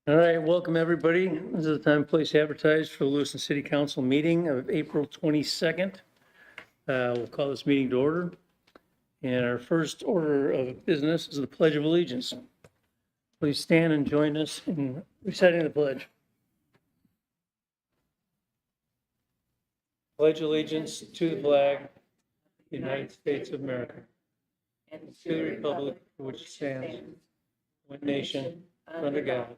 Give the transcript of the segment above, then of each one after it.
All right, welcome everybody. This is the time and place advertised for the Lewiston City Council meeting of April 22nd. We'll call this meeting to order. And our first order of business is the Pledge of Allegiance. Please stand and join us in reciting the pledge. Pledge allegiance to the flag of the United States of America and to the republic for which it stands, one nation, under God,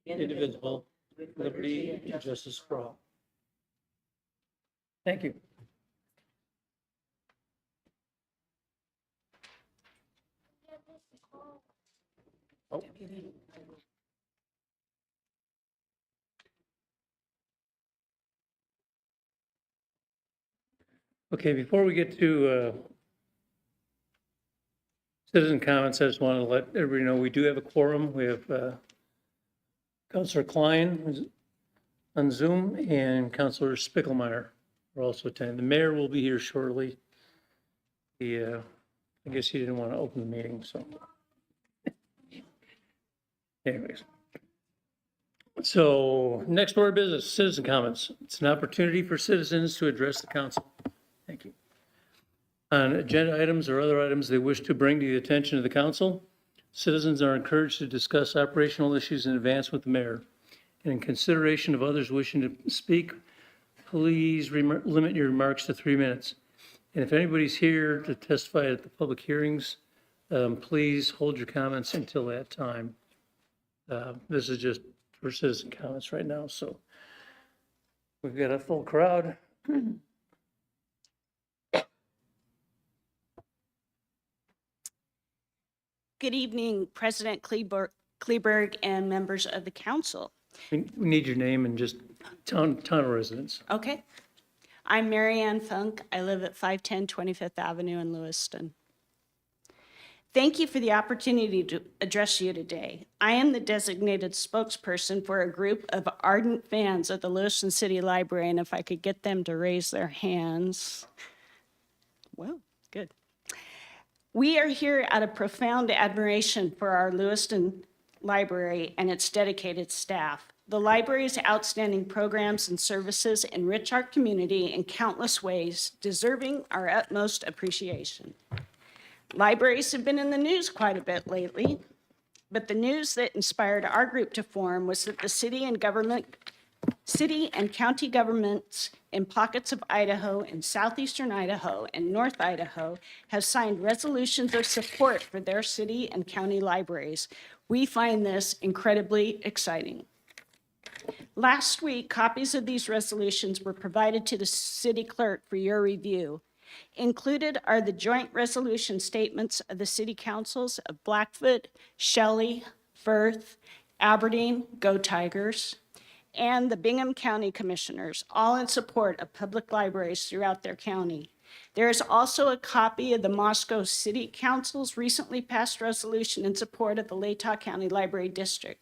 indivisible, with liberty and justice for all. Thank you. Oh. Okay, before we get to citizen comments, I just want to let everybody know we do have a quorum. We have Councilor Klein who's on Zoom and Councilor Spickelmeyer are also attending. The mayor will be here shortly. I guess he didn't want to open the meeting, so. Anyways. So next order of business, citizen comments. It's an opportunity for citizens to address the council. Thank you. On agenda items or other items they wish to bring to the attention of the council, citizens are encouraged to discuss operational issues in advance with the mayor. And in consideration of others wishing to speak, please limit your remarks to 3 minutes. And if anybody's here to testify at the public hearings, please hold your comments until that time. This is just for citizen comments right now, so we've got a full crowd. Good evening, President Kleberg and members of the council. We need your name and just town of residence. Okay. I'm Mary Ann Funk. I live at 510 25th Avenue in Lewiston. Thank you for the opportunity to address you today. I am the designated spokesperson for a group of ardent fans of the Lewiston City Library, and if I could get them to raise their hands. Well, good. We are here out of profound admiration for our Lewiston Library and its dedicated staff. The library's outstanding programs and services enrich our community in countless ways, deserving our utmost appreciation. Libraries have been in the news quite a bit lately, but the news that inspired our group to form was that the city and county governments in pockets of Idaho and southeastern Idaho and North Idaho have signed resolutions of support for their city and county libraries. We find this incredibly exciting. Last week, copies of these resolutions were provided to the city clerk for your review. Included are the joint resolution statements of the city councils of Blackfoot, Shelley, Firth, Aberdeen, Go Tigers, and the Bingham County Commissioners, all in support of public libraries throughout their county. There is also a copy of the Moscow City Council's recently passed resolution in support of the Latah County Library District.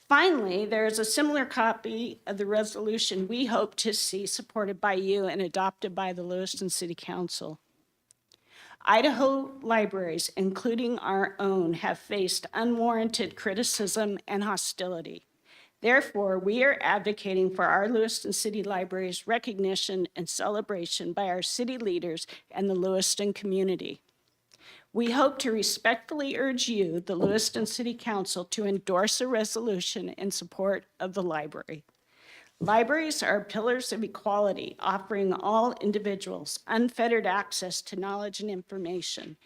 Finally, there is a similar copy of the resolution we hope to see supported by you and adopted by the Lewiston City Council. Idaho libraries, including our own, have faced unwarranted criticism and hostility. Therefore, we are advocating for our Lewiston City Library's recognition and celebration by our city leaders and the Lewiston community. We hope to respectfully urge you, the Lewiston City Council, to endorse a resolution in support of the library. Libraries are pillars of equality, offering all individuals unfettered access to knowledge and information.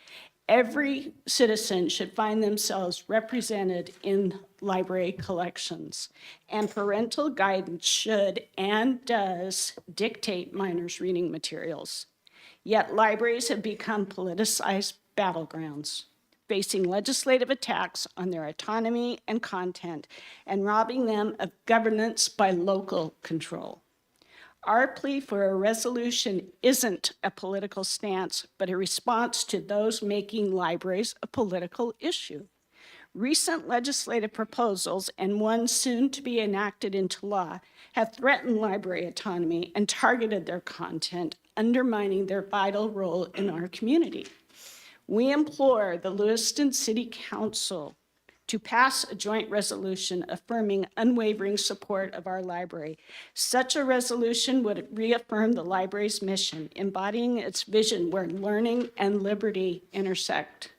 Every citizen should find themselves represented in library collections, and parental guidance should and does dictate minors' reading materials. Yet libraries have become politicized battlegrounds, facing legislative attacks on their autonomy and content and robbing them of governance by local control. Our plea for a resolution isn't a political stance, but a response to those making libraries a political issue. Recent legislative proposals, and one soon to be enacted into law, have threatened library autonomy and targeted their content, undermining their vital role in our community. We implore the Lewiston City Council to pass a joint resolution affirming unwavering support of our library. Such a resolution would reaffirm the library's mission, embodying its vision where learning and liberty intersect.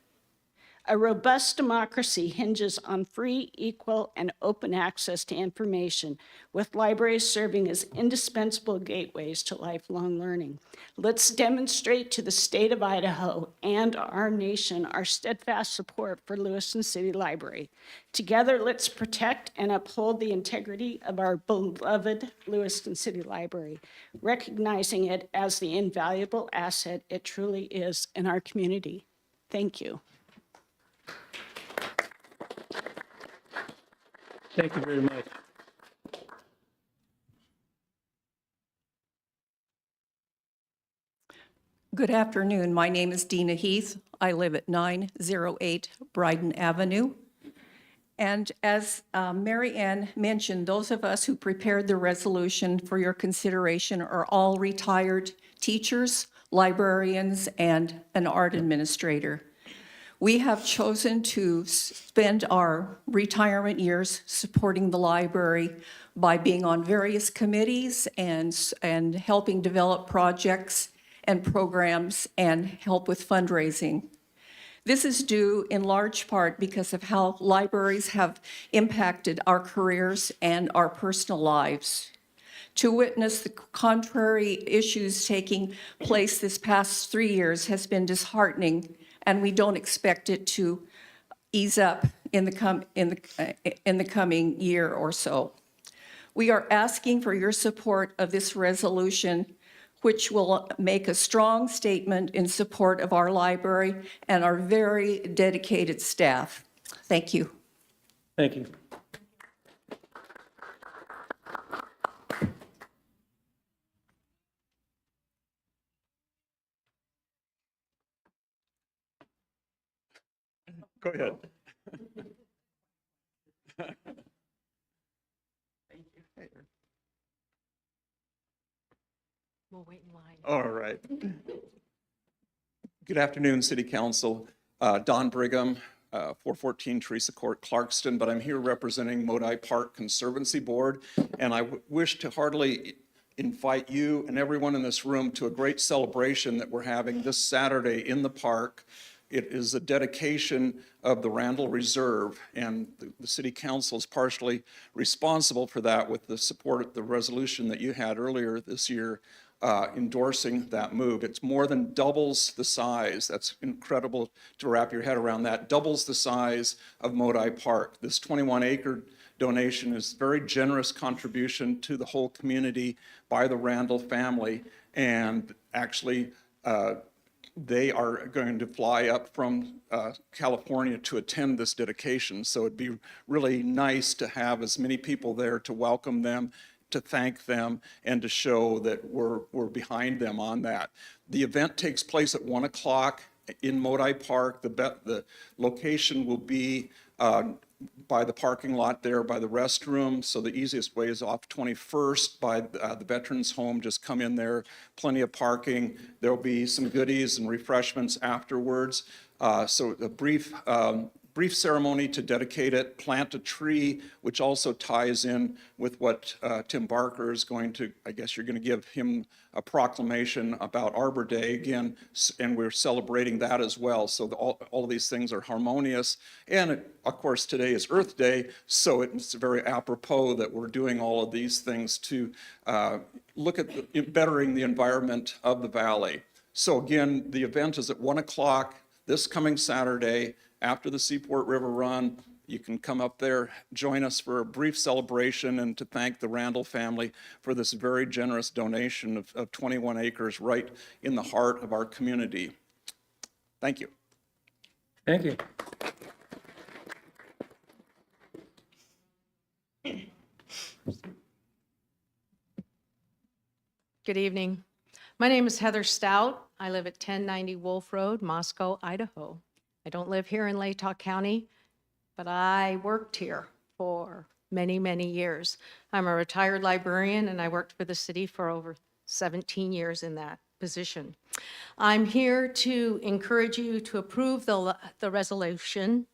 A robust democracy hinges on free, equal, and open access to information, with libraries serving as indispensable gateways to lifelong learning. Let's demonstrate to the state of Idaho and our nation our steadfast support for Lewiston City Library. Together, let's protect and uphold the integrity of our beloved Lewiston City Library, recognizing it as the invaluable asset it truly is in our community. Thank you. Thank you very much. Good afternoon. My name is Dina Heath. I live at 908 Bryden Avenue. And as Mary Ann mentioned, those of us who prepared the resolution for your consideration are all retired teachers, librarians, and an art administrator. We have chosen to spend our retirement years supporting the library by being on various committees and helping develop projects and programs and help with fundraising. This is due in large part because of how libraries have impacted our careers and our personal lives. To witness the contrary issues taking place this past 3 years has been disheartening, and we don't expect it to ease up in the coming year or so. We are asking for your support of this resolution, which will make a strong statement in support of our library and our very dedicated staff. Thank you. Thank you. Go ahead. We'll wait in line. All right. Good afternoon, City Council. Don Brigham, 414 Teresa Court, Clarkston, but I'm here representing Modi Park Conservancy Board, and I wish to heartily invite you and everyone in this room to a great celebration that we're having this Saturday in the park. It is a dedication of the Randall Reserve, and the City Council is partially responsible for that with the support of the resolution that you had earlier this year endorsing that move. It's more than doubles the size. That's incredible to wrap your head around that. Doubles the size of Modi Park. This 21-acre donation is a very generous contribution to the whole community by the Randall family, and actually they are going to fly up from California to attend this dedication. So it'd be really nice to have as many people there to welcome them, to thank them, and to show that we're behind them on that. The event takes place at 1 o'clock in Modi Park. The location will be by the parking lot there by the restroom. So the easiest way is off 21st by the Veterans Home. Just come in there, plenty of parking. There'll be some goodies and refreshments afterwards. So a brief ceremony to dedicate it, plant a tree, which also ties in with what Tim Barker is going to, I guess you're going to give him a proclamation about Arbor Day again, and we're celebrating that as well. So all of these things are harmonious. And of course, today is Earth Day, so it's very apropos that we're doing all of these things to look at bettering the environment of the valley. So again, the event is at 1 o'clock this coming Saturday after the Seaport River Run. You can come up there, join us for a brief celebration, and to thank the Randall family for this very generous donation of 21 acres right in the heart of our community. Thank you. Thank you. Good evening. My name is Heather Stout. I live at 1090 Wolf Road, Moscow, Idaho. I don't live here in Latah County, but I worked here for many, many years. I'm a retired librarian, and I worked for the city for over 17 years in that position. I'm here to encourage you to approve the resolution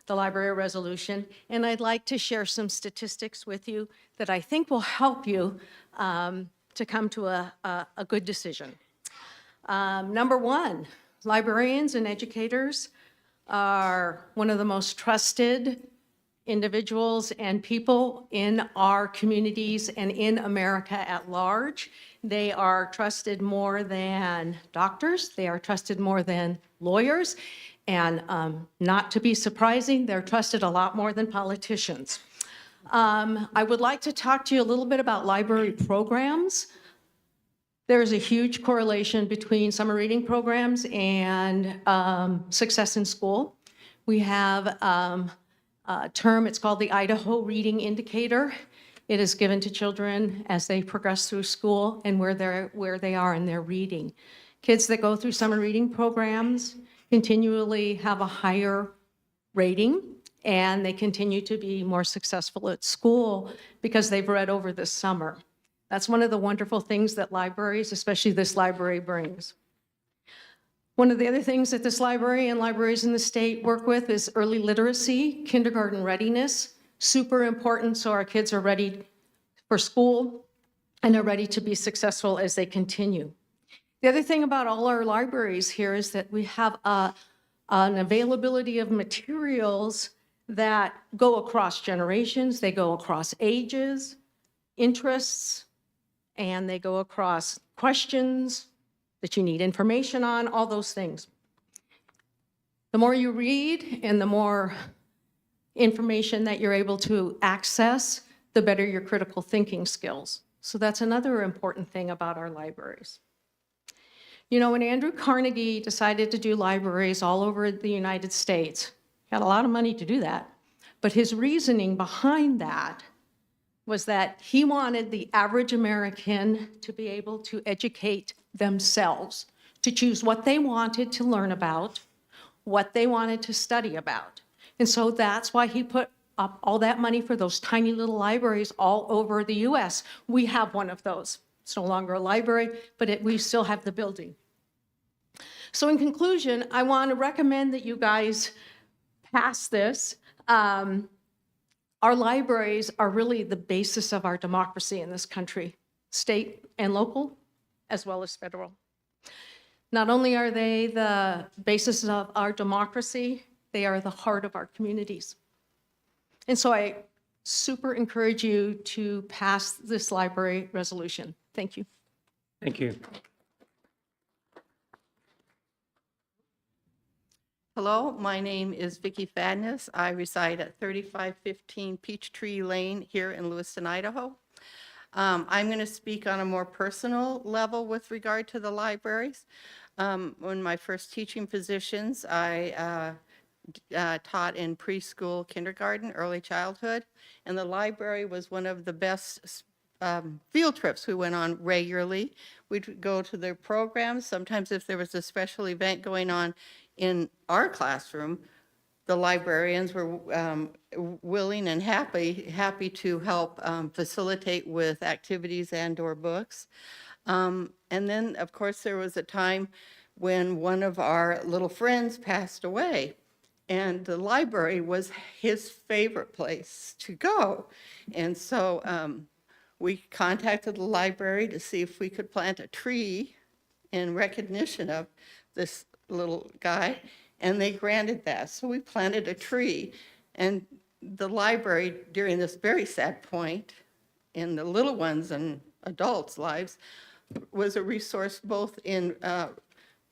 the library resolution, and I'd like to share some statistics with you that I think will help you to come to a good decision. Number one, librarians and educators are one of the most trusted individuals and people in our communities and in America at large. They are trusted more than doctors. They are trusted more than lawyers. And not to be surprising, they're trusted a lot more than politicians. I would like to talk to you a little bit about library programs. There's a huge correlation between summer reading programs and success in school. We have a term, it's called the Idaho Reading Indicator. It is given to children as they progress through school and where they are in their reading. Kids that go through summer reading programs continually have a higher rating, and they continue to be more successful at school because they've read over the summer. That's one of the wonderful things that libraries, especially this library, brings. One of the other things that this library and libraries in the state work with is early literacy, kindergarten readiness, super important so our kids are ready for school and are ready to be successful as they continue. The other thing about all our libraries here is that we have an availability of materials that go across generations, they go across ages, interests, and they go across questions that you need information on, all those things. The more you read and the more information that you're able to access, the better your critical thinking skills. So that's another important thing about our libraries. You know, when Andrew Carnegie decided to do libraries all over the United States, he had a lot of money to do that, but his reasoning behind that was that he wanted the average American to be able to educate themselves, to choose what they wanted to learn about, what they wanted to study about. And so that's why he put up all that money for those tiny little libraries all over the US. We have one of those. It's no longer a library, but we still have the building. So in conclusion, I want to recommend that you guys pass this. Our libraries are really the basis of our democracy in this country, state and local, as well as federal. Not only are they the basis of our democracy, they are the heart of our communities. And so I super encourage you to pass this library resolution. Thank you. Thank you. Hello, my name is Vicki Fadness. I reside at 3515 Peachtree Lane here in Lewiston, Idaho. I'm going to speak on a more personal level with regard to the libraries. In my first teaching positions, I taught in preschool, kindergarten, early childhood, and the library was one of the best field trips we went on regularly. We'd go to their programs. Sometimes if there was a special event going on in our classroom, the librarians were willing and happy to help facilitate with activities and/or books. And then, of course, there was a time when one of our little friends passed away, and the library was his favorite place to go. And so we contacted the library to see if we could plant a tree in recognition of this little guy, and they granted that. So we planted a tree, and the library, during this very sad point in the little ones and adults' lives, was a resource both in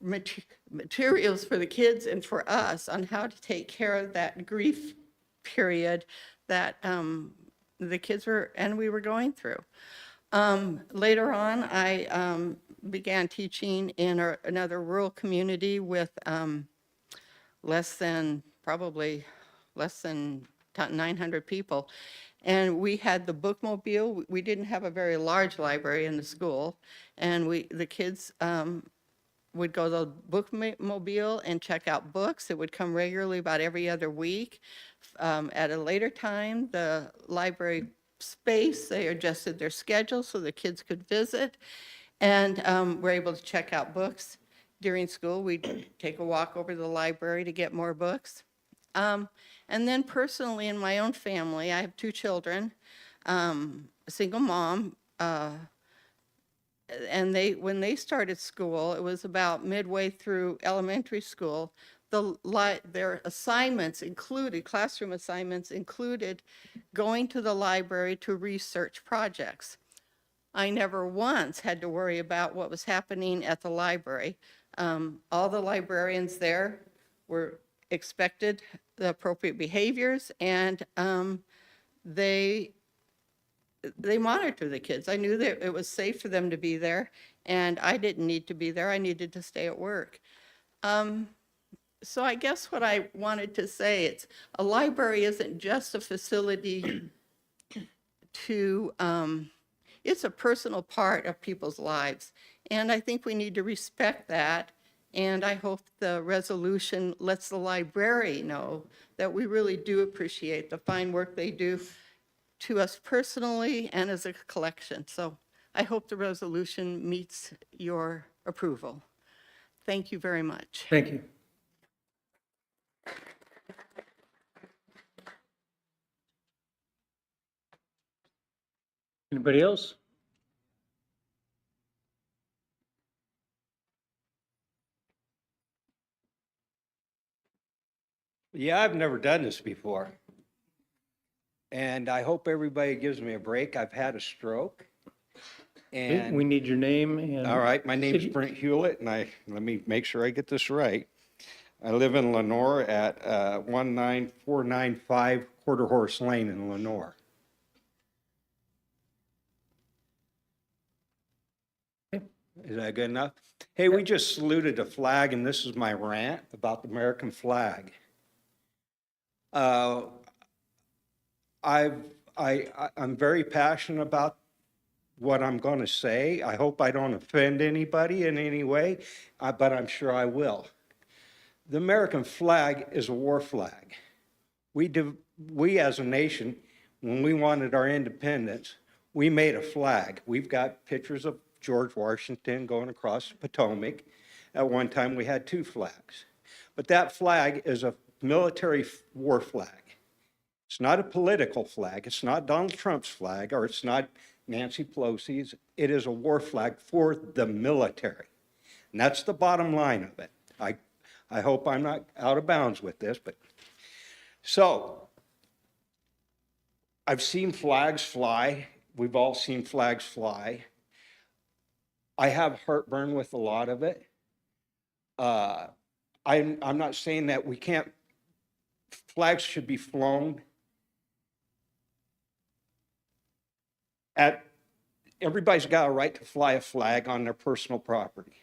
materials for the kids and for us on how to take care of that grief period that the kids were and we were going through. Later on, I began teaching in another rural community with less than 900 people. And we had the bookmobile. We didn't have a very large library in the school. And the kids would go to the bookmobile and check out books. It would come regularly about every other week. At a later time, the library space, they adjusted their schedule so the kids could visit, and were able to check out books. During school, we'd take a walk over to the library to get more books. And then personally, in my own family, I have 2 children, a single mom, and when they started school, it was about midway through elementary school, their assignments included, classroom assignments included going to the library to research projects. I never once had to worry about what was happening at the library. All the librarians there were expected the appropriate behaviors, and they monitor the kids. I knew that it was safe for them to be there, and I didn't need to be there. I needed to stay at work. So I guess what I wanted to say, it's a library isn't just a facility to, it's a personal part of people's lives. And I think we need to respect that. And I hope the resolution lets the library know that we really do appreciate the fine work they do to us personally and as a collection. So I hope the resolution meets your approval. Thank you very much. Thank you. Anybody else? Yeah, I've never done this before. And I hope everybody gives me a break. I've had a stroke. We And, need your name and. all right, my name's City- Brent Hewlett, and let me make sure I get this right. I live in Lenore at 19495 Quarter Horse Lane in Lenore. Okay. Is that good enough? Hey, we just saluted a flag, and this is my rant about the American flag. I'm very passionate about what I'm going to say. I hope I don't offend anybody in any way, but I'm sure I will. The American flag is a war flag. We as a nation, when we wanted our independence, we made a flag. We've got pictures of George Washington going across the Potomac. At one time, we had 2 flags. But that flag is a military war flag. It's not a political flag. It's not Donald Trump's flag, or it's not Nancy Pelosi's. It is a war flag for the military. And that's the bottom line of it. I hope I'm not out of bounds with this, but so I've seen flags fly. We've all seen flags fly. I have heartburn with a lot of it. I'm not saying that we can't, flags should be flown everybody's got a right to fly a flag on their personal property,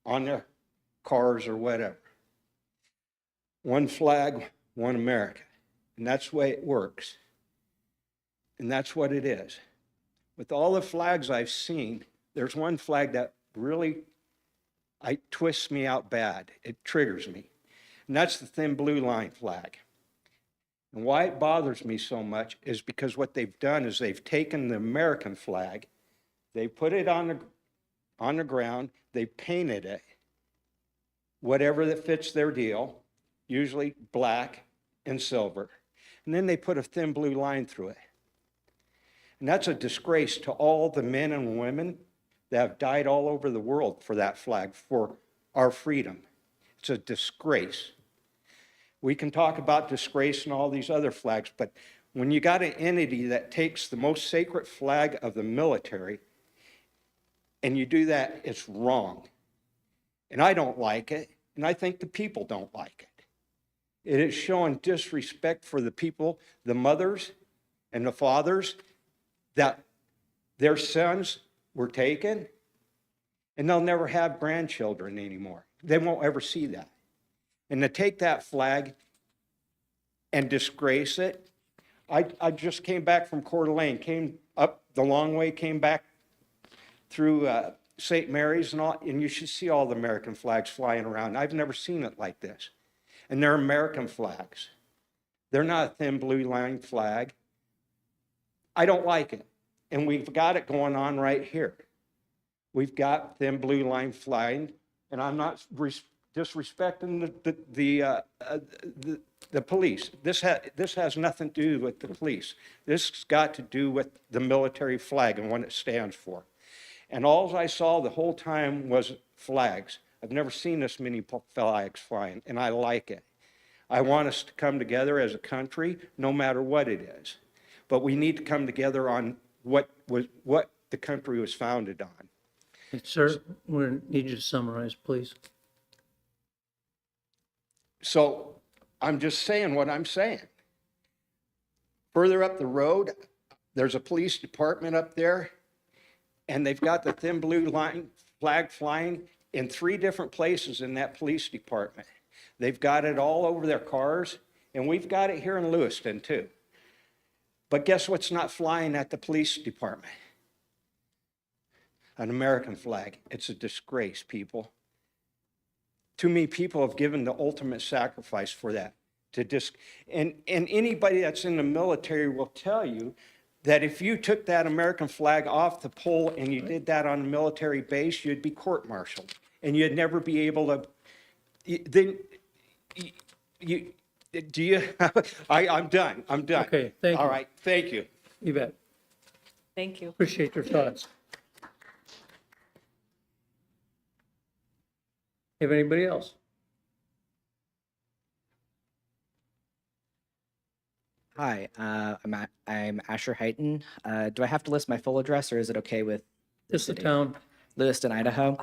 on their cars or whatever. One flag, one America. And that's the way it works. And that's what it is. With all the flags I've seen, there's one flag that really twists me out bad. It triggers me. And that's the thin blue line flag. And why it bothers me so much is because what they've done is they've taken the American flag, they put it on the ground, they painted it, whatever that fits their deal, usually black and silver, and then they put a thin blue line through it. And that's a disgrace to all the men and women that have died all over the world for that flag, for our freedom. It's a disgrace. We can talk about disgrace and all these other flags, but when you got an entity that takes the most sacred flag of the military and you do that, it's wrong. And I don't like it, and I think the people don't like it. It is showing disrespect for the people, the mothers and the fathers, that their sons were taken and they'll never have grandchildren anymore. They won't ever see that. And to take that flag and disgrace it, I just came back from Coeur d'Alene, came up the long way, came back through St. Mary's and all, and you should see all the American flags flying around. I've never seen it like this. And they're American flags. They're not a thin blue line flag. I don't like it. And we've got it going on right here. We've got thin blue line flying, and I'm not disrespecting the police. This has nothing to do with the police. This has got to do with the military flag and what it stands for. And all I saw the whole time was flags. I've never seen this many flags flying, and I like it. I want us to come together as a country, no matter what it is. But we need to come together on what the country was founded on. Sir, we need you to summarize, please. So I'm just saying what I'm saying. Further up the road, there's a police department up there, and they've got the thin blue line flag flying in 3 different places in that police department. They've got it all over their cars, and we've got it here in Lewiston too. But guess what's not flying at the police department? An American flag. It's a disgrace, people. Too many people have given the ultimate sacrifice for that. And anybody that's in the military will tell you that if you took that American flag off the pole and you did that on a military base, you'd be court-martialed. And you'd never be able to, I'm done. Okay, thank you. All right, thank you. You bet. Thank you. Appreciate your thoughts. Have anybody else? Hi, I'm Asher Heighton. Do I have to list my full address, or is it okay with Just the town. Lewiston, Idaho?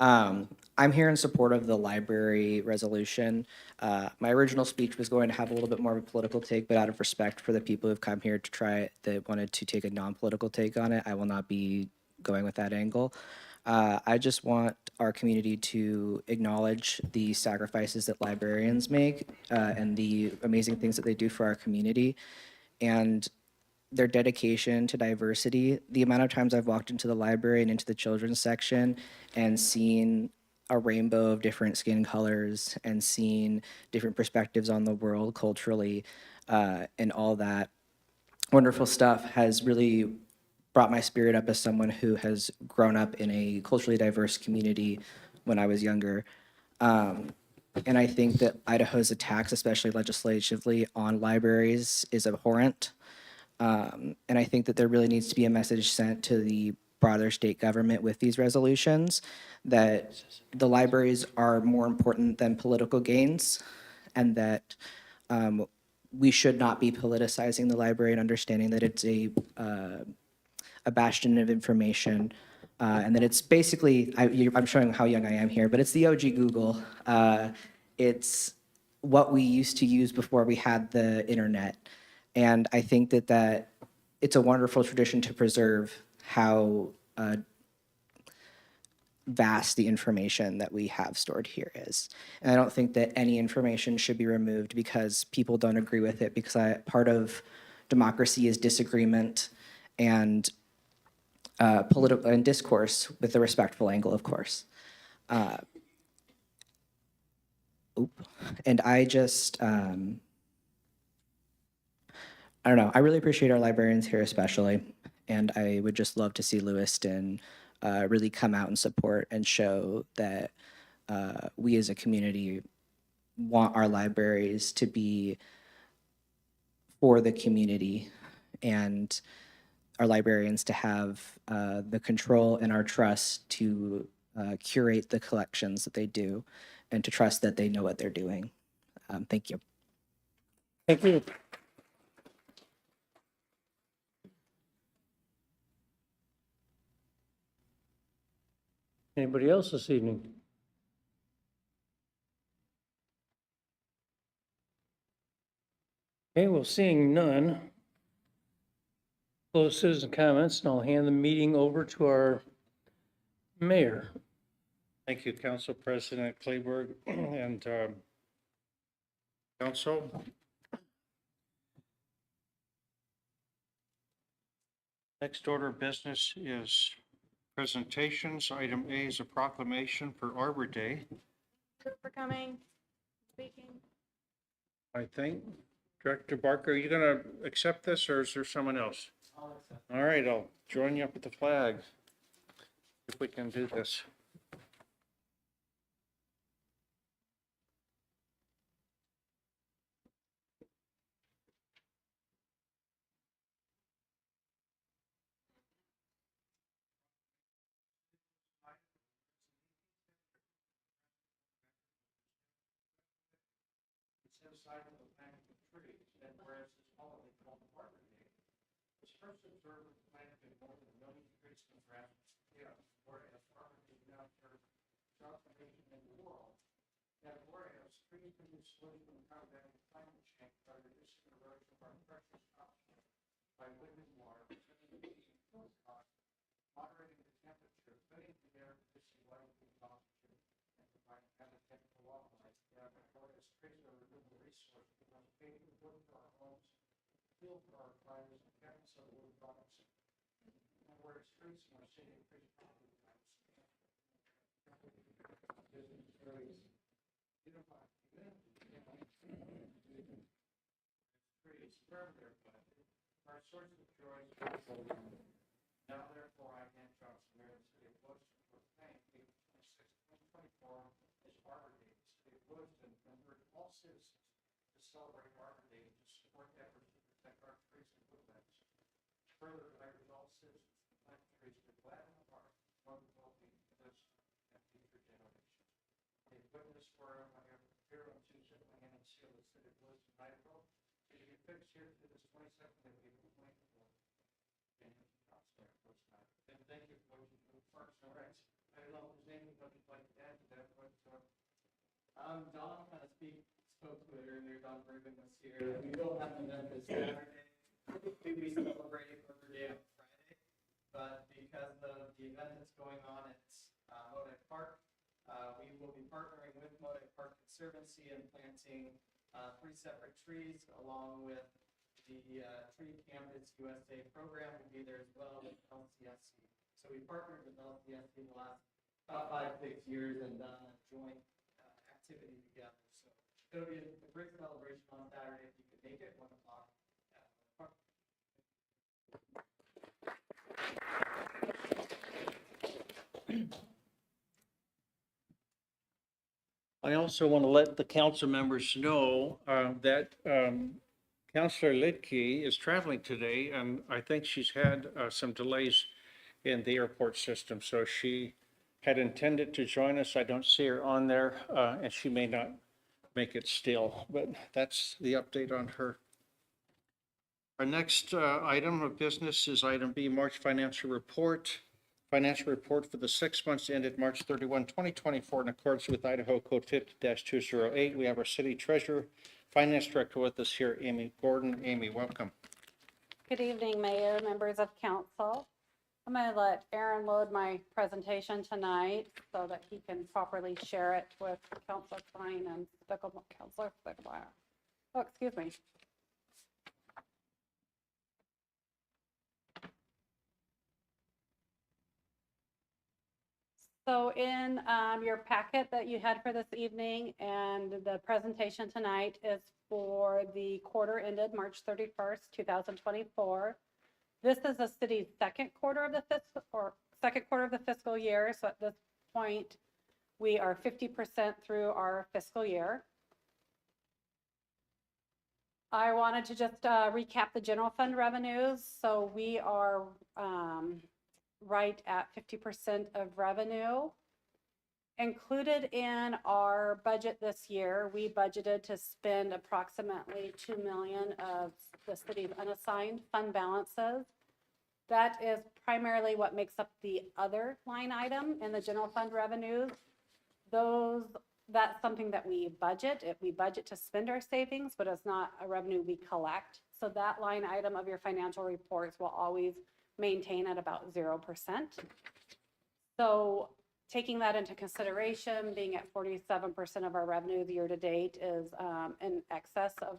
I'm here in support of the library resolution. My original speech was going to have a little bit more of a political take, but out of respect for the people who've come here to try it, that wanted to take a non-political take on it, I will not be going with that angle. I just want our community to acknowledge the sacrifices that librarians make and the amazing things that they do for our community and their dedication to diversity. The amount of times I've walked into the library and into the children's section and seen a rainbow of different skin colors and seen different perspectives on the world culturally and all that wonderful stuff has really brought my spirit up as someone who has grown up in a culturally diverse community when I was younger. And I think that Idaho's attacks, especially legislatively, on libraries is abhorrent. And I think that there really needs to be a message sent to the broader state government with these resolutions that the libraries are more important than political gains and that we should not be politicizing the library and understanding that it's a bastion of information, and that it's basically, I'm showing how young I am here, but it's the OG Google. It's what we used to use before we had the internet. And I think that it's a wonderful tradition to preserve how vast the information that we have stored here is. And I don't think that any information should be removed because people don't agree with it, because part of democracy is disagreement and political and discourse with a respectful angle, of course. And I just, I don't know, I really appreciate our librarians here especially, and I would just love to see Lewiston really come out and support and show that we as a community want our libraries to be for the community and our librarians to have the control and our trust to curate the collections that they do and to trust that they know what they're doing. Thank you. Thank you. Anybody else this evening? Okay, well, seeing none, close citizen comments, and I'll hand the meeting over to our mayor. Thank you, Council President Kleberg and Council. Next order of business is presentations. Item A is a proclamation for Arbor Day. For coming, speaking. I think, Director Barker, are you going to accept this or is there someone else? All right, I'll join you up with the flag if we can do this. coincide with the planting of trees, and whereas this holiday called Arbor Day was first observed with the planting of more than 1 million trees and grass, whereas Arbor Day now serves throughout the nation and the world. That whereas trees can be solution in combating climate change by reducing erosion of our precious oxygen, by limiting water, reducing fuel costs, moderating the temperature, filling the air, reducing light and oxygen, and providing habitat for wildlife. Whereas trees are a renewable resource, we must pay for wood for our homes, fuel for our fires, and chemicals for wood products. And whereas trees in our city increase property values. Trees wherever they're planted are a source of joy. Now therefore I, Dan Johnson, Mayor of the City of Lewiston, proclaim April 26, 2024 as Arbor Day. The City of Lewiston and urge all citizens to celebrate Arbor Day and to support efforts to protect our trees and woodlands. Further, I urge all citizens to plant trees to gladden the heart, promote the well-being of this and future generations. A witness whereof I have appeared on Tuesday, land and seal the City of Lewiston, Idaho. To be fixed here to this 22nd of April 2024. And thank you for what you do for Parks and Recs. I don't know if there's anything that you'd like to add to that, but Don kind of spoke to it earlier. Don Brigham was here. We will have an event this Saturday. Typically, we celebrate Arbor Day on Friday, but because of the event that's going on at Modoc Park, we will be partnering with Modoc Park Conservancy and planting 3 separate trees, along with the Tree Canvas USA program will be there as well with LCSC. So we partnered with LCSC in the last about 5-6 years and done a joint activity together. So it'll be a great celebration on Saturday if you could make it 1 o'clock at the park. I also want to let the council members know that Councilor Lidkey is traveling today, and I think she's had some delays in the airport system. So she had intended to join us. I don't see her on there, and she may not make it still, but that's the update on her. Our next item of business is item B, March financial report. Financial report for the 6 months ended March 31, 2024, in accordance with Idaho Code 50-208. We have our city treasurer, finance director with us here, Amy Gordon. Amy, welcome. Good evening, Mayor, members of council. I'm going to let Aaron load my presentation tonight so that he can properly share it with Councilor Klein and Councilor Sticklemeyer. Oh, excuse me. So in your packet that you had for this evening, and the presentation tonight is for the quarter ended March 31st, 2024. This is the city's second quarter of the fiscal year. So at this point, we are 50% through our fiscal year. I wanted to just recap the general fund revenues. So we are right at 50% of revenue. Included in our budget this year, we budgeted to spend approximately $2 million of the city's unassigned fund balances. That is primarily what makes up the other line item in the general fund revenues. That's something that we budget. We budget to spend our savings, but it's not a revenue we collect. So that line item of your financial reports will always maintain at about 0%. So taking that into consideration, being at 47% of our revenue year to date is in excess of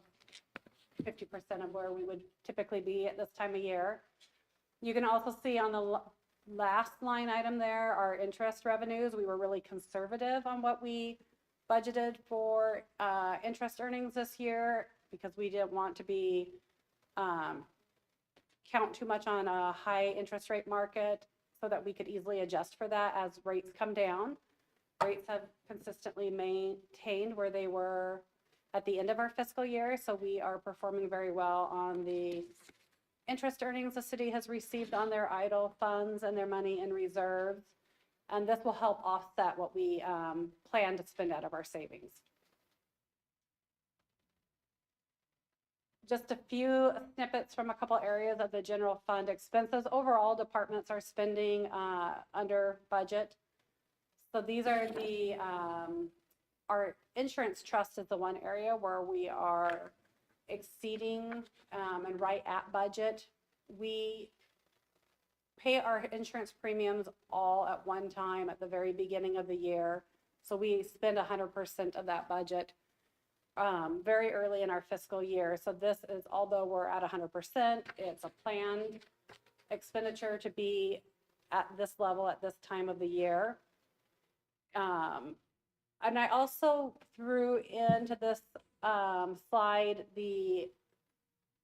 50% of where we would typically be at this time of year. You can also see on the last line item there, our interest revenues. We were really conservative on what we budgeted for interest earnings this year because we didn't want to be count too much on a high interest rate market so that we could easily adjust for that as rates come down. Rates have consistently maintained where they were at the end of our fiscal year, so we are performing very well on the interest earnings the city has received on their idle funds and their money in reserves, and this will help offset what we plan to spend out of our savings. just a few snippets from a couple areas of the general fund expenses. Overall, departments are spending under budget. So these are the, our insurance trust is the one area where we are exceeding and right at budget. We pay our insurance premiums all at one time at the very beginning of the year. So we spend 100% of that budget very early in our fiscal year. So this is, although we're at 100%, it's a planned expenditure to be at this level at this time of the year. And I also threw into this slide the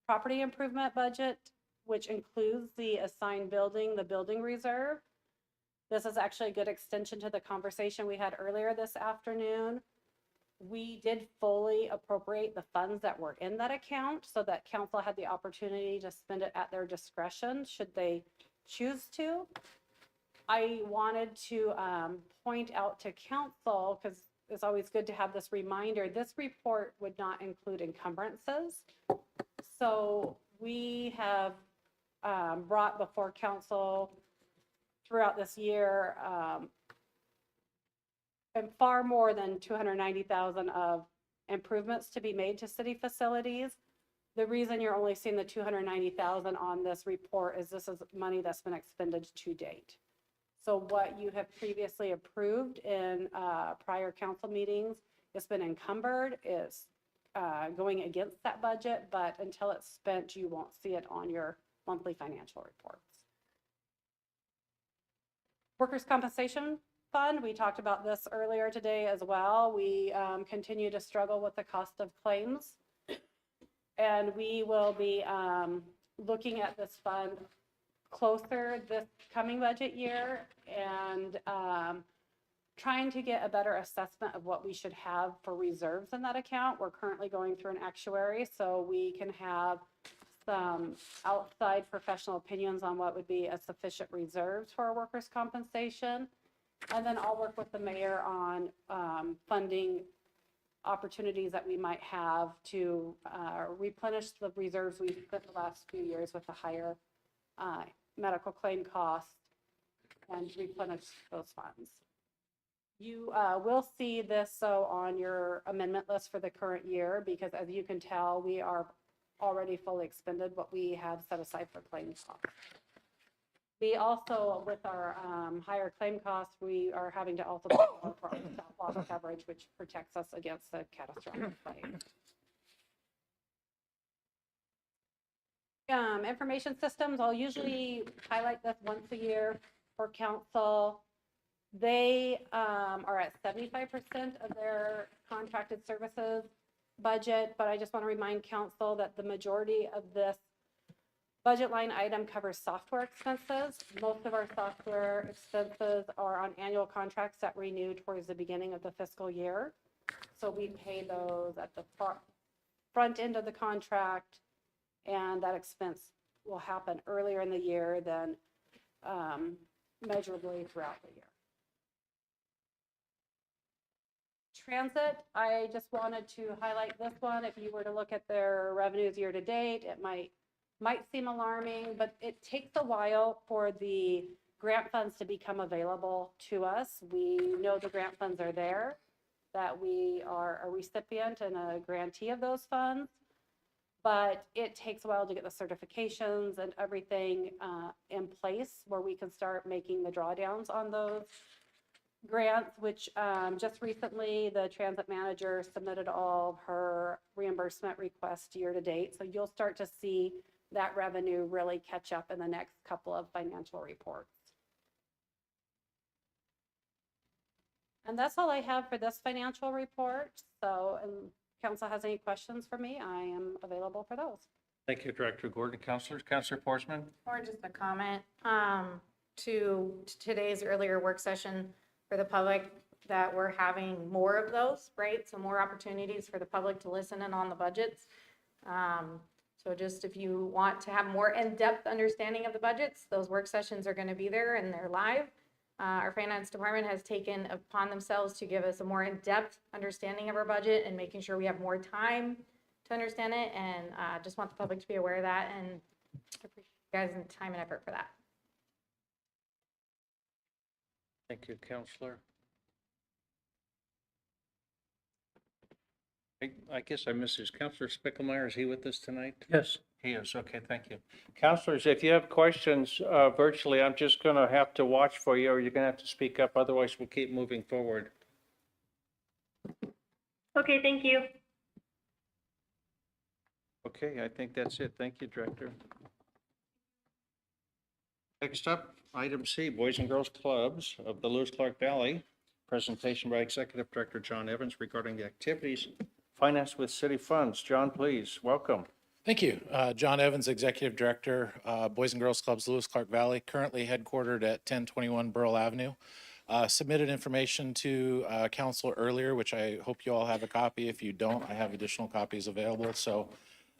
property improvement budget, which includes the assigned building, the building reserve. This is actually a good extension to the conversation we had earlier this afternoon. We did fully appropriate the funds that were in that account so that council had the opportunity to spend it at their discretion should they choose to. I wanted to point out to council, because it's always good to have this reminder, this report would not include encumbrances. So we have brought before council throughout this year and far more than 290,000 of improvements to be made to city facilities. The reason you're only seeing the 290,000 on this report is this is money that's been expended to date. So what you have previously approved in prior council meetings, it's been encumbered, is going against that budget, but until it's spent, you won't see it on your monthly financial reports. Workers' compensation fund, we talked about this earlier today as well. We continue to struggle with the cost of claims. And we will be looking at this fund closer this coming budget year and trying to get a better assessment of what we should have for reserves in that account. We're currently going through an actuary, so we can have some outside professional opinions on what would be a sufficient reserves for our workers' compensation. And then I'll work with the mayor on funding opportunities that we might have to replenish the reserves we've spent the last few years with the higher medical claim costs and replenish those funds. You will see this on your amendment list for the current year, because as you can tell, we are already fully expended what we have set aside for claims costs. We also, with our higher claim costs, we are having to also pay more for our stop-loss coverage, which protects us against a catastrophic claim. Information systems, I'll usually highlight this once a year for council. They are at 75% of their contracted services budget, but I just want to remind council that the majority of this budget line item covers software expenses. Most of our software expenses are on annual contracts that renew towards the beginning of the fiscal year. So we pay those at the front end of the contract, and that expense will happen earlier in the year than measurably throughout the year. Transit, I just wanted to highlight this one. If you were to look at their revenues year to date, it might seem alarming, but it takes a while for the grant funds to become available to us. We know the grant funds are there, that we are a recipient and a grantee of those funds, but it takes a while to get the certifications and everything in place where we can start making the drawdowns on those grants, which just recently the transit manager submitted all of her reimbursement requests year to date. So you'll start to see that revenue really catch up in the next couple of financial reports. And that's all I have for this financial report. So, and council has any questions for me, I am available for those. Thank you, Director Gordon. Councilors, Councilor Forsman? Or just a comment to today's earlier work session for the public, that we're having more of those, right? So more opportunities for the public to listen in on the budgets. So just if you want to have more in-depth understanding of the budgets, those work sessions are going to be there and they're live. Our finance department has taken upon themselves to give us a more in-depth understanding of our budget and making sure we have more time to understand it, and just want the public to be aware of that, and appreciate you guys' time and effort for that. Thank you, Counselor. I guess I missed this. Counselor Spicklemeyer, is he with us tonight? Yes. He is. Okay, thank you. Counselors, if you have questions virtually, I'm just going to have to watch for you, or you're going to have to speak up. Otherwise, we'll keep moving forward. Okay, thank you. Okay, I think that's it. Thank you, Director. Next up, item C, Boys and Girls Clubs of the Lewis-Clark Valley. Presentation by Executive Director John Evans regarding the activities financed with city funds. John, please, welcome. Thank you. John Evans, Executive Director, Boys and Girls Clubs, Lewis-Clark Valley, currently headquartered at 1021 Burl Avenue. Submitted information to council earlier, which I hope you all have a copy. If you don't, I have additional copies available. So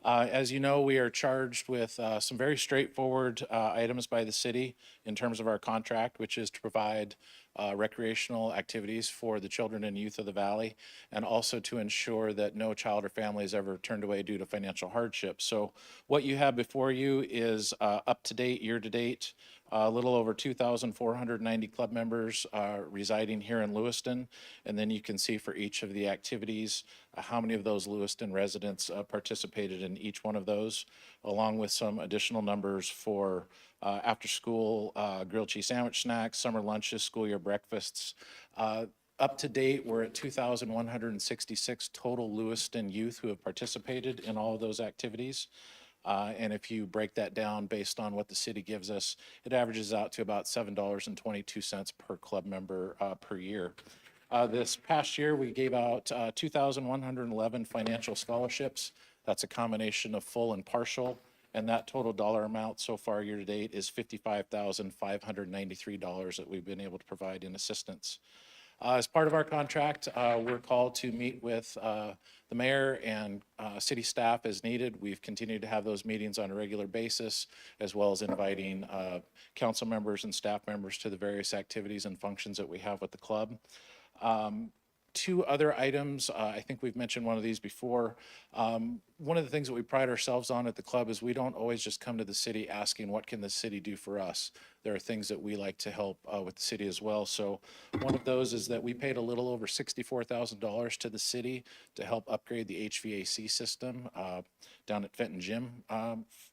as you know, we are charged with some very straightforward items by the city in terms of our contract, which is to provide recreational activities for the children and youth of the valley, and also to ensure that no child or family is ever turned away due to financial hardship. So what you have before you is up-to-date, year-to-date, a little over 2,490 club members residing here in Lewiston. And then you can see for each of the activities, how many of those Lewiston residents participated in each one of those, along with some additional numbers for after-school grilled cheese sandwich snacks, summer lunches, school year breakfasts. Up to date, we're at 2,166 total Lewiston youth who have participated in all of those activities. And if you break that down based on what the city gives us, it averages out to about $7.22 per club member per year. This past year, we gave out 2,111 financial scholarships. That's a combination of full and partial. And that total dollar amount so far year to date is $55,593 that we've been able to provide in assistance. As part of our contract, we're called to meet with the mayor and city staff as needed. We've continued to have those meetings on a regular basis, as well as inviting council members and staff members to the various activities and functions that we have with the club. Two other items, I think we've mentioned one of these before. One of the things that we pride ourselves on at the club is we don't always just come to the city asking what can the city do for us. There are things that we like to help with the city as well. So one of those is that we paid a little over $64,000 to the city to help upgrade the HVAC system down at Fenton Gym,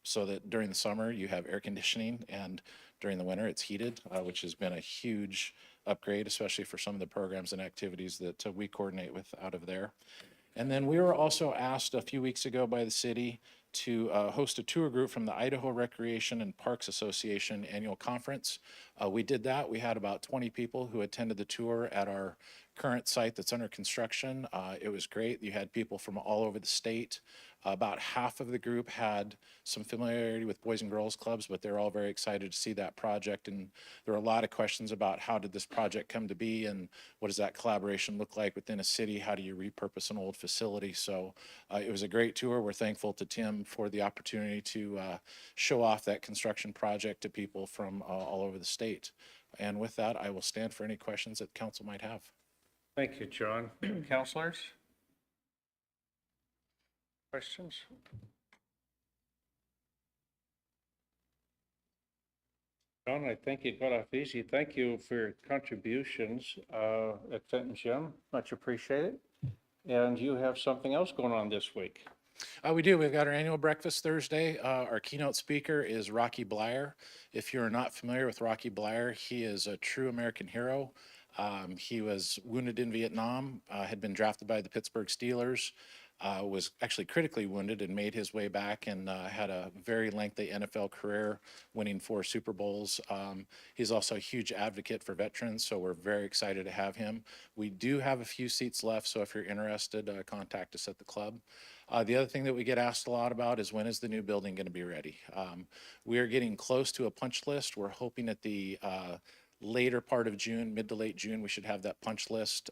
so that during the summer you have air conditioning and during the winter it's heated, which has been a huge upgrade, especially for some of the programs and activities that we coordinate with out of there. And then we were also asked a few weeks ago by the city to host a tour group from the Idaho Recreation and Parks Association annual conference. We did that. We had about 20 people who attended the tour at our current site that's under construction. It was great. You had people from all over the state. About half of the group had some familiarity with Boys and Girls Clubs, but they're all very excited to see that project. And there were a lot of questions about how did this project come to be and what does that collaboration look like within a city? How do you repurpose an old facility? So it was a great tour. We're thankful to Tim for the opportunity to show off that construction project to people from all over the state. And with that, I will stand for any questions that council might have. Thank you, John. Counselors? Questions? John, I think you got off easy. Thank you for your contributions at Fenton Gym. Much appreciated. And you have something else going on this week. We do. We've got our annual breakfast Thursday. Our keynote speaker is Rocky Bleier. If you're not familiar with Rocky Bleier, he is a true American hero. He was wounded in Vietnam, had been drafted by the Pittsburgh Steelers, was actually critically wounded and made his way back and had a very lengthy NFL career, winning 4 Super Bowls. He's also a huge advocate for veterans, so we're very excited to have him. We do have a few seats left, so if you're interested, contact us at the club. The other thing that we get asked a lot about is when is the new building going to be ready? We are getting close to a punch list. We're hoping at the later part of June, mid to late June, we should have that punch list,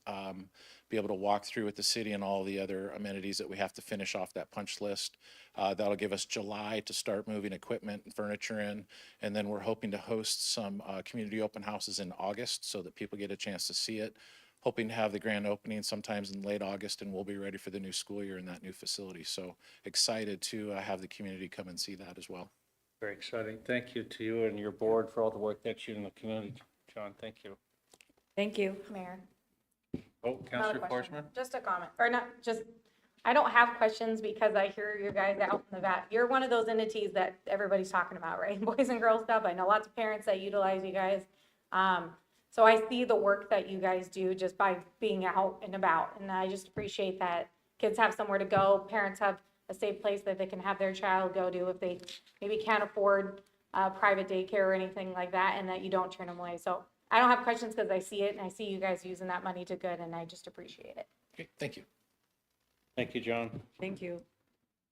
be able to walk through with the city and all the other amenities that we have to finish off that punch list. That'll give us July to start moving equipment and furniture in. And then we're hoping to host some community open houses in August so that people get a chance to see it. hoping to have the grand opening sometimes in late August, and we'll be ready for the new school year in that new facility. So excited to have the community come and see that as well. Very exciting. Thank you to you and your board for all the work that you and the community. John, thank you. Thank you, Mayor. Oh, Another Councilor question. Forsman? Just a comment, or not, just, I don't have questions because I hear you guys out in the vat. You're one of those entities that everybody's talking about, right? Boys and Girls Club. I know lots of parents that utilize you guys. So I see the work that you guys do just by being out and about. And I just appreciate that kids have somewhere to go. Parents have a safe place that they can have their child go to if they maybe can't afford private daycare or anything like that, and that you don't turn them away. So I don't have questions because I see it and I see you guys using that money to good, and I just appreciate it. Okay, thank you. Thank you, John. Thank you.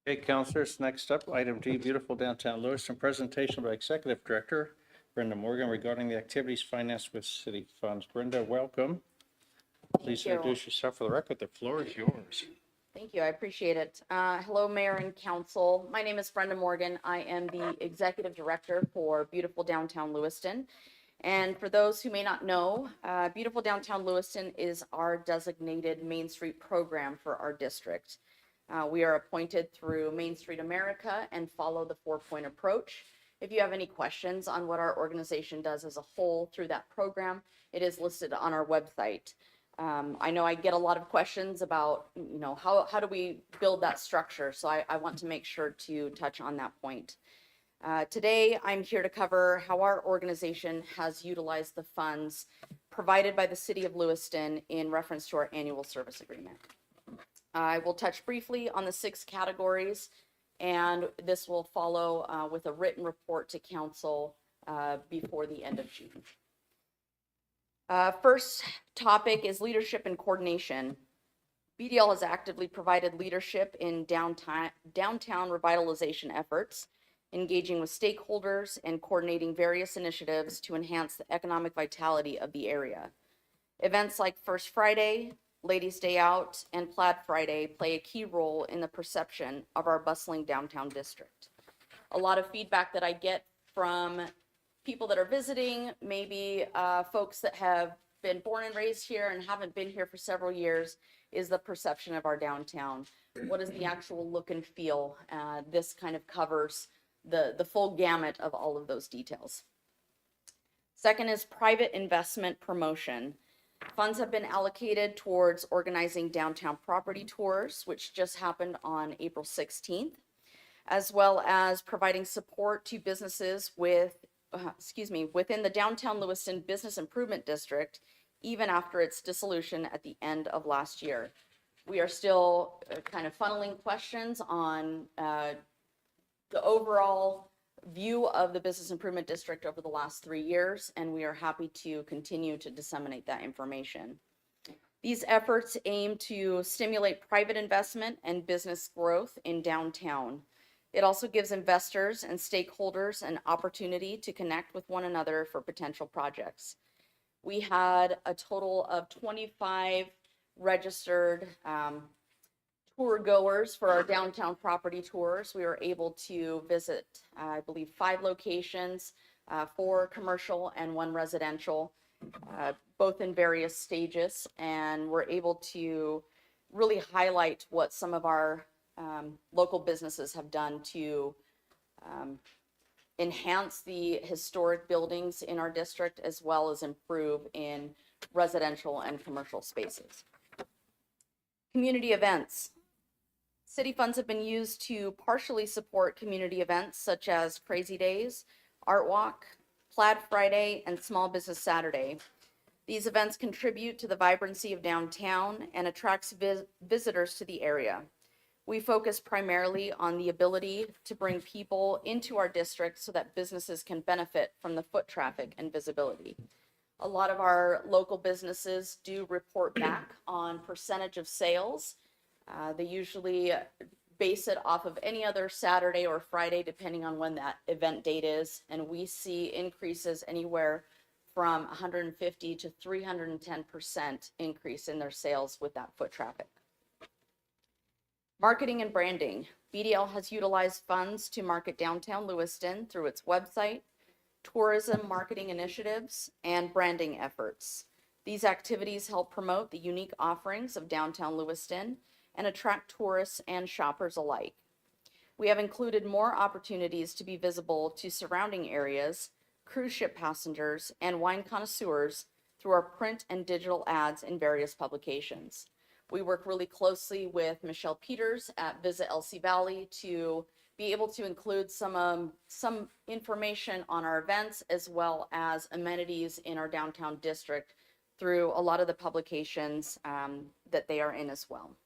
Okay, councilors, next up, item D, beautiful downtown Lewiston, presentation by Executive Director Brenda Morgan regarding the activities financed with city funds. Brenda, welcome. Please you. introduce yourself for the record. The floor is yours. Thank you, I appreciate it. Hello, Mayor and Council. My name is Brenda Morgan. I am the Executive Director for Beautiful Downtown Lewiston. And for those who may not know, Beautiful Downtown Lewiston is our designated Main Street program for our district. We are appointed through Main Street America and follow the 4-point approach. If you have any questions on what our organization does as a whole through that program, it is listed on our website. I know I get a lot of questions about, how do we build that structure? So I want to make sure to touch on that point. Today, I'm here to cover how our organization has utilized the funds provided by the City of Lewiston in reference to our annual service agreement. I will touch briefly on the 6 categories, and this will follow with a written report to Council before the end of June. First topic is leadership and coordination. BDL has actively provided leadership in downtown revitalization efforts, engaging with stakeholders and coordinating various initiatives to enhance the economic vitality of the area. Events like First Friday, Ladies' Day Out, and Plaid Friday play a key role in the perception of our bustling downtown district. A lot of feedback that I get from people that are visiting, maybe folks that have been born and raised here and haven't been here for several years, is the perception of our downtown. What is the actual look and feel? This kind of covers the full gamut of all of those details. Second is private investment promotion. Funds have been allocated towards organizing downtown property tours, which just happened on April 16th, as well as providing support to businesses within the downtown Lewiston Business Improvement District, even after its dissolution at the end of last year. We are still kind of funneling questions on the overall view of the Business Improvement District over the last 3 years, and we are happy to continue to disseminate that information. These efforts aim to stimulate private investment and business growth in downtown. It also gives investors and stakeholders an opportunity to connect with one another for potential projects. We had a total of 25 registered tour goers for our downtown property tours. We were able to visit, I believe, 5 locations, 4 commercial and 1 residential, both in various stages, and we're able to really highlight what some of our local businesses have done to enhance the historic buildings in our district, as well as improve in residential and commercial spaces. Community events. City funds have been used to partially support community events such as Crazy Days, Art Walk, Plaid Friday, and Small Business Saturday. These events contribute to the vibrancy of downtown and attracts visitors to the area. We focus primarily on the ability to bring people into our district so that businesses can benefit from the foot traffic and visibility. A lot of our local businesses do report back on percentage of sales. They usually base it off of any other Saturday or Friday, depending on when that event date is. And we see increases anywhere from 150 to 310% increase in their sales with that foot traffic. Marketing and branding. BDL has utilized funds to market downtown Lewiston through its website, tourism marketing initiatives, and branding efforts. These activities help promote the unique offerings of downtown Lewiston and attract tourists and shoppers alike. We have included more opportunities to be visible to surrounding areas, cruise ship passengers, and wine connoisseurs through our print and digital ads in various publications. We work really closely with Michelle Peters at Visit LC Valley to be able to include some information on our events as well as amenities in our downtown district through a lot of the publications that they are in as well.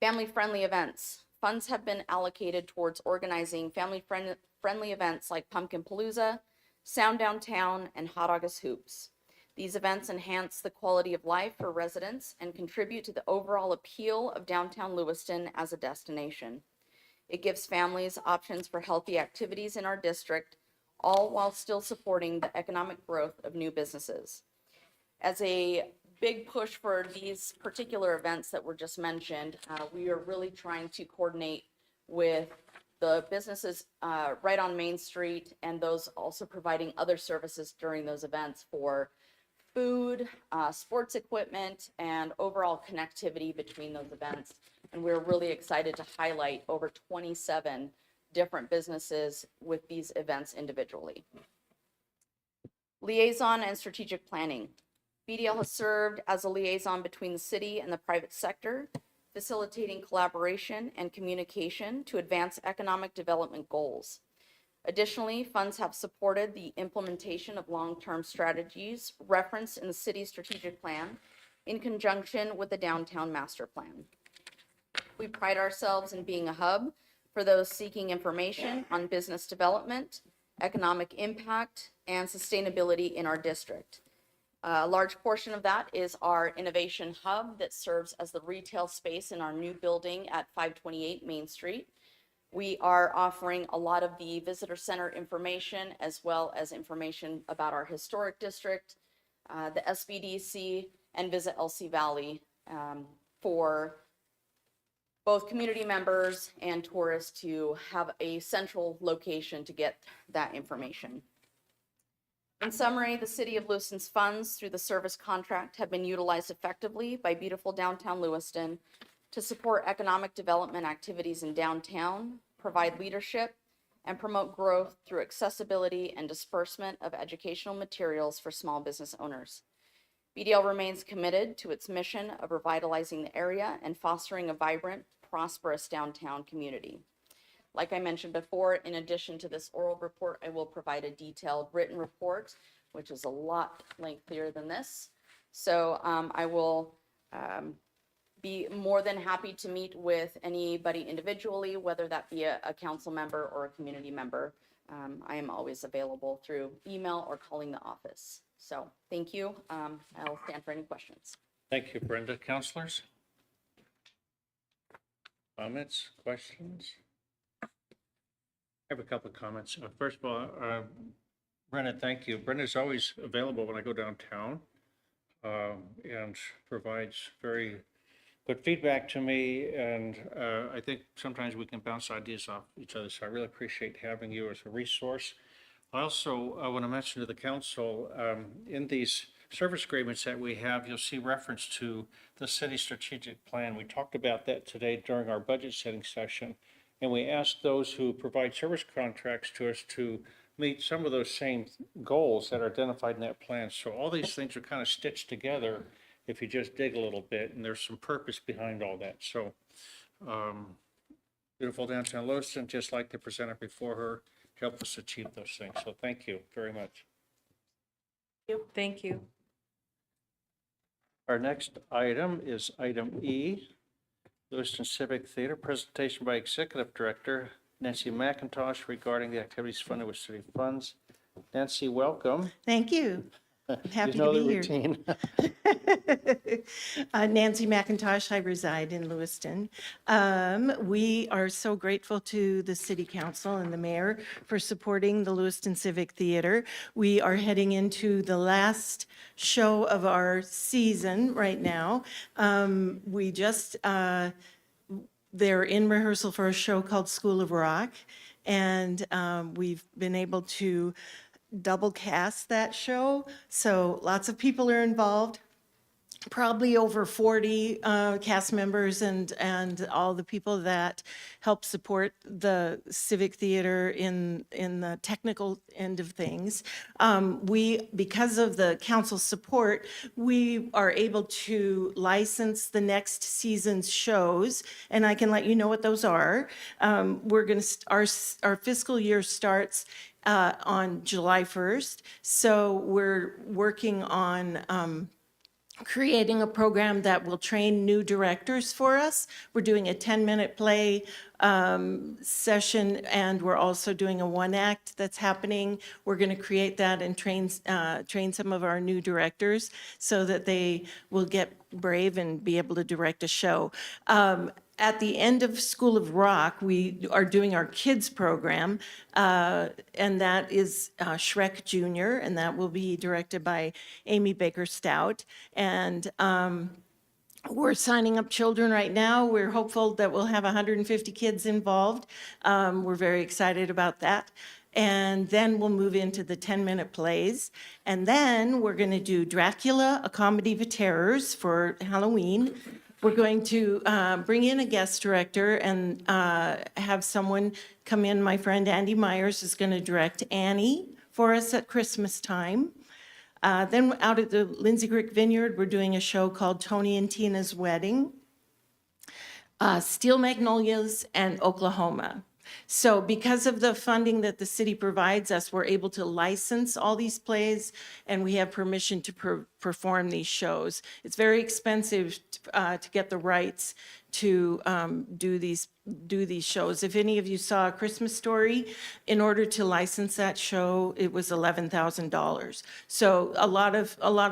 Family-friendly events. Funds have been allocated towards organizing family-friendly events like Pumpkin Palooza, Sound Downtown, and Hot August Hoops. These events enhance the quality of life for residents and contribute to the overall appeal of downtown Lewiston as a destination. It gives families options for healthy activities in our district, all while still supporting the economic growth of new businesses. As a big push for these particular events that were just mentioned, we are really trying to coordinate with the businesses right on Main Street and those also providing other services during those events for food, sports equipment, and overall connectivity between those events. And we're really excited to highlight over 27 different businesses with these events individually. Liaison and strategic planning. BDL has served as a liaison between the city and the private sector, facilitating collaboration and communication to advance economic development goals. Additionally, funds have supported the implementation of long-term strategies referenced in the city's strategic plan in conjunction with the downtown master plan. We pride ourselves in being a hub for those seeking information on business development, economic impact, and sustainability in our district. A large portion of that is our innovation hub that serves as the retail space in our new building at 528 Main Street. We are offering a lot of the visitor center information as well as information about our historic district, the SBDC, and Visit LC Valley for both community members and tourists to have a central location to get that information. In summary, the City of Lewiston's funds through the service contract have been utilized effectively by beautiful downtown Lewiston to support economic development activities in downtown, provide leadership, and promote growth through accessibility and disbursement of educational materials for small business owners. BDL remains committed to its mission of revitalizing the area and fostering a vibrant, prosperous downtown community. Like I mentioned before, in addition to this oral report, I will provide a detailed written report, which is a lot lengthier than this. So I will be more than happy to meet with anybody individually, whether that be a council member or a community member. I am always available through email or calling the office. So thank you. I'll stand for any questions. Thank you, Brenda. Councilors? Comments, questions? I have a couple of comments. First of all, Brenda, thank you. Brenda's always available when I go downtown and provides very good feedback to me. And I think sometimes we can bounce ideas off each other. So I really appreciate having you as a resource. I also want to mention to the council, in these service agreements that we have, you'll see reference to the city strategic plan. We talked about that today during our budget setting session. And we asked those who provide service contracts to us to meet some of those same goals that are identified in that plan. So all these things are kind of stitched together if you just dig a little bit, and there's some purpose behind all that. So beautiful downtown Lewiston, just like the presenter before her, helped us achieve those things. So thank you very much. Thank you. Our next item is item E, Lewiston Civic Theater, presentation by Executive Director Nancy McIntosh regarding the activities funded with city funds. Nancy, welcome. Thank you. I'm happy You know to the be here. routine. Nancy McIntosh, I reside in Lewiston. We are so grateful to the City Council and the Mayor for supporting the Lewiston Civic Theater. We are heading into the last show of our season right now. We just, they're in rehearsal for a show called School of Rock, and we've been able to double cast that show, so lots of people are involved. Probably over 40 cast members and all the people that help support the Civic Theater in the technical end of things. Because of the council support, we are able to license the next season's shows, and I can let you know what those are. We're going to, our fiscal year starts on July 1st, so we're working on creating a program that will train new directors for us. We're doing a 10-minute play session, and we're also doing a one-act that's happening. We're going to create that and train some of our new directors so that they will get brave and be able to direct a show. At the end of School of Rock, we are doing our kids program, and that is Shrek Jr., and that will be directed by Amy Baker Stout. And we're signing up children right now. We're hopeful that we'll have 150 kids involved. We're very excited about that. And then we'll move into the 10-minute plays. And then we're going to do Dracula, A Comedy of Terrors for Halloween. We're going to bring in a guest director and have someone come in. My friend Andy Myers is going to direct Annie for us at Christmas time. Then out at the Lindsay Creek Vineyard, we're doing a show called Tony and Tina's Wedding, Steel Magnolias, and Oklahoma. So because of the funding that the city provides us, we're able to license all these plays, and we have permission to perform these shows. It's very expensive to get the rights to do these shows. If any of you saw A Christmas Story, in order to license that show, it was $11,000. So a lot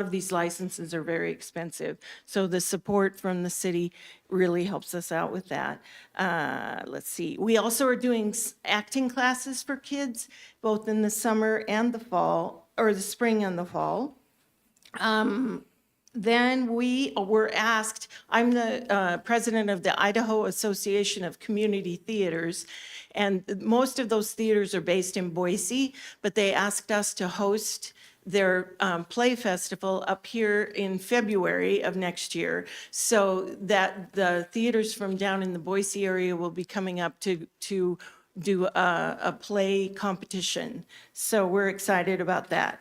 of these licenses are very expensive. So the support from the city really helps us out with that. Let's see. We also are doing acting classes for kids, both in the summer and the fall, or the spring and the fall. Then we were asked, I'm the president of the Idaho Association of Community Theaters, and most of those theaters are based in Boise, but they asked us to host their play festival up here in February of next year, so that the theaters from down in the Boise area will be coming up to do a play competition. So we're excited about that.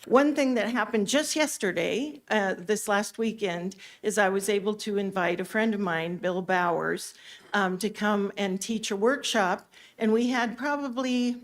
One thing that happened just yesterday, this last weekend, is I was able to invite a friend of mine, Bill Bowers, to come and teach a workshop, and we had probably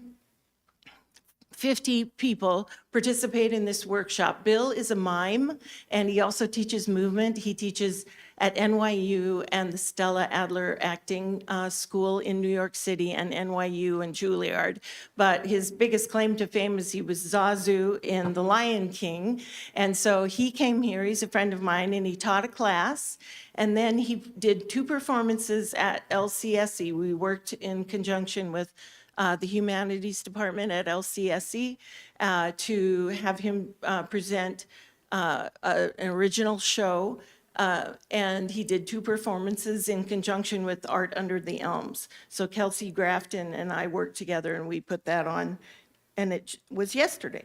50 people participate in this workshop. Bill is a mime, and he also teaches movement. He teaches at NYU and the Stella Adler Acting School in New York City, and NYU and Juilliard. But his biggest claim to fame is he was Zazu in The Lion King. And so he came here, he's a friend of mine, and he taught a class. And then he did 2 performances at LCSE. We worked in conjunction with the Humanities Department at LCSE to have him present an original show. And he did 2 performances in conjunction with Art Under the Elms. So Kelsey Grafton and I worked together, and we put that on, and it was yesterday.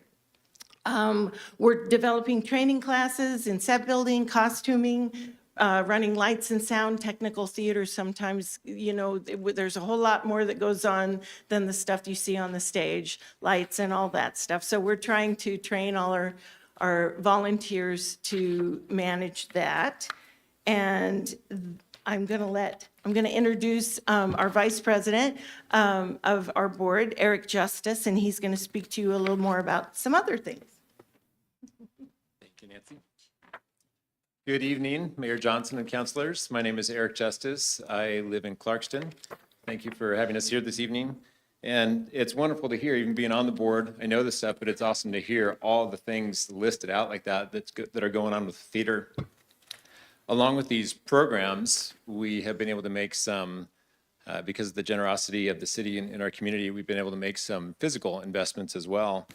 We're developing training classes in set building, costuming, running lights and sound, technical theater. Sometimes, you know, there's a whole lot more that goes on than the stuff you see on the stage, lights and all that stuff. So we're trying to train all our volunteers to manage that. And I'm going to introduce our vice president of our board, Eric Justice, and he's going to speak to you a little more about some other things. Thank you, Nancy. Good evening, Mayor Johnson and councilors. My name is Eric Justice. I live in Clarkston. Thank you for having us here this evening. And it's wonderful to hear, even being on the board, I know this stuff, but it's awesome to hear all the things listed out like that that are going on with theater. Along with these programs, we have been able to make some, because of the generosity of the city and in our community, we've been able to make some physical investments as well.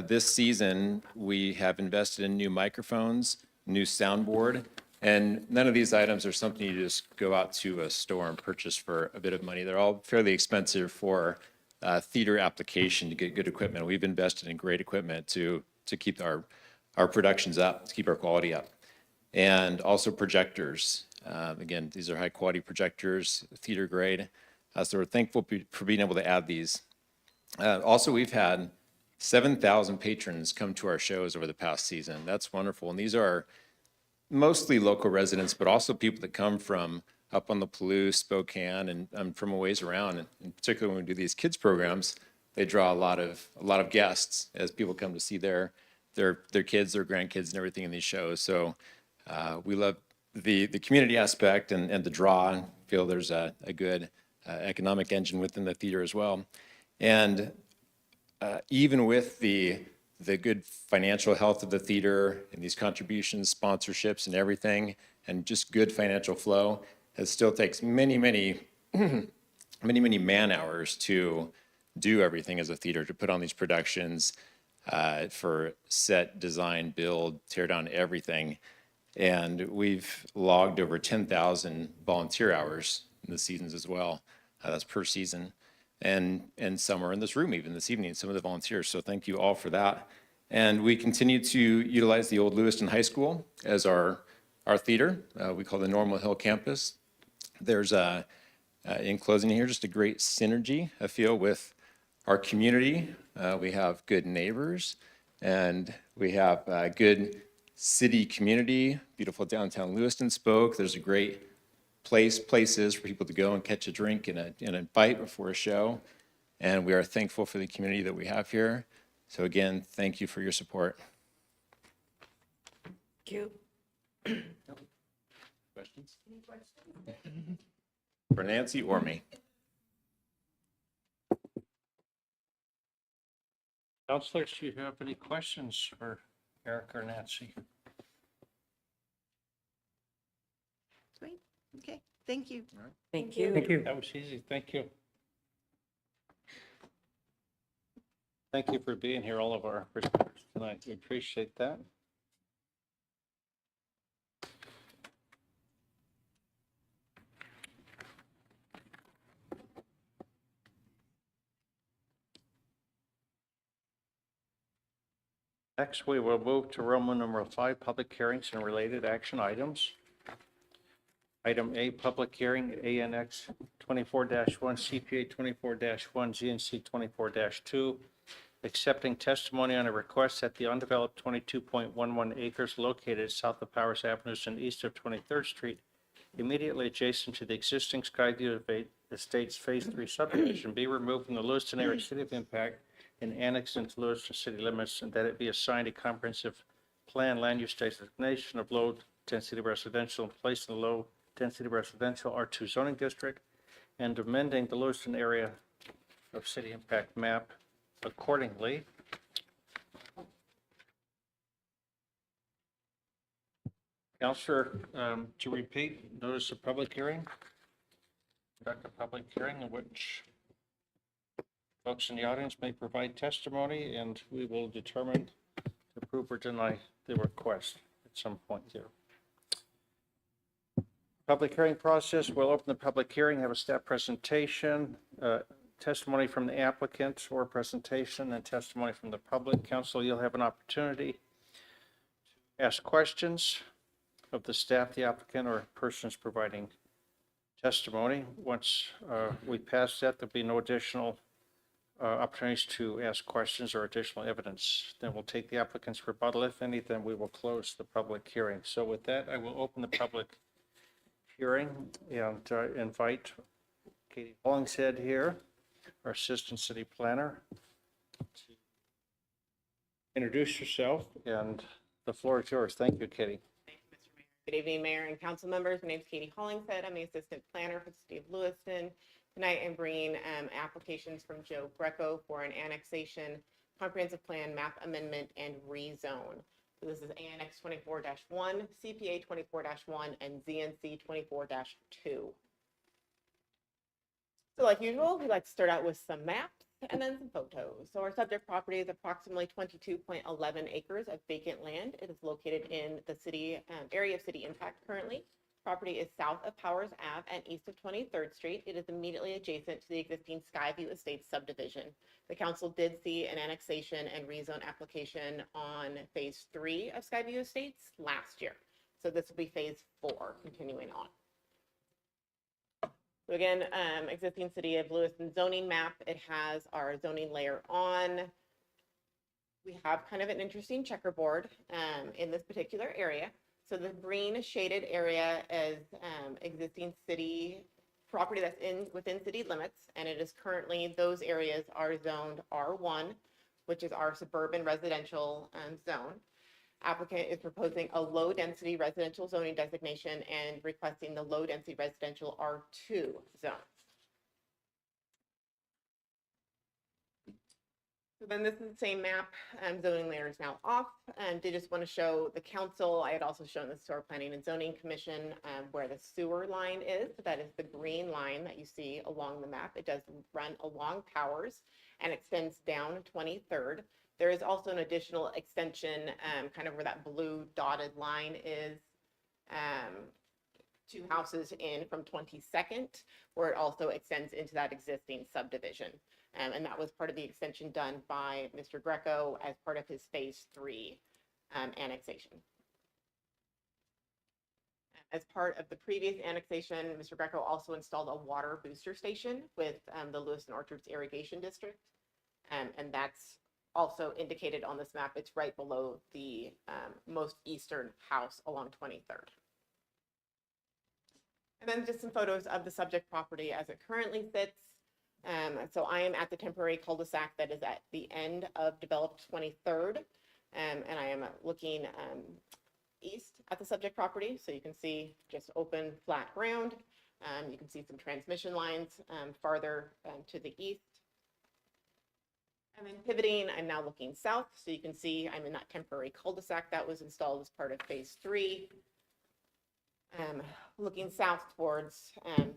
This season, we have invested in new microphones, new soundboard, and none of these items are something you just go out to a store and purchase for a bit of money. They're all fairly expensive for theater application to get good equipment. We've invested in great equipment to keep our productions up, to keep our quality up. And also projectors. Again, these are high quality projectors, theater grade. So we're thankful for being able to add these. Also, we've had 7,000 patrons come to our shows over the past season. That's wonderful. And these are mostly local residents, but also people that come from up on the Palouse, Spokane, and from a ways around. And particularly when we do these kids programs, they draw a lot of guests as people come to see their kids, their grandkids, and everything in these shows. So we love the community aspect and the draw, and feel there's a good economic engine within the theater as well. And even with the good financial health of the theater and these contributions, sponsorships, and everything, and just good financial flow, it still takes many man hours to do everything as a theater, to put on these productions, for set, design, build, tear down, everything. And we've logged over 10,000 volunteer hours in the seasons as well. That's per season. And some are in this room even this evening, some of the volunteers. So thank you all for that. And we continue to utilize the old Lewiston High School as our theater. We call the Normal Hill campus. There's in closing here, just a great synergy, I feel, with our community. We have good neighbors, and we have a good city community. Beautiful downtown Lewiston spoke. There's a great places for people to go and catch a drink and a bite before a show. And we are thankful for the community that we have here. So again, thank you for your support. Thank you. Questions? Any questions? For Nancy or me? Counselors, do you have any questions for Eric or Nancy? Great. Okay, thank you. Thank you. Thank you. That was easy. Thank you. Thank you for being here, all of our presenters tonight. We appreciate that. Next, we will move to Roman numeral 5, public hearings and related action items. Item A, public hearing, ANX 24-1, CPA 24-1, GNC 24-2, accepting testimony on a request that the undeveloped 22.11 acres located south of Powers Avenue and east of 23rd Street, immediately adjacent to the existing Skyview Estates Phase 3 subdivision, be removed from the Lewiston area city of impact and annexed into Lewiston city limits, and that it be assigned a comprehensive plan land use designation of low density residential and placed in the low density residential R2 zoning district, and amending the Lewiston area of city impact map accordingly. Counselor, to repeat, notice of public hearing, conduct a public hearing in which folks in the audience may provide testimony, and we will determine to approve or deny the request at some point here. Public hearing process, we'll open the public hearing, have a staff presentation, testimony from the applicant or presentation, and testimony from the public. Council, you'll have an opportunity to ask questions of the staff, the applicant, or persons providing testimony. Once we pass that, there'll be no additional opportunities to ask questions or additional evidence. Then we'll take the applicant's rebuttal, if any, then we will close the public hearing. So with that, I will open the public hearing and invite Katie Hollingshead here, our Assistant City Planner, to introduce yourself, and the floor is yours. Thank you, Katie. Thank you, Mr. Mayor. Good evening, Mayor and council members. My name is Katie Hollingshead. I'm the Assistant Planner for the City of Lewiston. Tonight, I'm bringing applications from Joe Greco for an annexation, comprehensive plan, map amendment, and rezone. So this is ANX 24-1, CPA 24-1, and ZNC 24-2. So like usual, we like to start out with some maps and then some photos. So our subject property is approximately 22.11 acres of vacant land. It is located in the city area of city impact currently. property is south of Powers Ave and east of 23rd Street. It is immediately adjacent to the existing Skyview Estates subdivision. The council did see an annexation and rezone application on phase 3 of Skyview Estates last year. So this will be phase 4, continuing on. So again, existing city of Lewiston zoning map. It has our zoning layer on. We have kind of an interesting checkerboard in this particular area. So the green shaded area is existing city property that's within city limits, and it is currently, those areas are zoned R1, which is our suburban residential zone. Applicant is proposing a low-density residential zoning designation and requesting the low-density residential R2 zone. So then this is the same map. Zoning layer is now off. Did just want to show the council. I had also shown this to our Planning and Zoning Commission where the sewer line is. That is the green line that you see along the map. It does run along Powers and extends down 23rd. There is also an additional extension kind of where that blue dotted line is, 2 houses in from 22nd, where it also extends into that existing subdivision. And that was part of the extension done by Mr. Greco as part of his phase 3 annexation. As part of the previous annexation, Mr. Greco also installed a water booster station with the Lewiston Orchards Irrigation District. And that's also indicated on this map. It's right below the most eastern house along 23rd. And then just some photos of the subject property as it currently sits. So I am at the temporary cul-de-sac that is at the end of developed 23rd. And I am looking east at the subject property. So you can see just open flat ground. You can see some transmission lines farther to the east. And then pivoting, I'm now looking south. So you can see I'm in that temporary cul-de-sac that was installed as part of phase 3. Looking south towards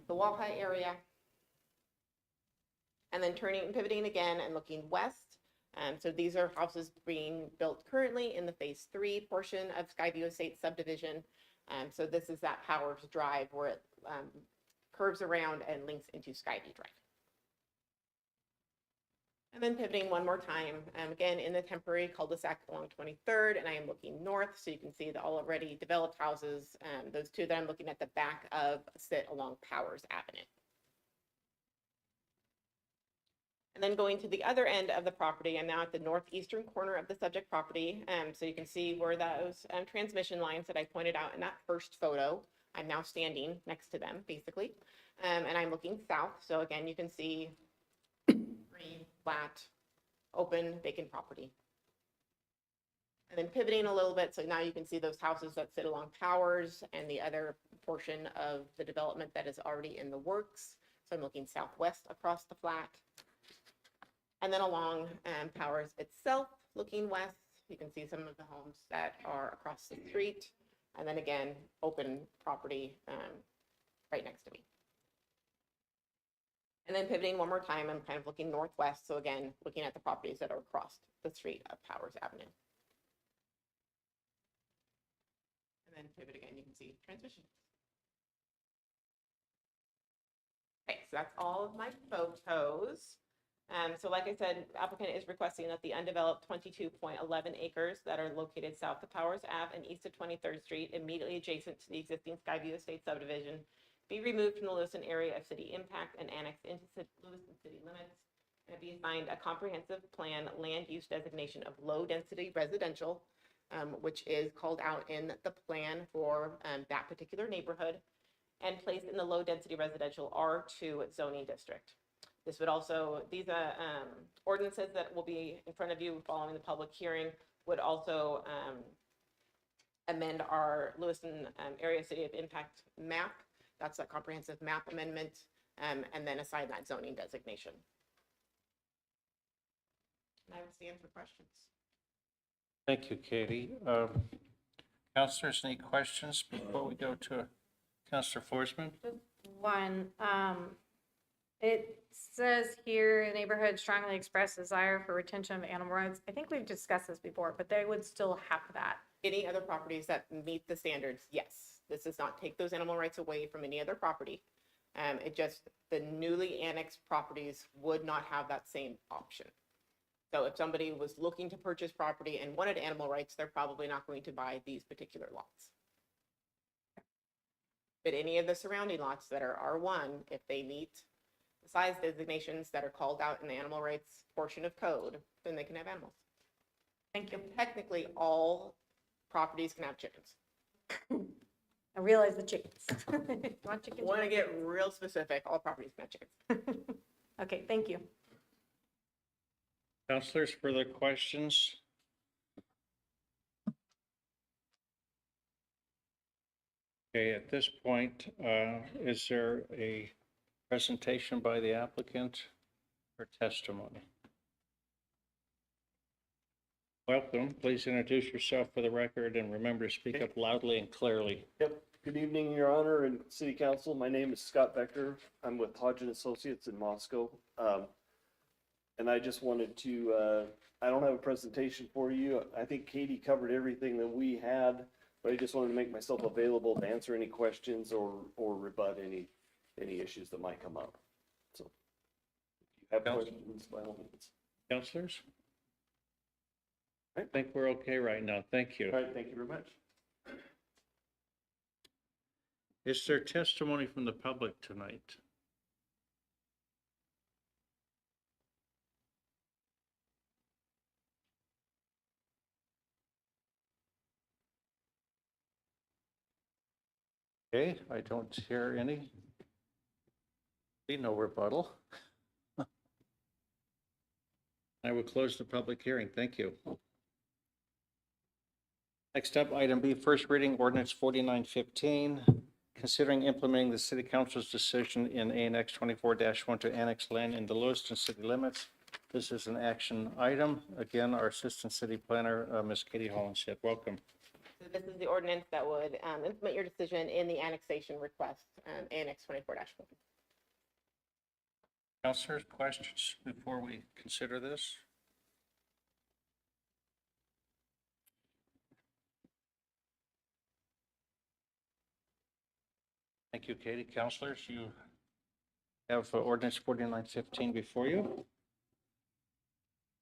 the Walleye area. And then turning and pivoting again and looking west. So these are houses being built currently in the phase 3 portion of Skyview Estates subdivision. So this is that Powers Drive where it curves around and links into Skyview Drive. And then pivoting one more time, again in the temporary cul-de-sac along 23rd, and I am looking north, so you can see the already developed houses. Those 2 that I'm looking at the back of sit along Powers Avenue. And then going to the other end of the property, I'm now at the northeastern corner of the subject property. So you can see where those transmission lines that I pointed out in that first photo, I'm now standing next to them, basically. And I'm looking south. So again, you can see green, flat, open, vacant property. And then pivoting a little bit, so now you can see those houses that sit along Powers and the other portion of the development that is already in the works. So I'm looking southwest across the flat. And then along Powers itself, looking west, you can see some of the homes that are across the street. And then again, open property right next to me. And then pivoting one more time, I'm kind of looking northwest. So again, looking at the properties that are across the street of Powers Avenue. And then pivot again, you can see transmission. Okay, so that's all of my photos. So like I said, applicant is requesting that the undeveloped 22.11 acres that are located south of Powers Ave and east of 23rd Street, immediately adjacent to the existing Skyview Estate subdivision, be removed from the Lewiston area of city impact and annexed into Lewiston city limits, and be assigned a comprehensive plan land use designation of low density residential, which is called out in the plan for that particular neighborhood, and placed in the low density residential R2 zoning district. This would also, these ordinances that will be in front of you following the public hearing would also amend our Lewiston area city of impact map. That's a comprehensive map amendment, and then assign that zoning designation. And I would stand for questions. Thank you, Katie. Councilors, any questions before we go to Councilor Forsman? Just one. It says here, the neighborhood strongly expressed desire for retention of animal rights. I think we've discussed this before, but they would still have that. Any other properties that meet the standards, yes, This does not take those animal rights away from any other property. It just, the newly annexed properties would not have that same option. So if somebody was looking to purchase property and wanted animal rights, they're probably not going to buy these particular lots. But any of the surrounding lots that are R1, if they meet the size designations that are called out in the animal rights portion of code, then they can have animals. Thank you. Technically, all properties can have chickens. I realize the chickens. Want chickens? Want to get real specific, all properties can have chickens. Okay, thank you. Councilors, further questions? Okay, at this point, is there a presentation by the applicant or testimony? Welcome. Please introduce yourself for the record and remember to speak up loudly and clearly. Yep. Good evening, Your Honor and City Council. My name is Scott Becker. I'm with Hodge & Associates in Moscow. And I just wanted to, I don't have a presentation for you. I think Katie covered everything that we had, but I just wanted to make myself available to answer any questions or rebut any issues that might come up. So if you have questions, by all means. Councilors? I think we're okay right now. Thank you. All right, thank you very much. Is there testimony from the public tonight? Okay, I don't hear any. See no rebuttal. I will close the public hearing. Thank you. Next up, item B, first reading ordinance 4915, considering implementing the city council's decision in ANX 24-1 to annex land in the Lewiston city limits. This is an action item. Again, our assistant city planner, Ms. Katie Hollinshead. Welcome. So this is the ordinance that would implement your decision in the annexation request, ANX 24-1. Councilors, questions before we consider this? Thank you, Katie. Councilors, you have ordinance 4915 before you.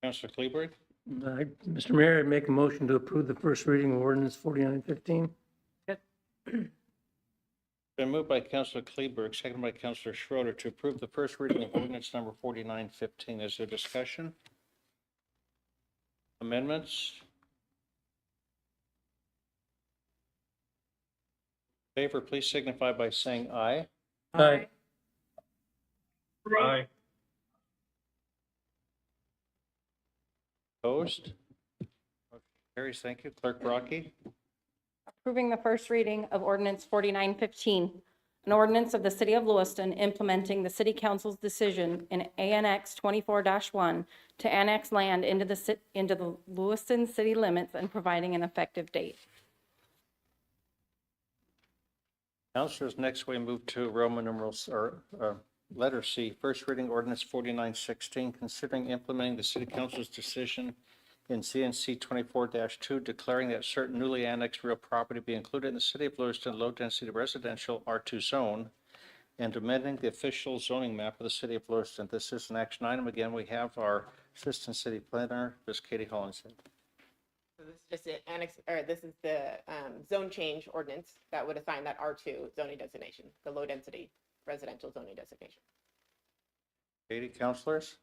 Councilor Kleberg? Mr. Mayor, I make a motion to approve the first reading of ordinance 4915. Been moved by Councilor Kleberg, seconded by Councilor Schroeder to approve the first reading of ordinance number 4915. Is there discussion? Amendments? Favor, please signify by saying aye. Aye. Aye. Opposed? Motion carries. Thank you. Clerk Brockie? Approving the first reading of ordinance 4915, an ordinance of the city of Lewiston implementing the city council's decision in ANX 24-1 to annex land into the Lewiston city limits and providing an effective date. Councilors, next we move to Roman numerals, or letter C, first reading ordinance 4916, considering implementing the city council's decision in CNC 24-2, declaring that certain newly annexed real property be included in the city of Lewiston low-density residential R2 zone, and amending the official zoning map of the city of Lewiston. This is an action item. Again, we have our assistant city planner, Ms. Katie Hollinshead. So this is just an annex, or this is the zone change ordinance that would assign that R2 zoning designation, the low density residential zoning designation. Katie, councilors?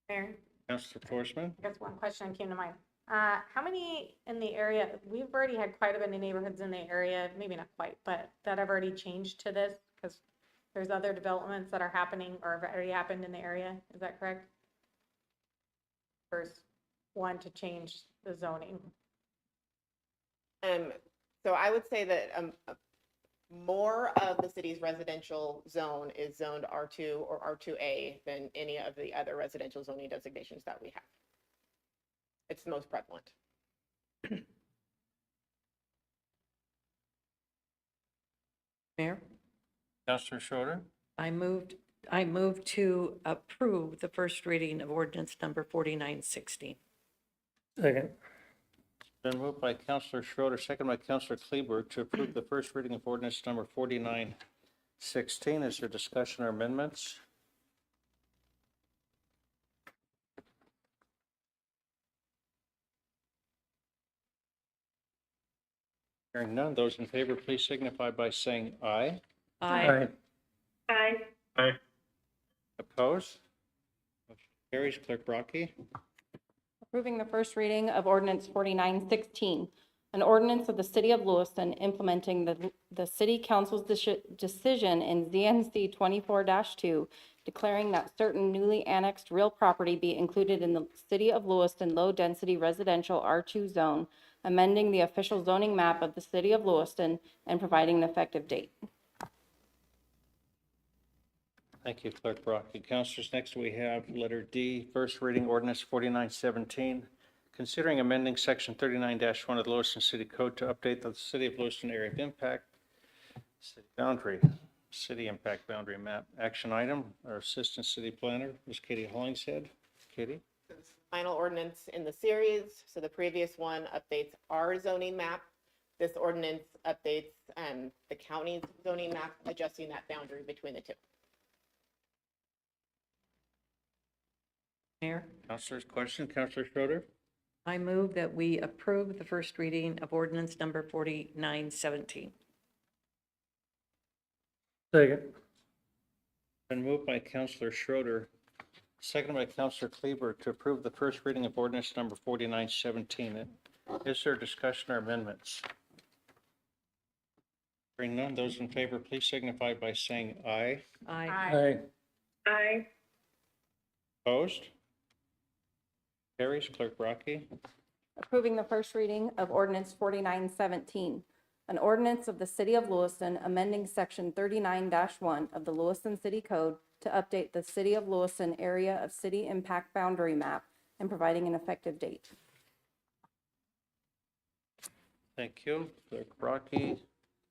Mayor, Councilor Forsman? I guess one question came to mind. How many in the area, we've already had quite a bit of neighborhoods in the area, maybe not quite, but that have already changed to this? Because there's other developments that are happening or have already happened in the area. Is that correct? First one to change the zoning. So I would say that more of the city's residential zone is zoned R2 or R2A than any of the other residential zoning designations that we have. It's the most prevalent. Mayor, Councilor Schroeder? I move to approve the first reading of ordinance number 4916. Second. Been moved by Counselor Schroeder, second by Counselor Kleberg, to approve the first reading of ordinance number 4916. Is there discussion or amendments? Hearing none, those in favor, please signify by saying aye. Aye. Opposed? Motion carries. Clerk Brockie. Approving the first reading of ordinance 4916, an ordinance of the city of Lewiston implementing the city council's decision in ZNC 24-2, declaring that certain newly annexed real property be included in the city of Lewiston low-density residential R2 zone, amending the official zoning map of the city of Lewiston and providing an effective date. Thank you, Clerk Brockie. Councilors, next we have letter D, first reading ordinance 4917, considering amending section 39-1 of the Lewiston City Code to update the city of Lewiston area of impact, city impact boundary map. Action item, our assistant city planner, Ms. Katie Hollingshead. Katie? This is the final ordinance in the series. So the previous one updates our zoning map. This ordinance updates the county's zoning map, adjusting that boundary between the two. Mayor, Councilors, question? Councilor Schroeder? I move that we approve the first reading of ordinance number 4917. Second. Been moved by Councilor Schroeder, seconded by Councilor Kleber, to approve the first reading of ordinance number 4917. Is there discussion or amendments? Hearing none, those in favor, please signify by saying aye. Aye. Aye. Opposed? Carries. Clerk Brockie. Approving the first reading of ordinance 4917, an ordinance of the city of Lewiston amending section 39-1 of the Lewiston City Code to update the city of Lewiston area of city impact boundary map and providing an effective date. Thank you, Clerk Brockie.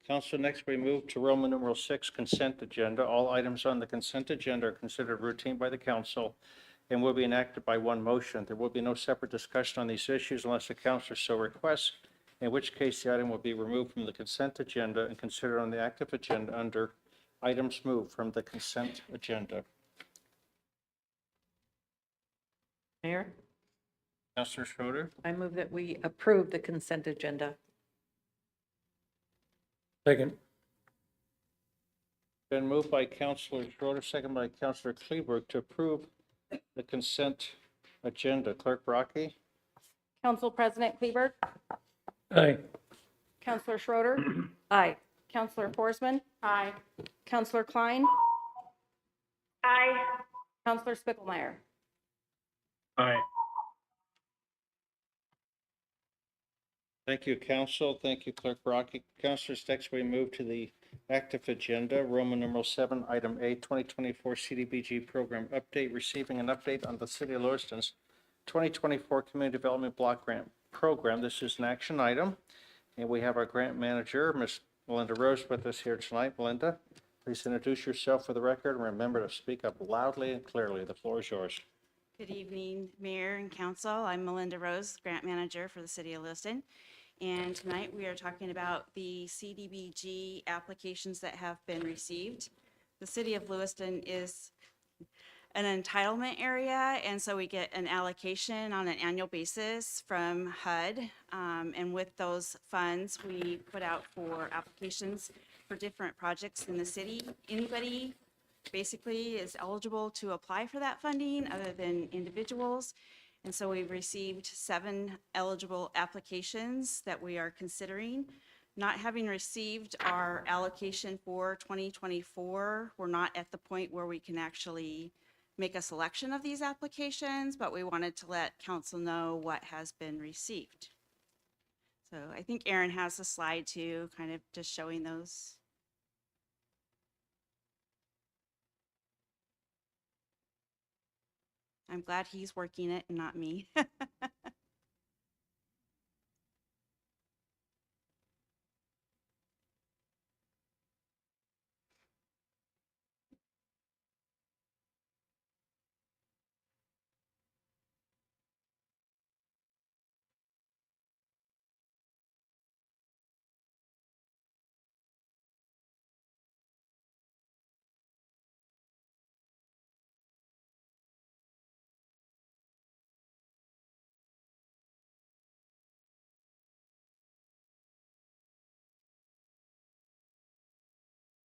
Council, next we move to Roman numeral 6, consent agenda. All items on the consent agenda are considered routine by the council and will be enacted by one motion. There will be no separate discussion on these issues unless the councilor so requests, in which case the item will be removed from the consent agenda and considered on the active agenda under items moved from the consent agenda. Mayor, Councilor Schroeder? I move that we approve the consent agenda. Second. Been moved by Councilor Schroeder, second by Councilor Kleberg, to approve the consent agenda. Clerk Brockie? Council President Kleberg, Aye. Councilor Schroeder, Aye. Councilor Forsman, Aye. Councilor Klein, Aye. Councilor Spickelmeyer. Aye. Thank you, Council. Thank you, Clerk Brockie. Councilors, next we move to the active agenda, Roman numeral 7, item A, 2024 CDBG program update, receiving an update on the City of Lewiston's 2024 Community Development Block Grant Program. This is an action item, and we have our grant manager, Ms. Melinda Rose, with us here tonight. Melinda, please introduce yourself for the record, and remember to speak up loudly and clearly. The floor is yours. Good evening, Mayor and Council. I'm Melinda Rose, Grant Manager for the City of Lewiston. And tonight we are talking about the CDBG applications that have been received. The City of Lewiston is an entitlement area, and so we get an allocation on an annual basis from HUD. And with those funds, we put out for applications for different projects in the city. Anybody basically is eligible to apply for that funding other than individuals. And so we've received 7 eligible applications that we are considering. Not having received our allocation for 2024, we're not at the point where we can actually make a selection of these applications, but we wanted to let council know what has been received. So I think Aaron has a slide too, kind of just showing those. I'm glad he's working it and not me.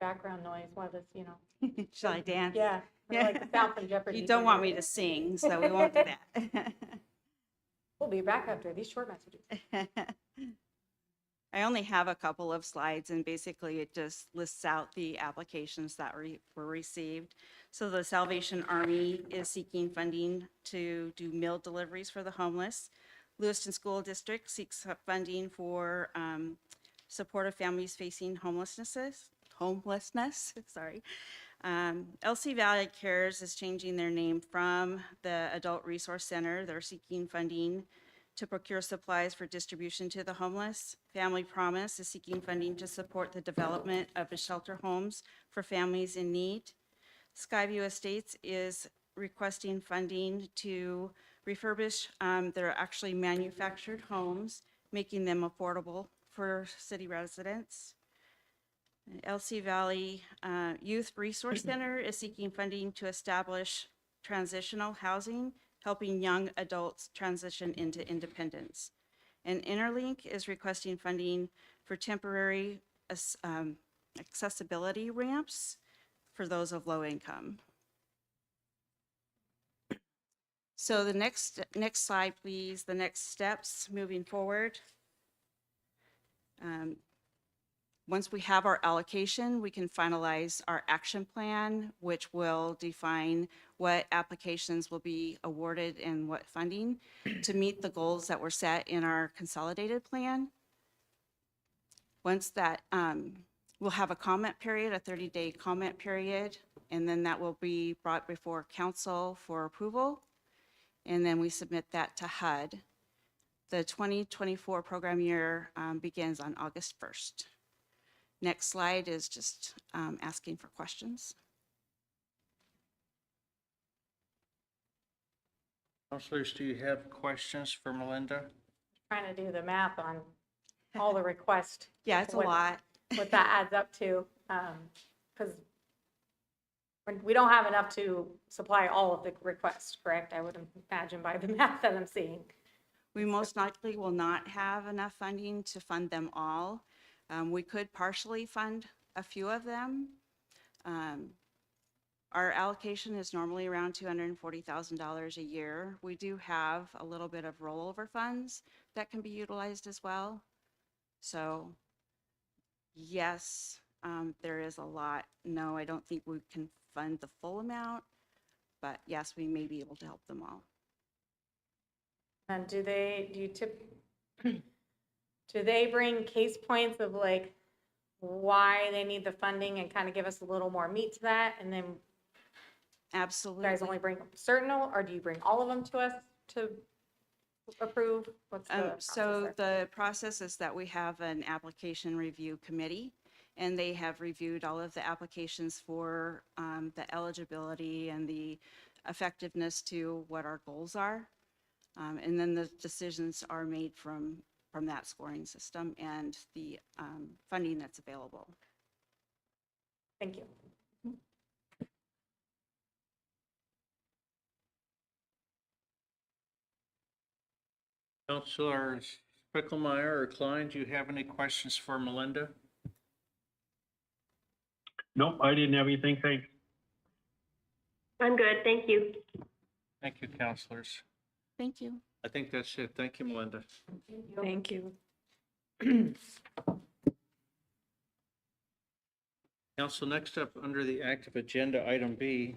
Background noise while this, you know. Shall I dance? Yeah, or like the sound from Jeopardy. You don't want me to sing, so we won't do that. We'll be back after these short messages. I only have a couple of slides, and basically it just lists out the applications that were received. So the Salvation Army is seeking funding to do meal deliveries for the homeless. Lewiston School District seeks funding for supportive families facing homelessness. Sorry. LC Valley Cares is changing their name from the Adult Resource Center. They're seeking funding to procure supplies for distribution to the homeless. Family Promise is seeking funding to support the development of shelter homes for families in need. Skyview Estates is requesting funding to refurbish their actually manufactured homes, making them affordable for city residents. LC Valley Youth Resource Center is seeking funding to establish transitional housing, helping young adults transition into independence. And Interlink is requesting funding for temporary accessibility ramps for those of low income. So the next slide, please. The next steps moving forward. Once we have our allocation, we can finalize our action plan, which will define what applications will be awarded and what funding to meet the goals that were set in our consolidated plan. Once that, we'll have a comment period, a 30-day comment period, and then that will be brought before council for approval. And then we submit that to HUD. The 2024 program year begins on August 1st. Next slide is just asking for questions. Councilors, do you have questions for Melinda? Trying to do the math on all the requests. Yeah, it's a lot. What that adds up to, because we don't have enough to supply all of the requests, correct? I would imagine by the math that I'm seeing. We most likely will not have enough funding to fund them all. We could partially fund a few of them. Our allocation is normally around $240,000 a year. We do have a little bit of rollover funds that can be utilized as well. So yes, there is a lot. No, I don't think we can fund the full amount, but yes, we may be able to help them all. And do they bring case points of like why they need the funding and kind of give us a little more meat to that? And then absolutely, you guys only bring certain, or do you bring all of them to us to approve? What's the so the process is that we have an application review committee, and they have reviewed all of the applications for the eligibility and the effectiveness to what our goals are. And then the decisions are made from that scoring system and the funding that's available. Thank you. Councilors Spickelmeyer or Klein, do you have any questions for Melinda? Nope, I didn't have anything, thanks. I'm good, thank you. Thank you, councilors. Thank you. I think that's it. Thank you, Melinda. Thank you. Council, next up, under the active agenda, item B,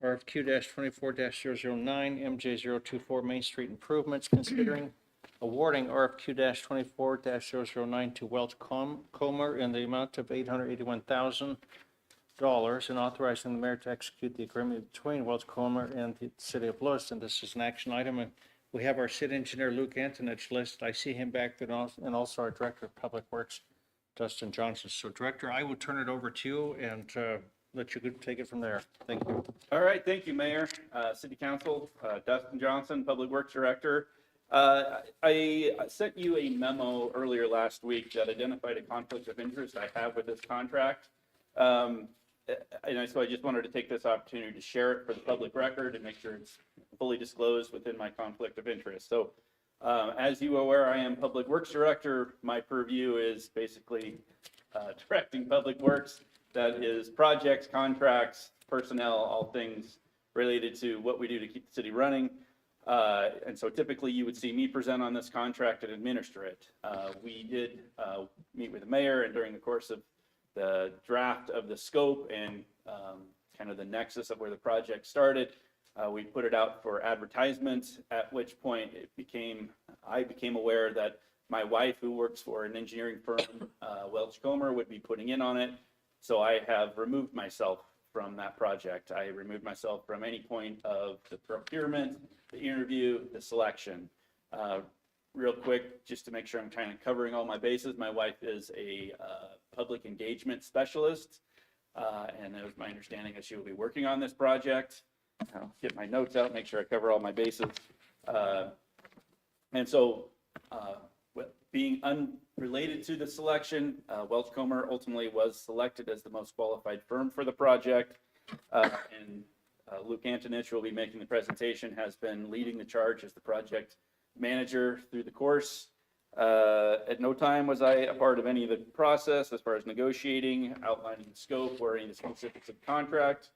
RFQ-24-009, MJ024 Main Street Improvements, considering awarding RFQ-24-009 to Welch Comer in the amount of $881,000 and authorizing the mayor to execute the agreement between Welch Comer and the city of Lewiston. This is an action item, and we have our city engineer, Luke Antonich, listed. I see him back there, and also our director of public works, Dustin Johnson. So Director, I will turn it over to you and let you take it from there. Thank you. All right, thank you, Mayor, City Council, Dustin Johnson, Public Works Director. I sent you a memo earlier last week that identified a conflict of interest I have with this contract. And so I just wanted to take this opportunity to share it for the public record and make sure it's fully disclosed within my conflict of interest. So as you are aware, I am Public Works Director. My purview is basically directing Public Works That is projects, contracts, personnel, all things related to what we do to keep the city running. And so typically you would see me present on this contract and administer it. We did meet with the mayor, and during the course of the draft of the scope and kind of the nexus of where the project started, we put it out for advertisement, at which point I became aware that my wife, who works for an engineering firm, Welch Comer, would be putting in on it. So I have removed myself from that project. I removed myself from any point of the procurement, the interview, the selection. Real quick, just to make sure I'm kind of covering all my bases, my wife is a public engagement specialist, and it was my understanding that she will be working on this project. I'll get my notes out, make sure I cover all my bases. And so, being unrelated to the selection, Welch Comer ultimately was selected as the most qualified firm for the project. And Luke Antonich will be making the presentation, has been leading the charge as the project manager through the course. At no time was I a part of any of the process as far as negotiating, outlining the scope, or any of the specifics of the contract.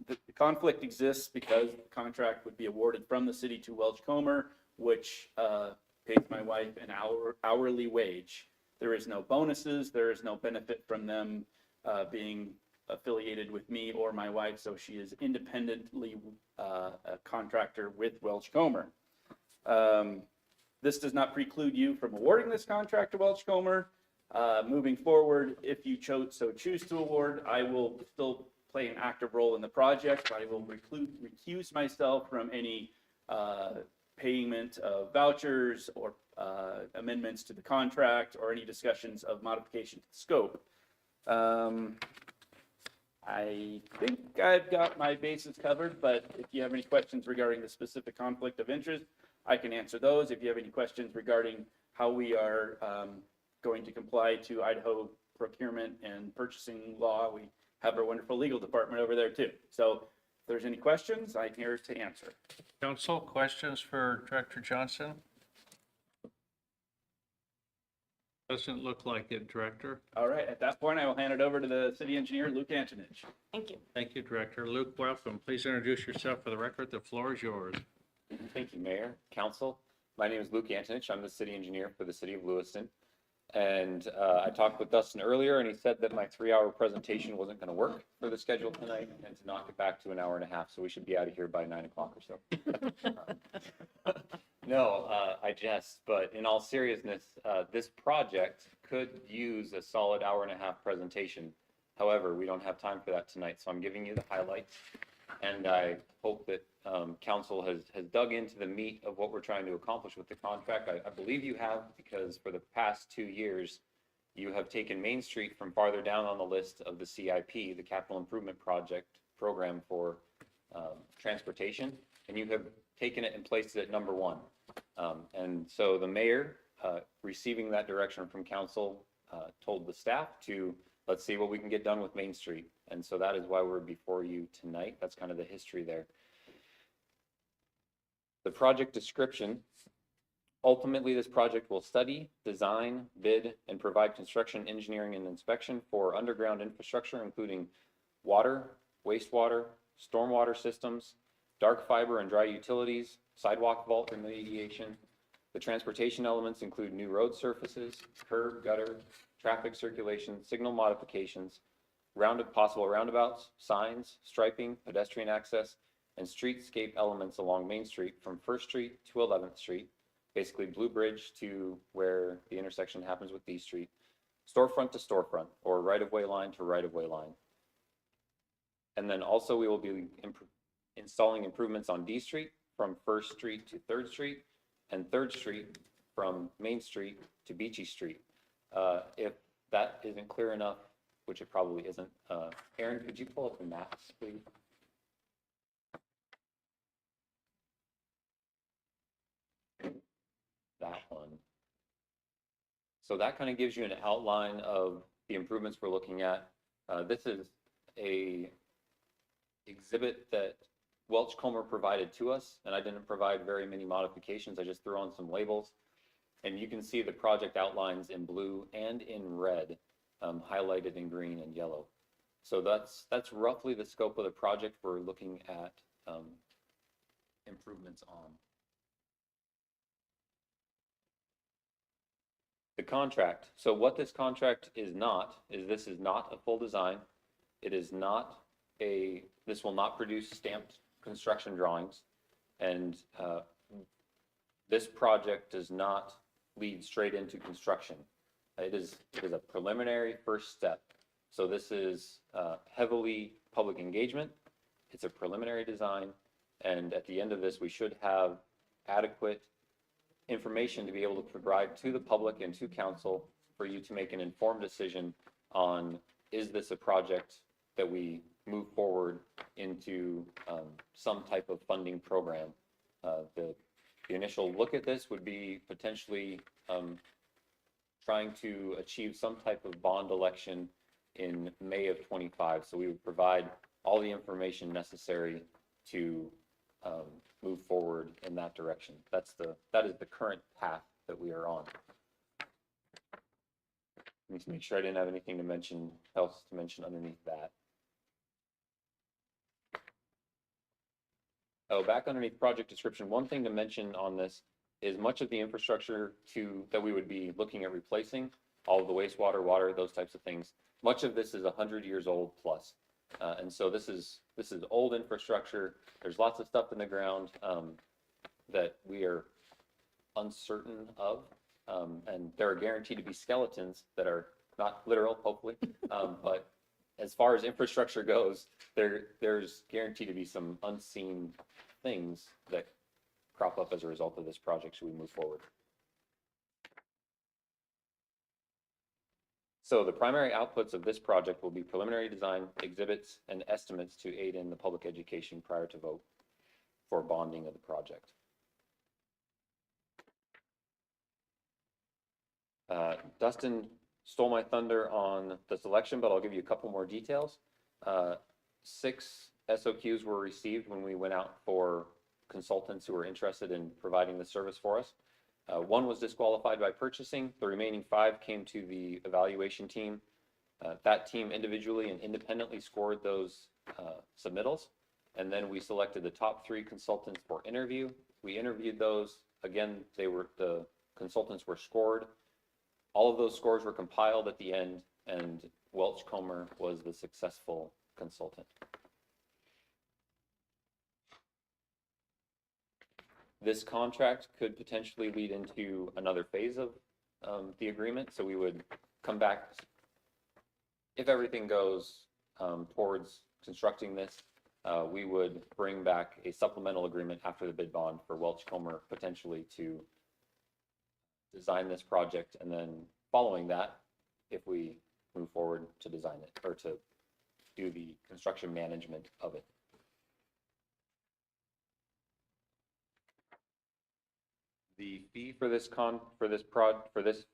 The conflict exists because the contract would be awarded from the city to Welch Comer, which pays my wife an hourly wage. There is no bonuses. There is no benefit from them being affiliated with me or my wife, so she is independently a contractor with Welch Comer. This does not preclude you from awarding this contract to Welch Comer. Moving forward, if you choose to award, I will still play an active role in the project, but I will recuse myself from any payment of vouchers or amendments to the contract or any discussions of modification to the scope. I think I've got my bases covered, but if you have any questions regarding the specific conflict of interest, I can answer those. If you have any questions regarding how we are going to comply to Idaho procurement and purchasing law, we have our wonderful legal department over there too. So if there's any questions, I'm here to answer. Council, questions for Director Johnson? Doesn't look like it, Director. All right, at that point, I will hand it over to the city engineer, Luke Antonich. Thank you. Thank you, Director. Luke, welcome. Please introduce yourself for the record. The floor is yours. Thank you, Mayor, Council. My name is Luke Antonich. I'm the city engineer for the city of Lewiston. And I talked with Dustin earlier, and he said that my 3-hour presentation wasn't going to work for the schedule tonight, and to knock it back to an hour and a half. So we should be out of here by 9 o'clock or so. No, I jest. But in all seriousness, this project could use a solid hour and a half presentation. However, we don't have time for that tonight. So I'm giving you the highlights. And I hope that council has dug into the meat of what we're trying to accomplish with the contract. I believe you have, because for the past 2 years, you have taken Main Street from farther down on the list of the CIP, the Capital Improvement Project Program for Transportation, and you have taken it and placed it at number 1. And so the mayor, receiving that direction from council, told the staff to let's see what we can get done with Main Street. And so that is why we're before you tonight. That's kind of the history there. The project description. Ultimately, this project will study, design, bid, and provide construction, engineering, and inspection for underground infrastructure, including water, wastewater, stormwater systems, dark fiber and dry utilities, sidewalk vault remediation. The transportation elements include new road surfaces, curb, gutter, traffic circulation, signal modifications, possible roundabouts, signs, striping, pedestrian access, and streetscape elements along Main Street from 1st Street to 11th Street, basically Blue Bridge to where the intersection happens with D Street, storefront to storefront, or right-of-way line to right-of-way line. And then also we will be installing improvements on D Street from 1st Street to 3rd Street, and 3rd Street from Main Street to Beachy Street. If that isn't clear enough, which it probably isn't, Aaron, could you pull up the maps, please? That one. So that kind of gives you an outline of the improvements we're looking at. This is a exhibit that Welch Comer provided to us, and I didn't provide very many modifications. I just threw on some labels, and you can see the project outlines in blue and in red. highlighted in green and yellow. So that's roughly the scope of the project we're looking at improvements on. The contract. So what this contract is not, is this is not a full design. It is not this will not produce stamped construction drawings. And this project does not lead straight into construction. It is a preliminary first step. So this is heavily public engagement. It's a preliminary design. And at the end of this, we should have adequate information to be able to provide to the public and to council for you to make an informed decision on, is this a project that we move forward into some type of funding program. The initial look at this would be potentially trying to achieve some type of bond election in May of 25. So we would provide all the information necessary to move forward in that direction. That is the current path that we are on. Let me just make sure I didn't have anything else to mention underneath that. Oh, back underneath project description, one thing to mention on this is much of the infrastructure that we would be looking at replacing, all of the wastewater, water, those types of things, much of this is 100 years old plus. And so this is old infrastructure. There's lots of stuff in the ground that we are uncertain of. And there are guaranteed to be skeletons that are not literal, hopefully. But as far as infrastructure goes, there's guaranteed to be some unseen things that crop up as a result of this project should we move forward. So the primary outputs of this project will be preliminary design, exhibits, and estimates to aid in the public education prior to vote for bonding of the project. Dustin stole my thunder on the selection, but I'll give you a couple more details. 6 SOQs were received when we went out for consultants who were interested in providing the service for us. 1 was disqualified by purchasing. The remaining 5 came to the evaluation team. That team individually and independently scored those submittals. And then we selected the top 3 consultants for interview. We interviewed those. Again, the consultants were scored. All of those scores were compiled at the end, and Welch Comer was the successful consultant. This contract could potentially lead into another phase of the agreement. So we would come back, if everything goes towards constructing this, we would bring back a supplemental agreement after the bid bond for Welch Comer potentially to design this project. And then following that, if we move forward to design it or to do the construction management of it. The fee for this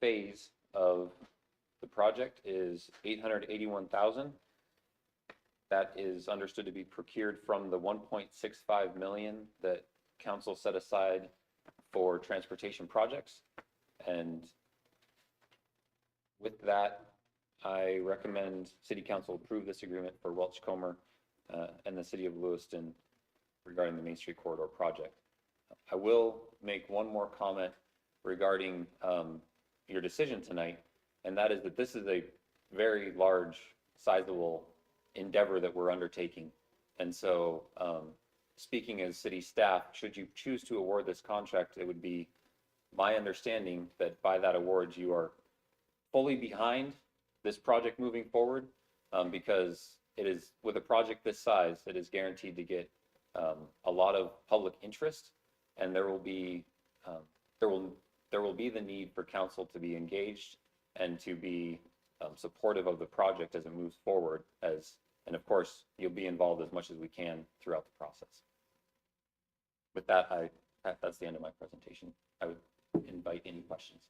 phase of the project is $881,000. That is understood to be procured from the $1.65 million that council set aside for transportation projects. And with that, I recommend City Council approve this agreement for Welch Comer and the City of Lewiston regarding the Main Street Corridor project. I will make one more comment regarding your decision tonight, and that is that this is a very large, sizable endeavor that we're undertaking. And so speaking as city staff, should you choose to award this contract, it would be my understanding that by that award, you are fully behind this project moving forward, because it is, with a project this size, it is guaranteed to get a lot of public interest, and there will be the need for council to be engaged and to be supportive of the project as it moves forward, and of course, you'll be involved as much as we can throughout the process. With that, that's the end of my presentation. I would invite any questions.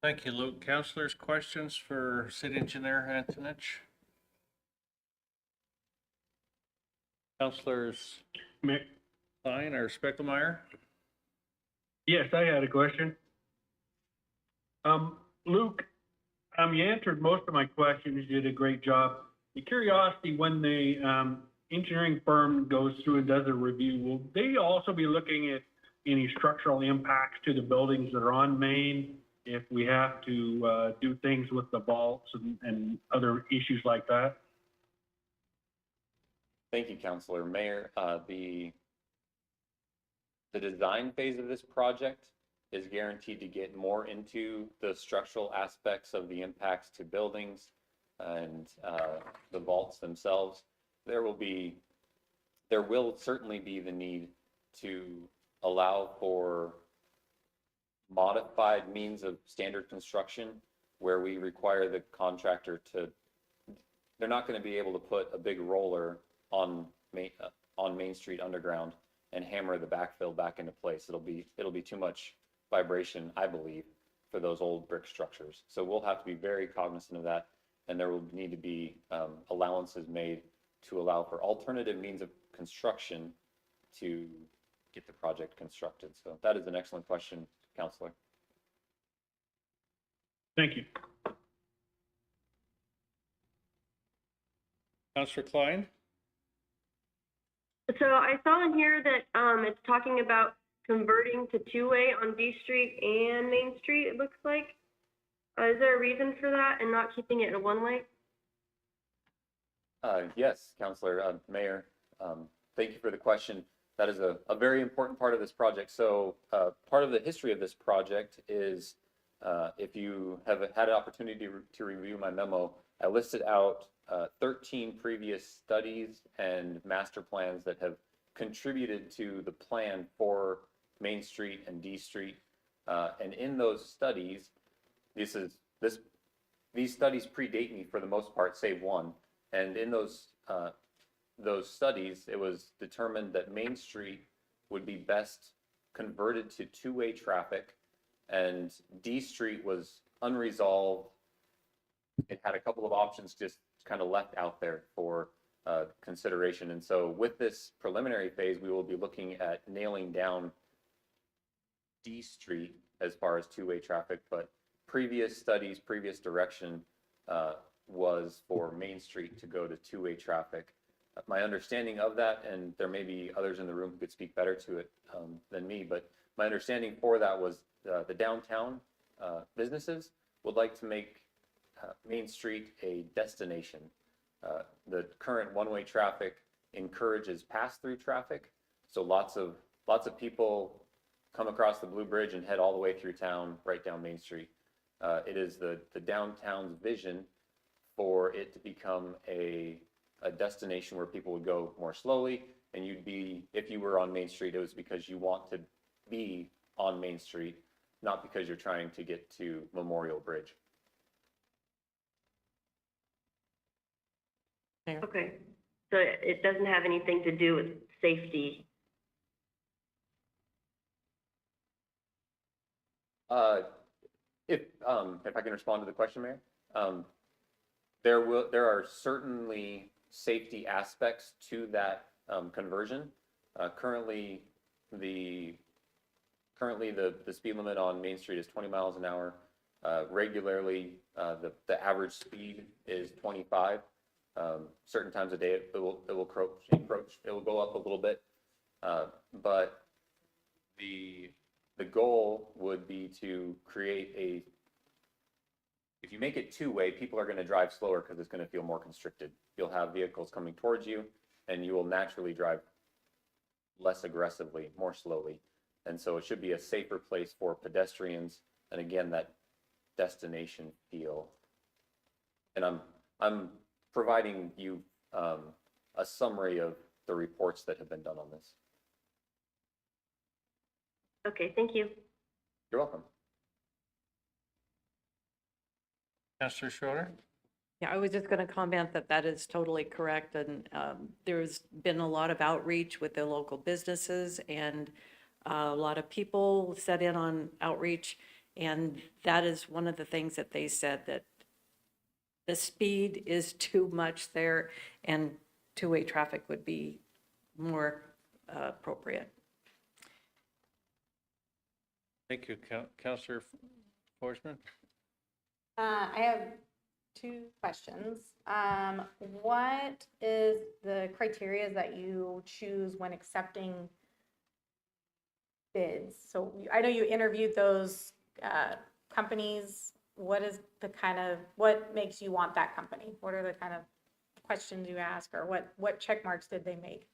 Thank you, Luke. Councilors, questions for City Engineer Antonich? Councilors Klein or Speckelmeyer? Yes, I had a question. Luke, You answered most of my questions. You did a great job. The curiosity, when the engineering firm goes through and does a review, will they also be looking at any structural impacts to the buildings that are on Main if we have to do things with the vaults and other issues like that? Thank you, Counselor. Mayor, the design phase of this project is guaranteed to get more into the structural aspects of the impacts to buildings and the vaults themselves. There will certainly be the need to allow for modified means of standard construction where we require the contractor to, they're not going to be able to put a big roller on Main Street underground and hammer the backfill back into place. It'll be too much vibration, I believe, for those old brick structures. So we'll have to be very cognizant of that, and there will need to be allowances made to allow for alternative means of construction to get the project constructed. So that is an excellent question, Counselor. Thank you. Counselor Klein? So I saw in here that it's talking about converting to two-way on D Street and Main Street, it looks like. Is there a reason for that and not keeping it in a one-way? Yes, Counselor, Mayor, thank you for the question. That is a very important part of this project. So part of the history of this project is, if you have had an opportunity to review my memo, I listed out 13 previous studies and master plans that have contributed to the plan for Main Street and D Street. And in those studies, these studies predate me for the most part, save one. And in those studies, it was determined that Main Street would be best converted to two-way traffic, and D Street was unresolved. It had a couple of options just kind of left out there for consideration. And so with this preliminary phase, we will be looking at nailing down D Street as far as two-way traffic, but previous studies, previous direction was for Main Street to go to two-way traffic. My understanding of that, and there may be others in the room who could speak better to it than me, but my understanding for that was the downtown businesses would like to make Main Street a destination. The current one-way traffic encourages pass-through traffic, so lots of people come across the Blue Bridge and head all the way through town, right down Main Street. It is the downtown's vision for it to become a destination where people would go more slowly, and if you were on Main Street, it was because you want to be on Main Street, not because you're trying to get to Memorial Bridge. Okay, so it doesn't have anything to do with safety. If I can respond to the question, Mayor, there are certainly safety aspects to that conversion. Currently, the speed limit on Main Street is 20 miles an hour. Regularly, the average speed is 25. Certain times of day, it will encroach. It will go up a little bit, but the goal would be to create if you make it two-way, people are going to drive slower because it's going to feel more constricted. You'll have vehicles coming towards you, and you will naturally drive less aggressively, more slowly. And so it should be a safer place for pedestrians, and again, that destination feel. And I'm providing you a summary of the reports that have been done on this. Okay, thank you. You're welcome. Counselor Schroeder? Yeah, I was just going to comment that that is totally correct. And there's been a lot of outreach with the local businesses, and a lot of people set in on outreach. And that is one of the things that they said, that the speed is too much there, and two-way traffic would be more appropriate. Thank you, Counselor Forsman. I have two questions. What is the criteria that you choose when accepting bids? So I know you interviewed those companies. What is the kind of, what makes you want that company? What are the kind of questions you ask, or what check marks did they make?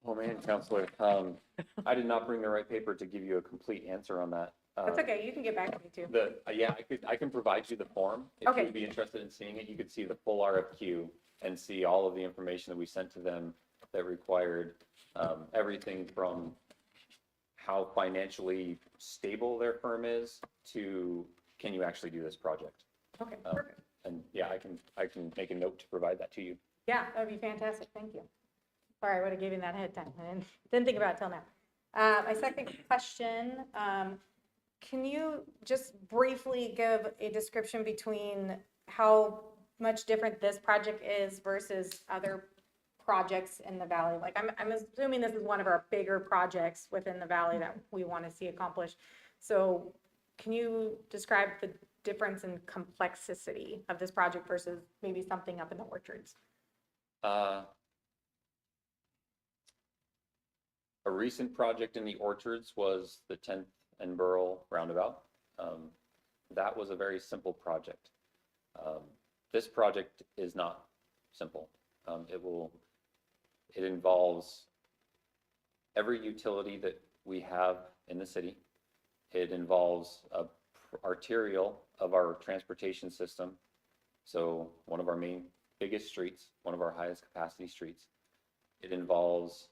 Oh, man, Counselor, I did not bring the right paper to give you a complete answer on that. That's okay, you can get back to me too. Yeah, I can provide you the form. If Okay. you'd be interested in seeing it, you could see the full RFQ and see all of the information that we sent to them that required everything from how financially stable their firm is to, can you actually do this project? Okay, perfect. And yeah, I can make a note to provide that to you. Yeah, that'd be fantastic, thank you. Sorry, I would have given that ahead of time. I didn't think about it till now. My second question, can you just briefly give a description between how much different this project is versus other projects in the valley? Like, I'm assuming this is one of our bigger projects within the valley that we want to see accomplished. So can you describe the difference in complexity of this project versus maybe something up in the orchards? A recent project in the orchards was the 10th and Burl roundabout. That was a very simple project. This project is not simple. It involves every utility that we have in the city. It involves a arterial of our transportation system. So one of our biggest streets, one of our highest capacity streets. It involves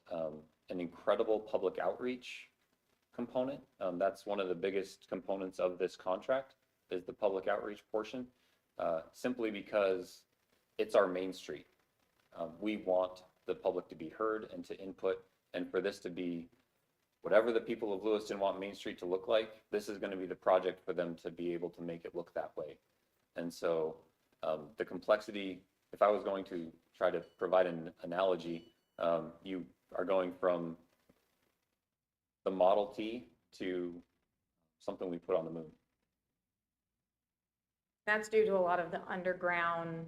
an incredible public outreach component. That's one of the biggest components of this contract, is the public outreach portion, simply because it's our main street. We want the public to be heard and to input, and for this to be whatever the people of Lewiston want Main Street to look like, this is going to be the project for them to be able to make it look that way. And so the complexity, if I was going to try to provide an analogy, you are going from the Model T to something we put on the moon. That's due to a lot of the underground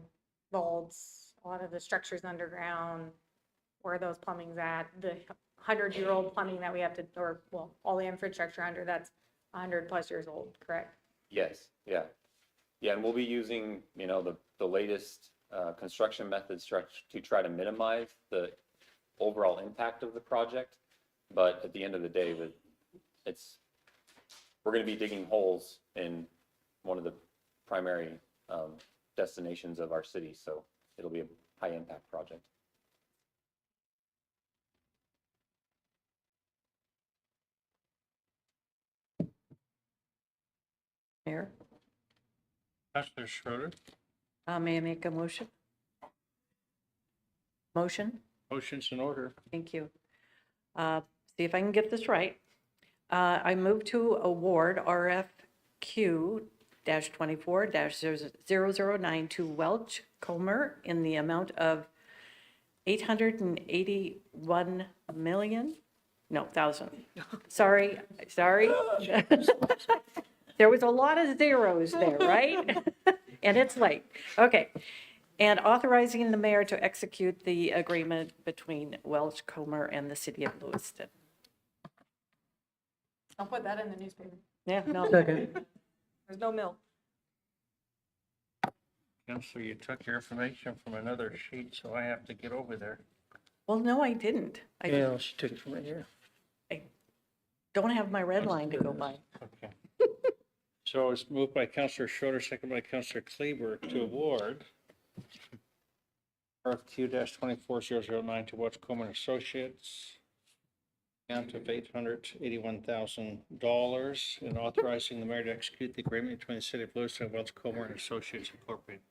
vaults, a lot of the structures underground, where those plumbing's at, the 100-year-old plumbing that we have to, or, well, all the infrastructure under that's 100+ years old, correct? Yes, yeah. Yeah, and we'll be using, the latest construction methods to try to minimize the overall impact of the project. But at the end of the day, we're going to be digging holes in one of the primary destinations of our city. So it'll be a high impact project. Mayor, Councilor Schroeder, may I make a motion? Motion? motion's in order. Thank you. See if I can get this right. I move to award RFQ-24-009 to Welch Comer in the amount of $881 million, no, 1,000. Sorry. There was a lot of zeros there, right? And it's late. Okay. And authorizing the mayor to execute the agreement between Welch Comer and the city of Lewiston. I'll put that in the newspaper. Yeah, no. Second. There's no milk. Councilor, you took your information from another sheet, so I have to get over there. Well, no, I didn't. Yeah, she took it from right here. I don't have my red line to go by. Okay. So it's moved by Councilor Schroeder, second by Councilor Kleber to award RFQ-24-009 to Welch Comer Associates, amount of $881,000, and authorizing the mayor to execute the agreement between the city of Lewiston and Welch Comer and Associates Incorporated.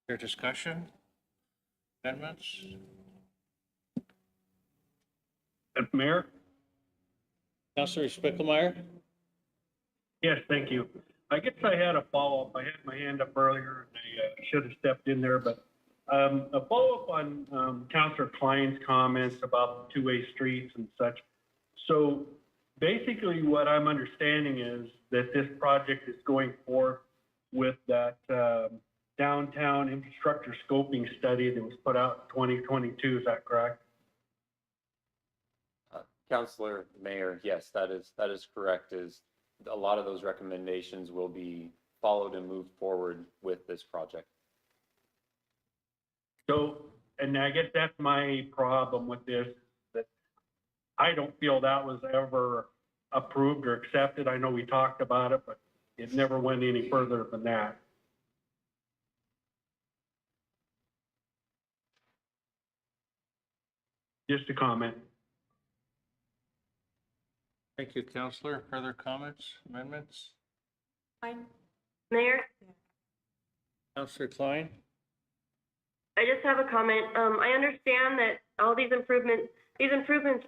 Your discussion? Amendments? Mayor? Councilor Spickelmeyer? Yes, thank you. I guess I had a follow-up. I had my hand up earlier and I should have stepped in there, but a follow-up on Councilor Klein's comments about two-way streets and such. So basically what I'm understanding is that this project is going forth with that downtown infrastructure scoping study that was put out in 2022. Is that correct? Counselor, Mayor, yes, that is correct, is a lot of those recommendations will be followed and moved forward with this project. So, and I guess that's my problem with this, that I don't feel that was ever approved or accepted. I know we talked about it, but it never went any further than that. Just a comment. Thank you, Counselor. Further comments, amendments? Mayor, Counselor Klein? I just have a comment. I understand that all these improvements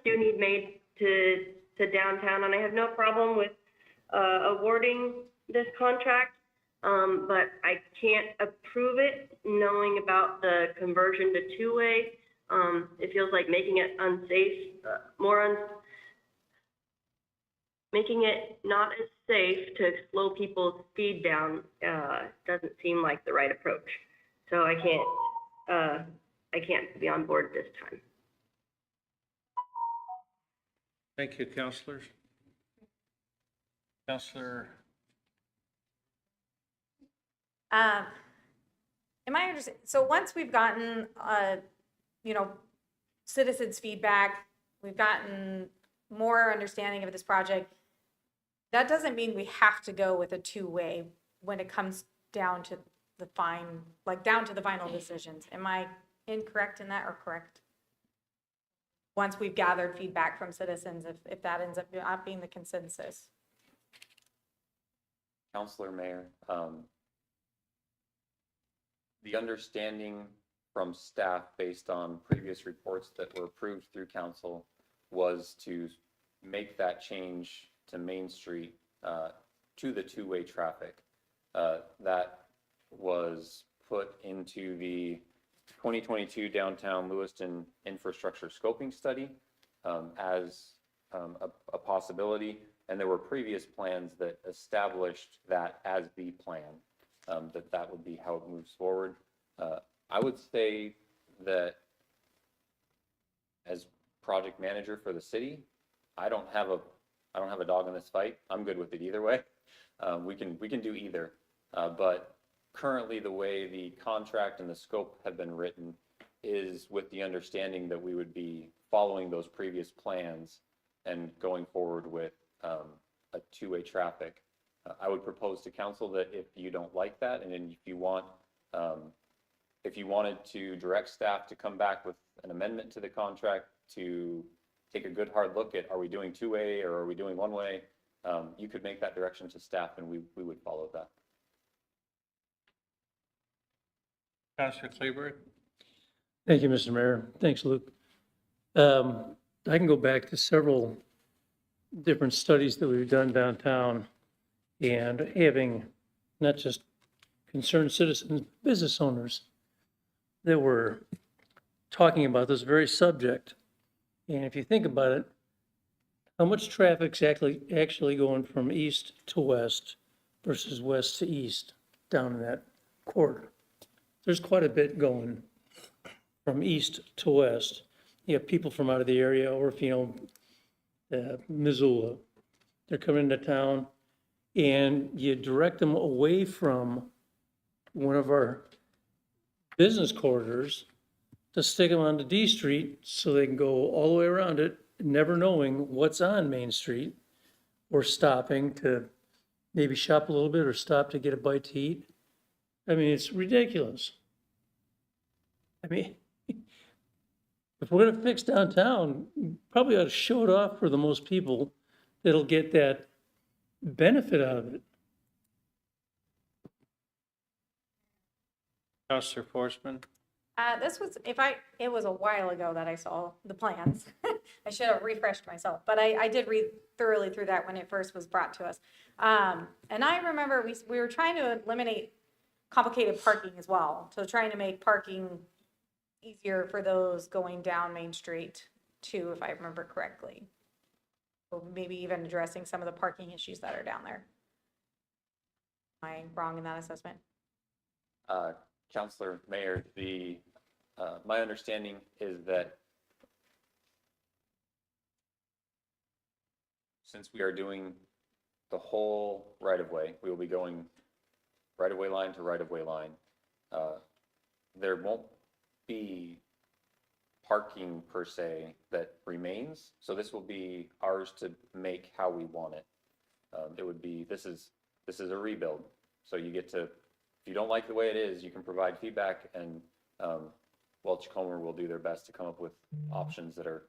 do need made to downtown, and I have no problem with awarding this contract. But I can't approve it knowing about the conversion to two-way. It feels like making it unsafe, making it not as safe to slow people's speed down doesn't seem like the right approach. So I can't be on board this time. Thank you, Counselors. Counselor? Am I understand? So once we've gotten, citizens' feedback, we've gotten more understanding of this project, that doesn't mean we have to go with a two-way when it comes down to the down to the final decisions. Am I incorrect in that or correct? Once we've gathered feedback from citizens, if that ends up not being the consensus. Counselor, Mayor, the understanding from staff based on previous reports that were approved through council was to make that change to Main Street to the two-way traffic. That was put into the 2022 Downtown Lewiston Infrastructure Scoping Study as a possibility, and there were previous plans that established that as the plan, that would be how it moves forward. I would say that as project manager for the city, I don't have a dog in this fight. I'm good with it either way. We can do either, but currently the way the contract and the scope have been written is with the understanding that we would be following those previous plans and going forward with a two-way traffic. I would propose to council that if you don't like that, and then if you wanted to direct staff to come back with an amendment to the contract to take a good hard look at, are we doing two-way or are we doing one-way? You could make that direction to staff and we would follow that. Counselor Kleberg? Thank you, Mr. Mayor. Thanks, Luke. I can go back to several different studies that we've done downtown and having not just concerned citizens, business owners that were talking about this very subject. And if you think about it, how much traffic's actually going from east to west versus west to east down in that corridor? There's quite a bit going from east to west. You have people from out of the area, or Missoula, they're coming into town, and you direct them away from one of our business corridors to stick them onto D Street so they can go all the way around it, never knowing what's on Main Street, or stopping to maybe shop a little bit or stop to get a bite to eat. I mean, it's ridiculous. I mean, if we're gonna fix downtown, we probably ought to show it off for the most people that'll get that benefit out of it. Counselor Forsman? It was a while ago that I saw the plans. I should have refreshed myself, but I did read thoroughly through that when it first was brought to us. And I remember we were trying to eliminate complicated parking as well. So trying to make parking easier for those going down Main Street too, if I remember correctly. Or maybe even addressing some of the parking issues that are down there. Am I wrong in that assessment? Counselor Mayor, my understanding is that since we are doing the whole right-of-way, we will be going right-of-way line to right-of-way line. There won't be parking per se that remains, so this will be ours to make how we want it. It would be, this is a rebuild, so you get to, if you don't like the way it is, you can provide feedback, and Welch Comer will do their best to come up with options that are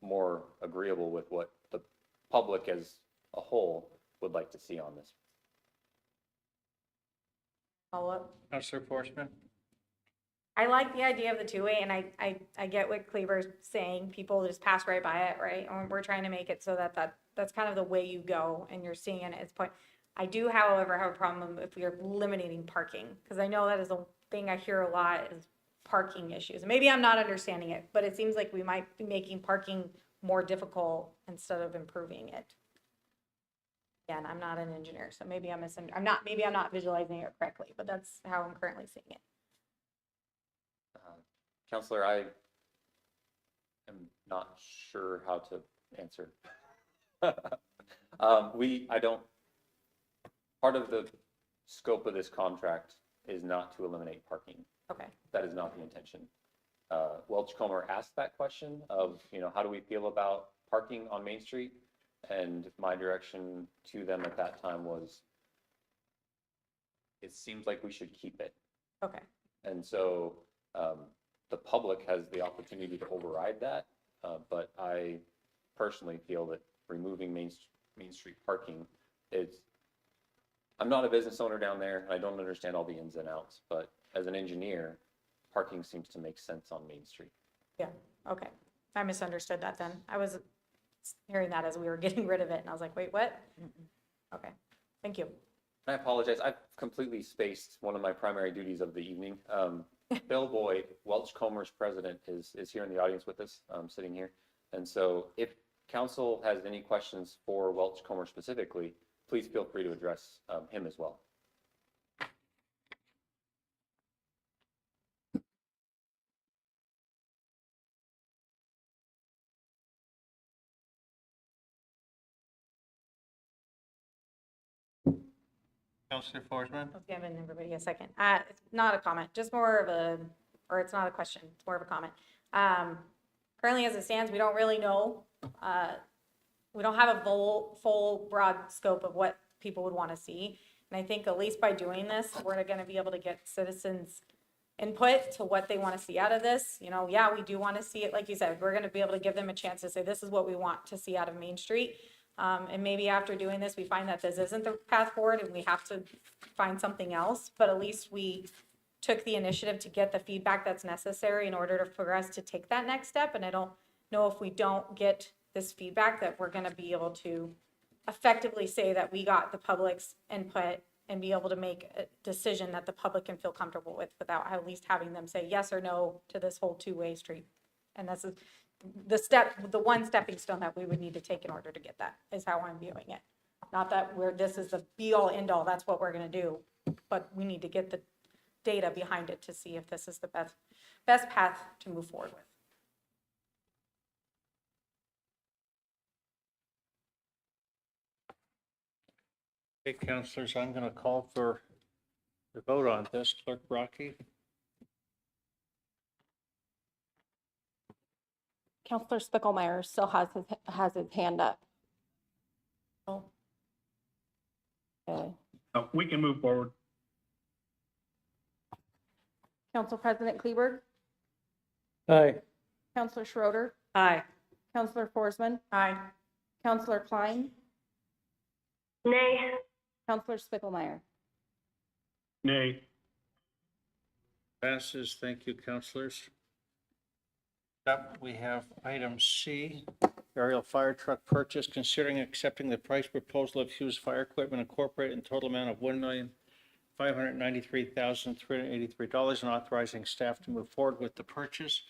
more agreeable with what the public as a whole would like to see on this. Follow up? Councillor Forsman? I like the idea of the two-way, and I get what Cleaver's saying. People just pass right by it, right? And we're trying to make it so that's kind of the way you go, and you're seeing it at its point. I do, however, have a problem if we are eliminating parking, because I know that is a thing I hear a lot is parking issues. Maybe I'm not understanding it, but it seems like we might be making parking more difficult instead of improving it. Again, I'm not an engineer, so maybe I'm not visualizing it correctly, but that's how I'm currently seeing it. Counselor, I am not sure how to answer. Part of the scope of this contract is not to eliminate parking. Okay. That is not the intention. Welch Comer asked that question of, how do we feel about parking on Main Street? And my direction to them at that time was, it seems like we should keep it. Okay. And so the public has the opportunity to override that, but I personally feel that removing Main Street parking I'm not a business owner down there, and I don't understand all the ins and outs, but as an engineer, parking seems to make sense on Main Street. Yeah, okay. I misunderstood that then. I was hearing that as we were getting rid of it, and I was like, wait, what? Okay, thank you. I apologize, I've completely spaced one of my primary duties of the evening. Bill Boyd, Welch Comer's president, is here in the audience with us, sitting here. And so if council has any questions for Welch Comer specifically, please feel free to address him as well. Councillor Forsman? Let's give everybody a second. It's not a comment, just more of or it's not a question, it's more of a comment. Currently as it stands, we don't really know. We don't have a full broad scope of what people would want to see. And I think at least by doing this, we're going to be able to get citizens input to what they want to see out of this. Yeah, we do want to see it. Like you said, we're going to be able to give them a chance to say, this is what we want to see out of Main Street. And maybe after doing this, we find that this isn't the path forward and we have to find something else, but at least we took the initiative to get the feedback that's necessary in order for us to take that next step. And I don't know if we don't get this feedback that we're going to be able to effectively say that we got the public's input and be able to make a decision that the public can feel comfortable with without at least having them say yes or no to this whole two-way street. And this is the one stepping stone that we would need to take in order to get that, is how I'm viewing it. Not that this is the be all end all, that's what we're going to do, but we need to get the data behind it to see if this is the best path to move forward with. Okay, councillors, I'm going to call for the vote on this. Clerk Brocky? Counselor Spickelmeyer still has his hand up. Oh. Okay. We can move forward. Council President Kleberg? Aye. Counselor Schroeder? Aye. Counselor Forsman? Aye. Counselor Klein? Nay. Counselor Spickelmeyer? Nay. Passes. Thank you, councillors. Up, we have item C, aerial fire truck purchase, considering accepting the price proposal of Hughes Fire Equipment Incorporated in total amount of $1,593,383 and authorizing staff to move forward with the purchase.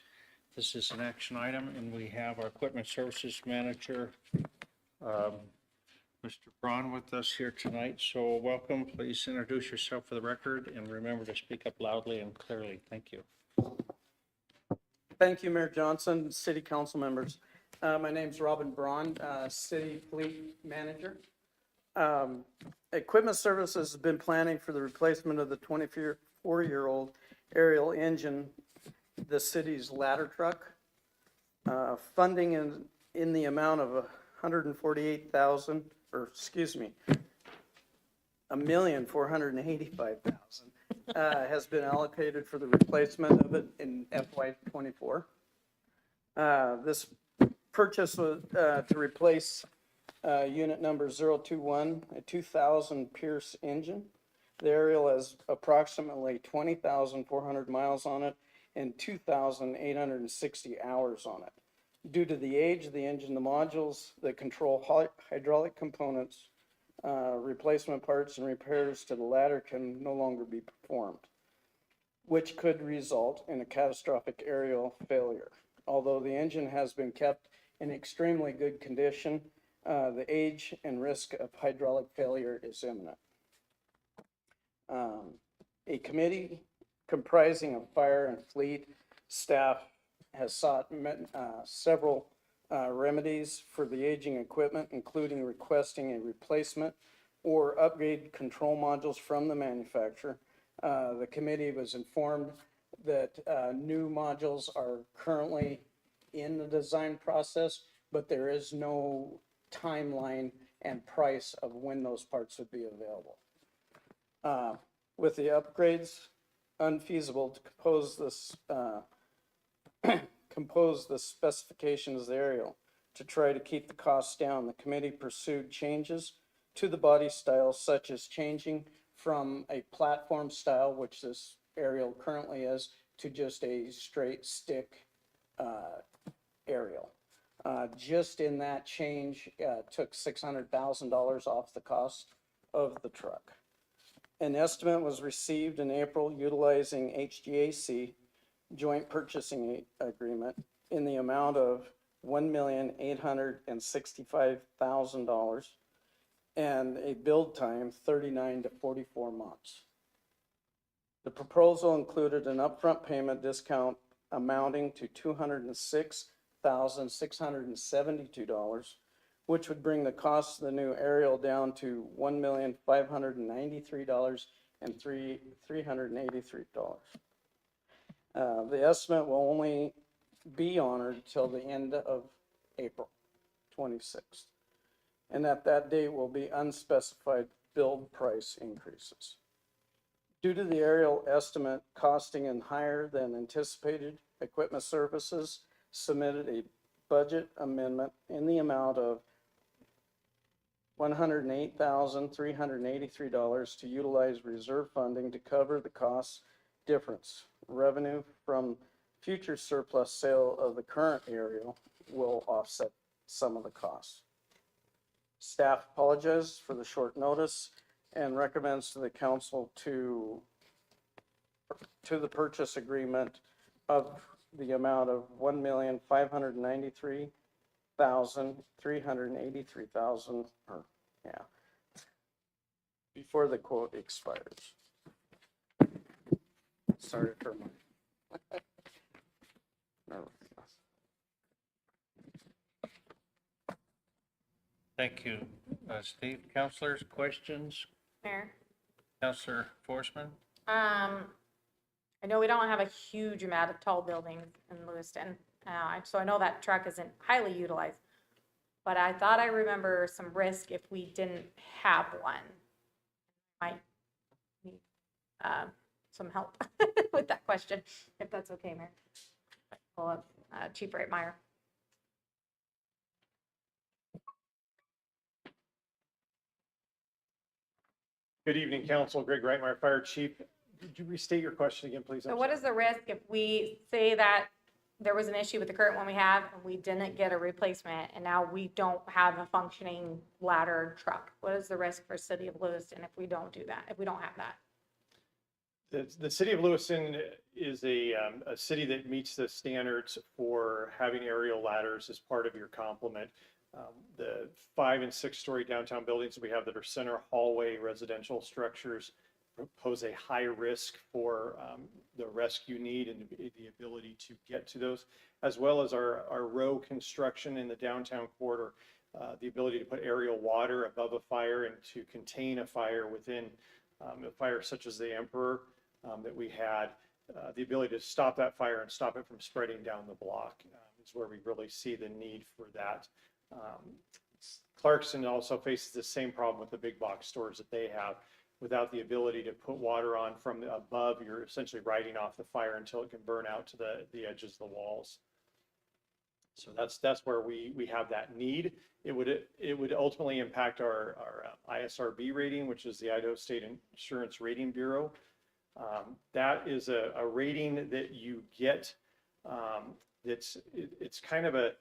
This is an action item, and we have our equipment services manager, Mr. Braun with us here tonight, so welcome. Please introduce yourself for the record and remember to speak up loudly and clearly. Thank you. Thank you, Mayor Johnson, city council members. My name's Robin Braun, city fleet manager. Equipment Services has been planning for the replacement of the 24-year-old aerial engine, the city's ladder truck. Funding in the amount of $148,000, or excuse me, $1,485,000 has been allocated for the replacement of it in FY24. This purchase was to replace unit number 021, a 2000 Pierce engine. The aerial has approximately 20,400 miles on it and 2,860 hours on it. Due to the age of the engine, the modules that control hydraulic components, replacement parts, and repairs to the ladder can no longer be performed, which could result in a catastrophic aerial failure. Although the engine has been kept in extremely good condition, the age and risk of hydraulic failure is imminent. A committee comprising of fire and fleet staff has sought several remedies for the aging equipment, including requesting a replacement or upgrade control modules from the manufacturer. The committee was informed that new modules are currently in the design process, but there is no timeline and price of when those parts would be available. With the upgrades unfeasible to compose the specifications of the aerial to try to keep the costs down, the committee pursued changes to the body style, such as changing from a platform style, which this aerial currently is, to just a straight stick aerial. Just in that change, took $600,000 off the cost of the truck. An estimate was received in April utilizing HGAC joint purchasing agreement in the amount of $1,865,000 and a build time 39 to 44 months. The proposal included an upfront payment discount amounting to $206,672, which would bring the cost of the new aerial down to $1,593,383. The estimate will only be honored till the end of April 26th. And at that date will be unspecified build price increases. Due to the aerial estimate costing in higher than anticipated, Equipment Services submitted a budget amendment in the amount of $108,383 to utilize reserve funding to cover the cost difference. Revenue from future surplus sale of the current aerial will offset some of the costs. Staff apologizes for the short notice and recommends to the council to the purchase agreement of the amount of $1,593,383, before the quote expires. Sorry for my Thank you, Steve. Councilors, questions? Mayor? Councilor Forsman? I know we don't have a huge amount of tall buildings in Lewiston, so I know that truck isn't highly utilized. But I thought I remember some risk if we didn't have one. Might need some help with that question, if that's okay, Mayor. Pull up Chief Reitmeyer. Good evening, Council. Greg Reitmeyer, Fire Chief. Could you restate your question again, please? So what is the risk if we say that there was an issue with the current one we have and we didn't get a replacement and now we don't have a functioning ladder truck? What is the risk for City of Lewiston if we don't do that, if we don't have that? The City of Lewiston is a city that meets the standards for having aerial ladders as part of your complement. The 5 and 6-story downtown buildings we have that are center hallway residential structures pose a high risk for the rescue need and the ability to get to those, as well as our row construction in the downtown corridor, the ability to put aerial water above a fire and to contain a fire within a fire such as the Emperor that we had, the ability to stop that fire and stop it from spreading down the block is where we really see the need for that. Clarkston also faces the same problem with the big box stores that they have. Without the ability to put water on from above, you're essentially riding off the fire until it can burn out to the edges of the walls. So that's where we have that need. It would ultimately impact our ISRB rating, which is the Idaho State Insurance Rating Bureau. That is a rating that you get. It's kind of a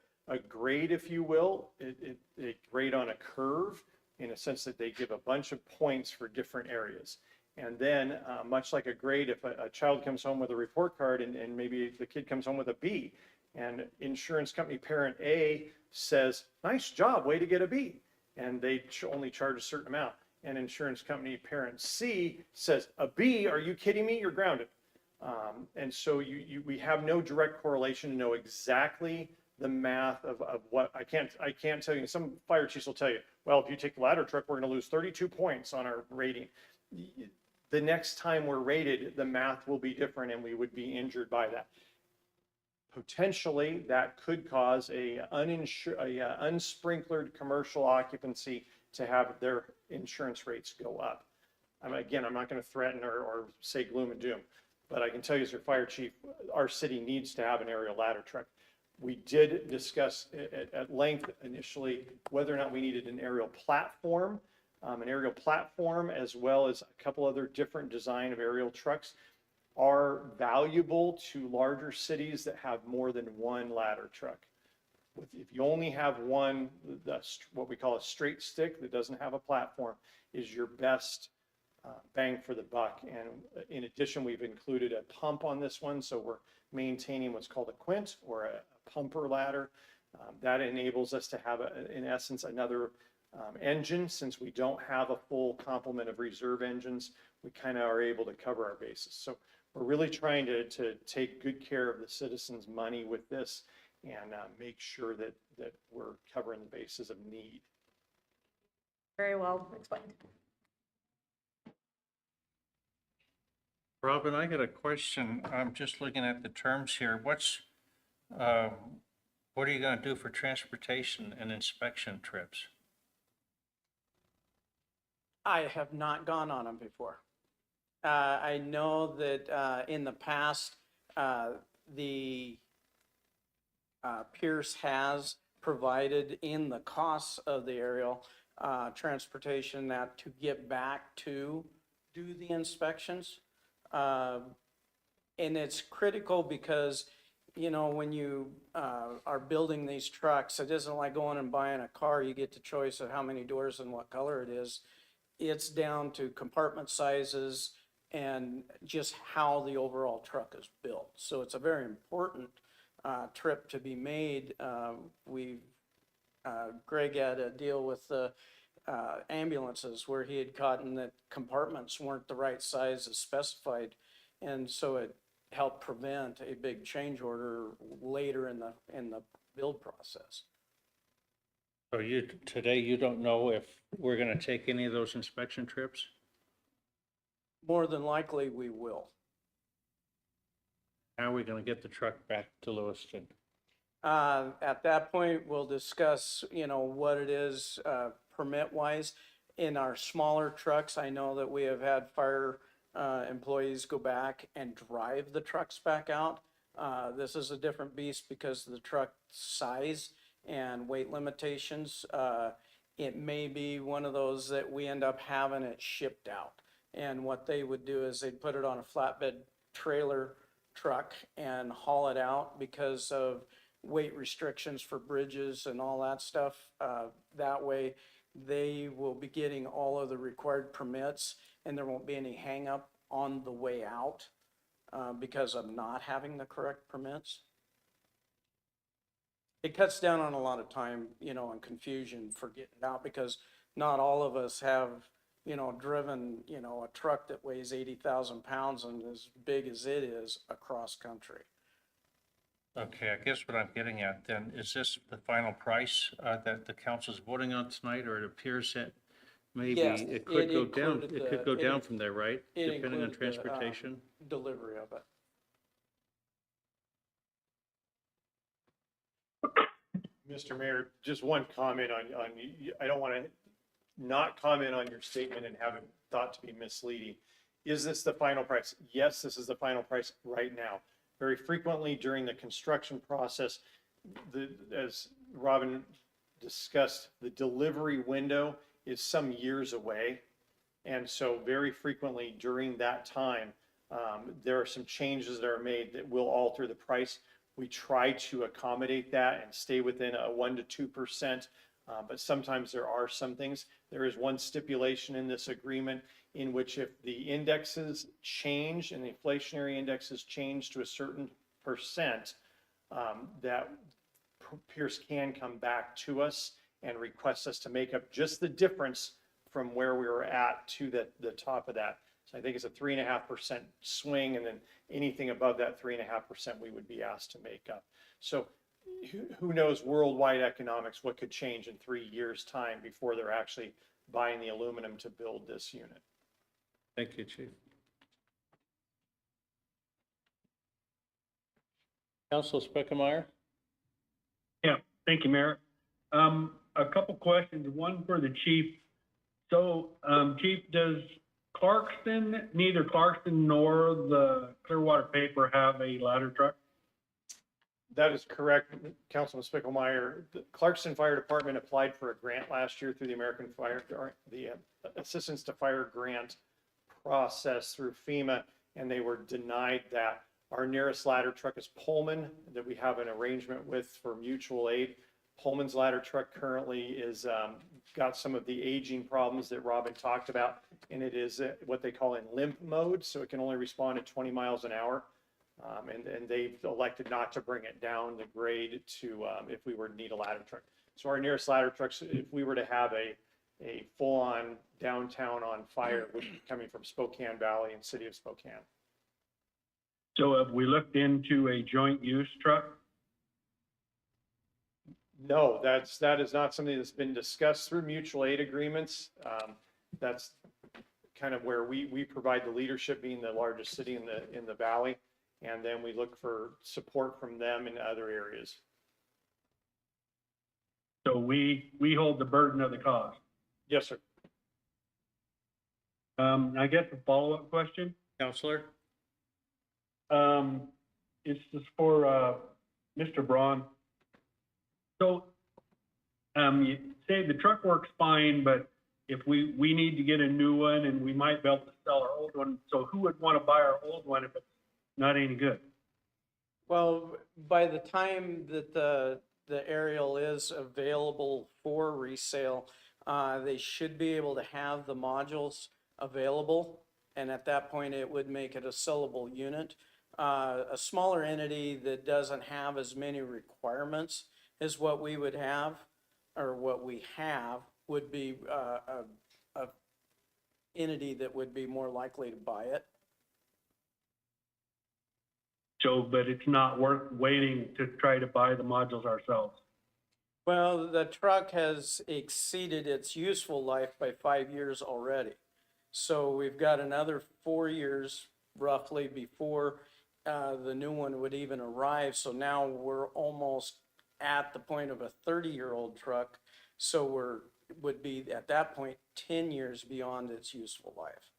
grade, if you will. A grade on a curve, in a sense that they give a bunch of points for different areas. And then much like a grade, if a child comes home with a report card and maybe the kid comes home with a B, and insurance company parent A says, nice job, way to get a B, and they only charge a certain amount. And insurance company parent C says, a B, are you kidding me? You're grounded. And so we have no direct correlation to know exactly the math of what I can't tell you. Some fire chiefs will tell you, well, if you take the ladder truck, we're going to lose 32 points on our rating. The next time we're rated, the math will be different and we would be injured by that. Potentially, that could cause a unsprinklered commercial occupancy to have their insurance rates go up. Again, I'm not going to threaten or say gloom and doom, but I can tell you as your fire chief, our city needs to have an aerial ladder truck. We did discuss at length initially whether or not we needed an aerial platform, as well as a couple other different design of aerial trucks are valuable to larger cities that have more than one ladder truck. If you only have one, what we call a straight stick that doesn't have a platform is your best bang for the buck. And in addition, we've included a pump on this one, so we're maintaining what's called a quint or a pumper ladder. That enables us to have, in essence, another engine. Since we don't have a full complement of reserve engines, we kind of are able to cover our bases. So we're really trying to take good care of the citizens' money with this and make sure that we're covering the bases of need. Very well explained. Robin, I got a question. I'm just looking at the terms here. What are you going to do for transportation and inspection trips? I have not gone on them before. I know that in the past, the Pierce has provided in the costs of the aerial transportation that to get back to do the inspections. And it's critical because, you know, when you are building these trucks, it isn't like going and buying a car. You get the choice of how many doors and what color it is. It's down to compartment sizes and just how the overall truck is built. So it's a very important trip to be made. Greg had a deal with the ambulances where he had caught in that compartments weren't the right size as specified. And so it helped prevent a big change order later in the build process. So today you don't know if we're going to take any of those inspection trips? More than likely we will. How are we going to get the truck back to Lewiston? At that point, we'll discuss, you know, what it is permit-wise. In our smaller trucks, I know that we have had fire employees go back and drive the trucks back out. This is a different beast because of the truck size and weight limitations. It may be one of those that we end up having it shipped out. And what they would do is they'd put it on a flatbed trailer truck and haul it out because of weight restrictions for bridges and all that stuff. That way they will be getting all of the required permits and there won't be any hang up on the way out because of not having the correct permits. it cuts down on a lot of time, you know, and confusion for getting it out, because not all of us have, you know, driven, you know, a truck that weighs 80,000 pounds and as big as it is across country. Okay, I guess what I'm getting at then, is this the final price that the council's voting on tonight, or it appears that maybe Yes, it could it go down, included it could the- go it down in- from there, right? It Depending on included the, transportation? delivery of it. Mr. Mayor, just one comment on, I don't want to not comment on your statement and have it thought to be misleading. Is this the final price? Yes, this is the final price right now. Very frequently during the construction process, as Robin discussed, the delivery window is some years away. And so very frequently during that time, there are some changes that are made that will alter the price. We try to accommodate that and stay within a 1% to 2%. But sometimes there are some things. There is one stipulation in this agreement in which if the indexes change and the inflationary indexes change to a certain percent, that Pierce can come back to us and request us to make up just the difference from where we were at to the top of that. So I think it's a 3.5% swing, and then anything above that 3.5% we would be asked to make up. So who knows worldwide economics, what could change in 3 years' time before they're actually buying the aluminum to build this unit. Thank you, Chief. Council Speckelmeyer? Yeah, thank you, Mayor. A couple questions, one for the chief. So, Chief, does neither Clarkston nor the Clearwater Paper have a ladder truck? That is correct, Councilman Spickelmeyer. The Clarkston Fire Department applied for a grant last year through the American Fire, or the Assistance to Fire Grant process through FEMA, and they were denied that. Our nearest ladder truck is Pullman, that we have an arrangement with for mutual aid. Pullman's ladder truck currently is got some of the aging problems that Robin talked about, and it is what they call in limp mode, so it can only respond at 20 miles an hour. And they've elected not to bring it down the grade to if we were to need a ladder truck. So our nearest ladder trucks, if we were to have a full-on downtown on fire, would be coming from Spokane Valley and City of Spokane. So have we looked into a joint use truck? No, that is not something that's been discussed through mutual aid agreements. That's kind of where we provide the leadership, being the largest city in the valley, and then we look for support from them in other areas. So we hold the burden of the cost. Yes, sir. I guess a follow-up question. Counselor? It's just for Mr. Braun. So you say the truck works fine, but if we need to get a new one and we might be able to sell our old one, so who would want to buy our old one if it's not any good? Well, by the time that the aerial is available for resale, they should be able to have the modules available. And at that point, it would make it a sellable unit. A smaller entity that doesn't have as many requirements as what we would have, or what we have, would be a entity that would be more likely to buy it. So, but it's not worth waiting to try to buy the modules ourselves. Well, the truck has exceeded its useful life by 5 years already. So we've got another 4 years roughly before the new one would even arrive. So now we're almost at the point of a 30-year-old truck. So would be at that point 10 years beyond its useful life.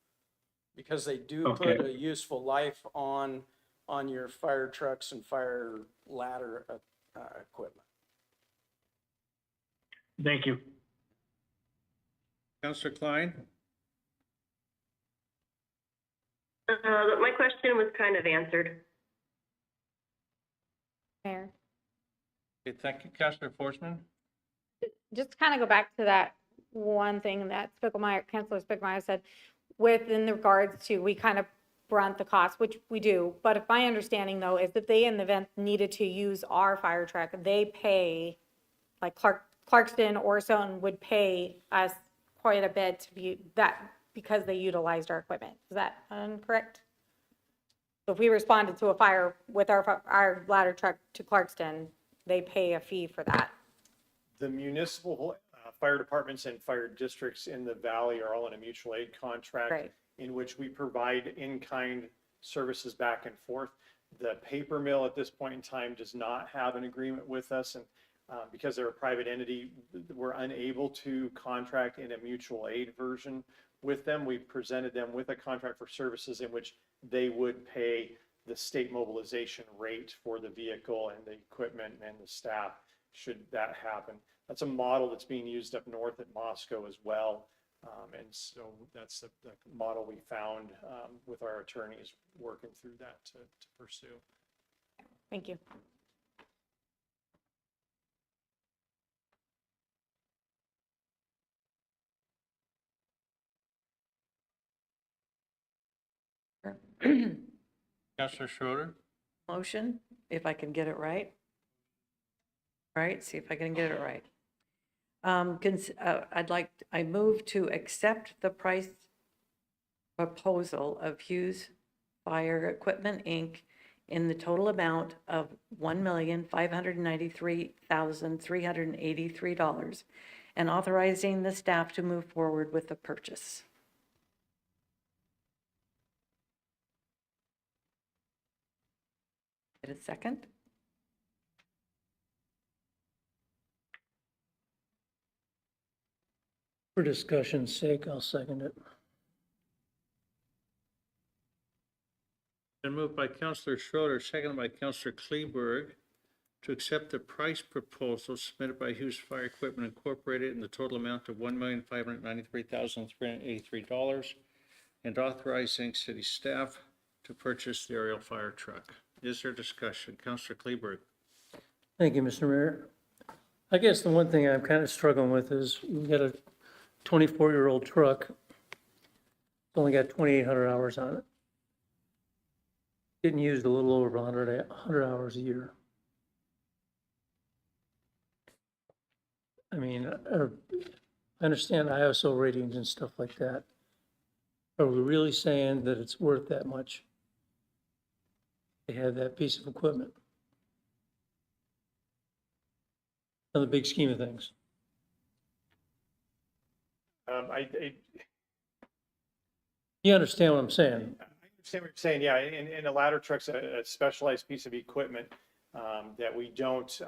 Because they do put a useful life on your fire trucks and fire ladder equipment. Thank you. Counselor Klein? My question was kind of answered. Mayor, Okay, thank you. Counselor Forsman? Just to kind of go back to that one thing that Councilor Spickelmeyer said, in regards to, we kind of brunt the cost, which we do. But if my understanding though is that they in the event needed to use our fire truck, they pay, like Clarkston or Stoughton would pay us quite a bit to be that because they utilized our equipment. Is that correct? So if we responded to a fire with our ladder truck to Clarkston, they pay a fee for that. The municipal fire departments and fire districts in the valley are all in a mutual aid contract Right. in which we provide in-kind services back and forth. The paper mill at this point in time does not have an agreement with us, and because they're a private entity, we're unable to contract in a mutual aid version with them. We presented them with a contract for services in which they would pay the state mobilization rate for the vehicle and the equipment and the staff, should that happen. That's a model that's being used up north at Moscow as well. And so that's the model we found with our attorneys working through that to pursue. Thank you. Counselor Schroeder? Motion, if I can get it right. Right, see if I can get it right. I move to accept the price proposal of Hughes Fire Equipment, Inc. in the total amount of $1,593,383 and authorizing the staff to move forward with the purchase. Get a second? For discussion's sake, I'll second it. Been moved by Counselor Schroeder, seconded by Counselor Kleberg, to accept the price proposal submitted by Hughes Fire Equipment Incorporated in the total amount of $1,593,383 and authorizing city staff to purchase the aerial fire truck. Is there discussion? Counselor Kleberg. Thank you, Mr. Mayor. I guess the one thing I'm kind of struggling with is we've got a 24-year-old truck. It's only got 2,800 hours on it. Getting used a little over 100 hours a year. I mean, I understand ISO ratings and stuff like that. Are we really saying that it's worth that much to have that piece of equipment? In the big scheme of things. You understand what I'm saying? I understand what you're saying, yeah, and a ladder truck's a specialized piece of equipment that we don't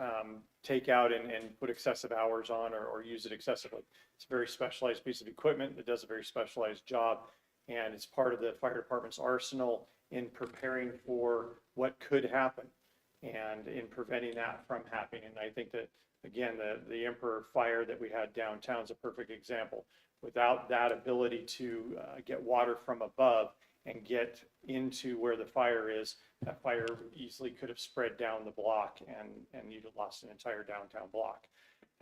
take out and put excessive hours on or use it excessively. It's a very specialized piece of equipment that does a very specialized job, and it's part of the fire department's arsenal in preparing for what could happen and in preventing that from happening. And I think that, again, the Emperor fire that we had downtown is a perfect example. Without that ability to get water from above and get into where the fire is, that fire easily could have spread down the block and you'd have lost an entire downtown block.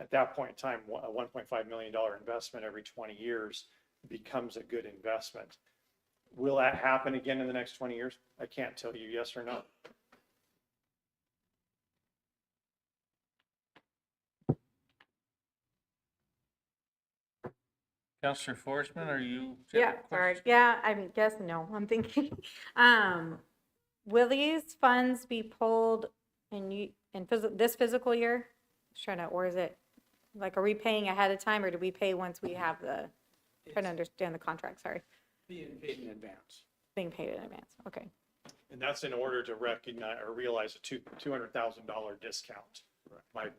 At that point in time, a $1.5 million investment every 20 years becomes a good investment. Will that happen again in the next 20 years? I can't tell you yes or no. Counselor Forsman, are you? Yeah, sorry. Yeah, I guess no, I'm thinking. Will these funds be pulled in this physical year? Just trying to, or is it, like, are we paying ahead of time or do we pay once we have trying to understand the contract, sorry. Being paid in advance. Being paid in advance, okay. And that's in order to recognize or realize a $200,000 discount by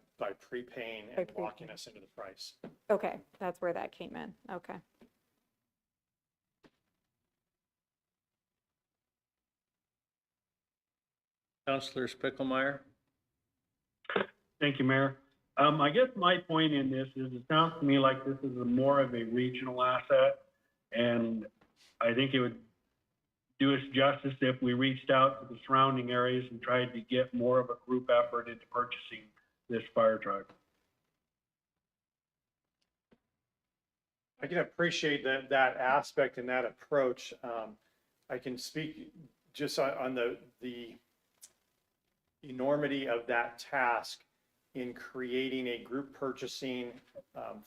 prepaying and locking us into the price. Okay, that's where that came in, okay. Counselor Spickelmeyer. Thank you, Mayor. I guess my point in this is it sounds to me like this is more of a regional asset, and I think it would do us justice if we reached out to the surrounding areas and tried to get more of a group effort into purchasing this fire truck. I can appreciate that aspect and that approach. I can speak just on the enormity of that task in creating a group purchasing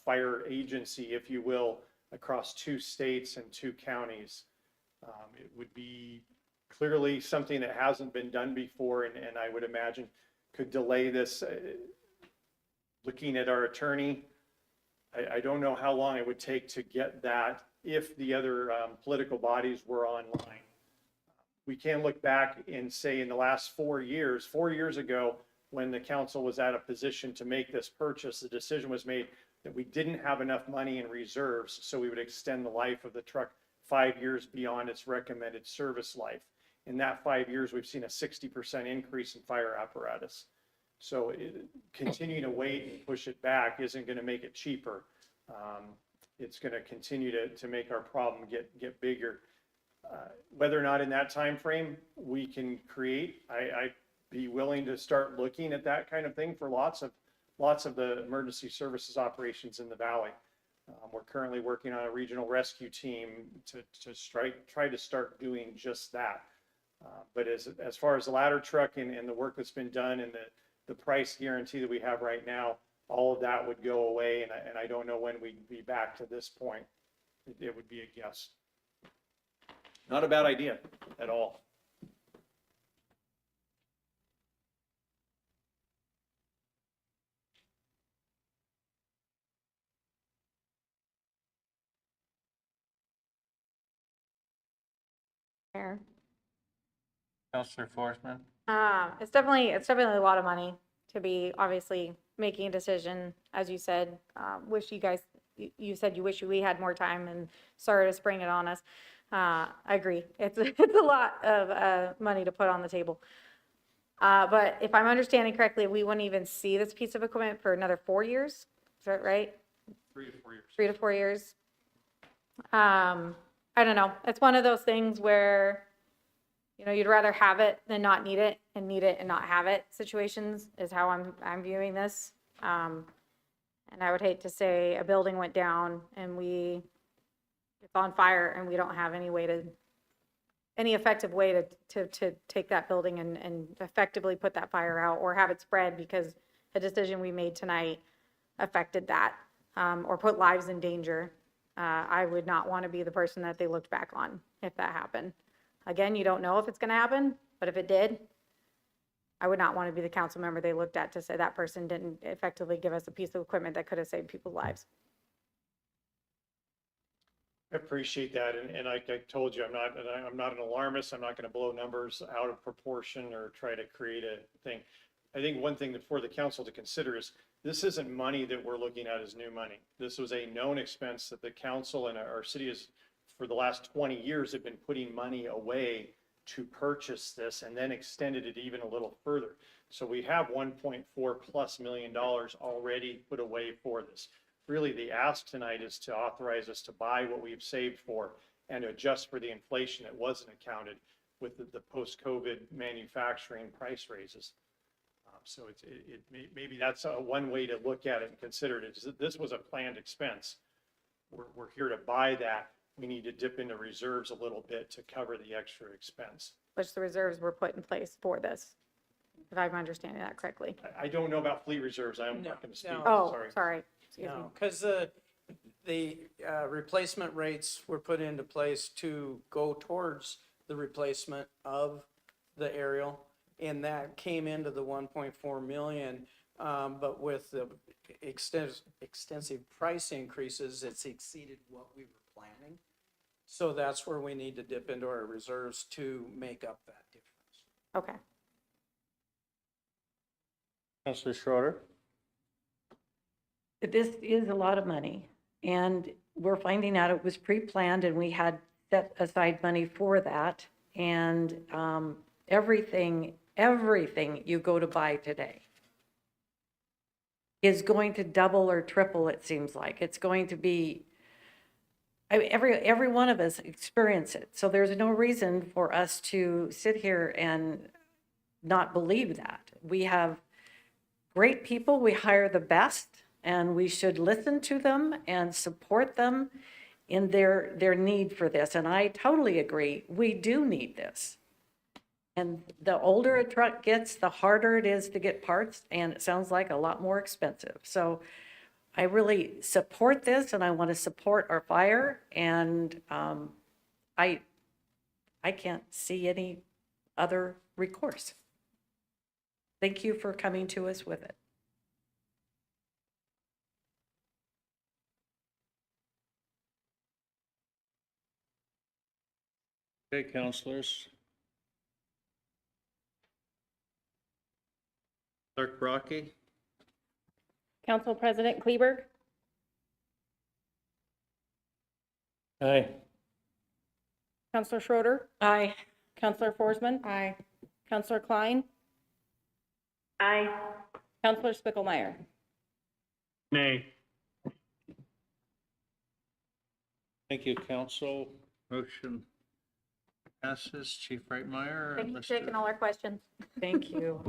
fire agency, if you will, across 2 states and 2 counties. It would be clearly something that hasn't been done before, and I would imagine could delay this. Looking at our attorney, I don't know how long it would take to get that if the other political bodies were online. We can look back and say in the last 4 years ago, when the council was at a position to make this purchase, the decision was made that we didn't have enough money in reserves, so we would extend the life of the truck 5 years beyond its recommended service life. In that 5 years, we've seen a 60% increase in fire apparatus. So continuing to wait and push it back isn't going to make it cheaper. It's going to continue to make our problem get bigger. Whether or not in that time frame we can create, I'd be willing to start looking at that kind of thing for lots of the emergency services operations in the valley. We're currently working on a regional rescue team to try to start doing just that. But as far as the ladder truck and the work that's been done and the price guarantee that we have right now, all of that would go away, and I don't know when we'd be back to this point. It would be a guess. Not a bad idea at all. Mayor. Counselor Forsman? It's definitely a lot of money to be obviously making a decision, as you said. You said you wish we had more time, and sorry to spring it on us. I agree. It's a lot of money to put on the table. But if I'm understanding correctly, we wouldn't even see this piece of equipment for another 4 years. Is that right? 3 to 4 years. 3 to 4 years. I don't know. It's one of those things where, you'd rather have it than not need it, and need it and not have it situations is how I'm viewing this. And I would hate to say a building went down and it's on fire and we don't have any effective way to take that building and effectively put that fire out, or have it spread because a decision we made tonight affected that, or put lives in danger. I would not want to be the person that they looked back on if that happened. Again, you don't know if it's going to happen, but if it did, I would not want to be the council member they looked at to say that person didn't effectively give us a piece of equipment that could have saved people's lives. I appreciate that, and like I told you, I'm not an alarmist. I'm not going to blow numbers out of proportion or try to create a thing. I think one thing for the council to consider is this isn't money that we're looking at as new money. This was a known expense that the council and our city has, for the last 20 years, have been putting money away to purchase this, and then extended it even a little further. So we have $1.4+ million already put away for this. Really, the ask tonight is to authorize us to buy what we've saved for and adjust for the inflation that wasn't accounted with the post-COVID manufacturing price raises. So maybe that's one way to look at it and consider it. Is that this was a planned expense. We're here to buy that. We need to dip into reserves a little bit to cover the extra expense. Which the reserves were put in place for this, if I'm understanding that correctly. I don't know about fleet reserves. I'm not going to speak. Oh, sorry. Excuse me. No, because the replacement rates were put into place to go towards the replacement of the aerial, and that came into the 1.4 million. But with the extensive price increases, it's exceeded what we were planning. So that's where we need to dip into our reserves to make up that difference. Okay. Counselor Schroeder? This is a lot of money, and we're finding out it was pre-planned and we had set aside money for that. And everything you go to buy today is going to double or triple, it seems like. It's going to be, every one of us experience it. So there's no reason for us to sit here and not believe that. We have great people, we hire the best, and we should listen to them and support them in their need for this. And I totally agree. We do need this. And the older a truck gets, the harder it is to get parts, and it sounds like a lot more expensive. So I really support this, and I want to support our fire, and I can't see any other recourse. Thank you for coming to us with it. Okay, councilors. Clerk Brocky, Council President Kleber, Aye. Counselor Schroeder, Aye. Counselor Forsman, Aye. Counselor Klein, Aye. Counselor Spickelmeyer. Nay. thank you, council. Motion passes. Chief Reitmeyer. Thank you for taking all our questions. Thank you.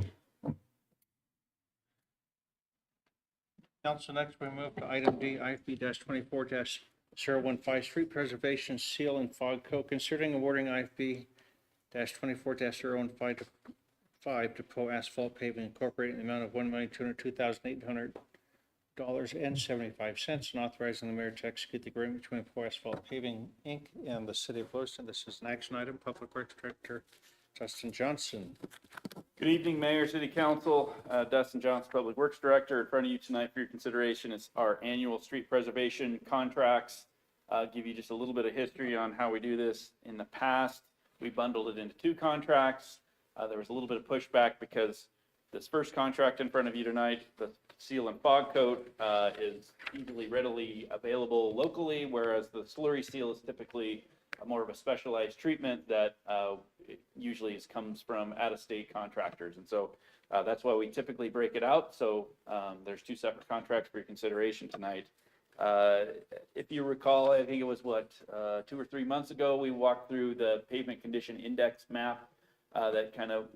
Council, next we move to item D, IFB-24-015, street preservation seal and fog coat. Considering awarding IFB-24-015 to Pro Asphalt Paving Incorporated in the amount of $1,202,800.75 and authorizing the mayor to execute the agreement between Pro Asphalt Paving, Inc. and the city of Lewiston. This is an action item. Public Works Director Dustin Johnson. Good evening, Mayor, City Council. Dustin Johnson, Public Works Director. In front of you tonight for your consideration is our annual street preservation contracts. Give you just a little bit of history on how we do this. In the past, we bundled it into 2 contracts. There was a little bit of pushback because this first contract in front of you tonight, the seal and fog coat, is easily readily available locally, whereas the slurry seal is typically more of a specialized treatment that usually comes from out-of-state contractors. And so that's why we typically break it out. So there's 2 separate contracts for your consideration tonight. If you recall, I think it was 2 or 3 months ago, we walked through the pavement condition index map that kind of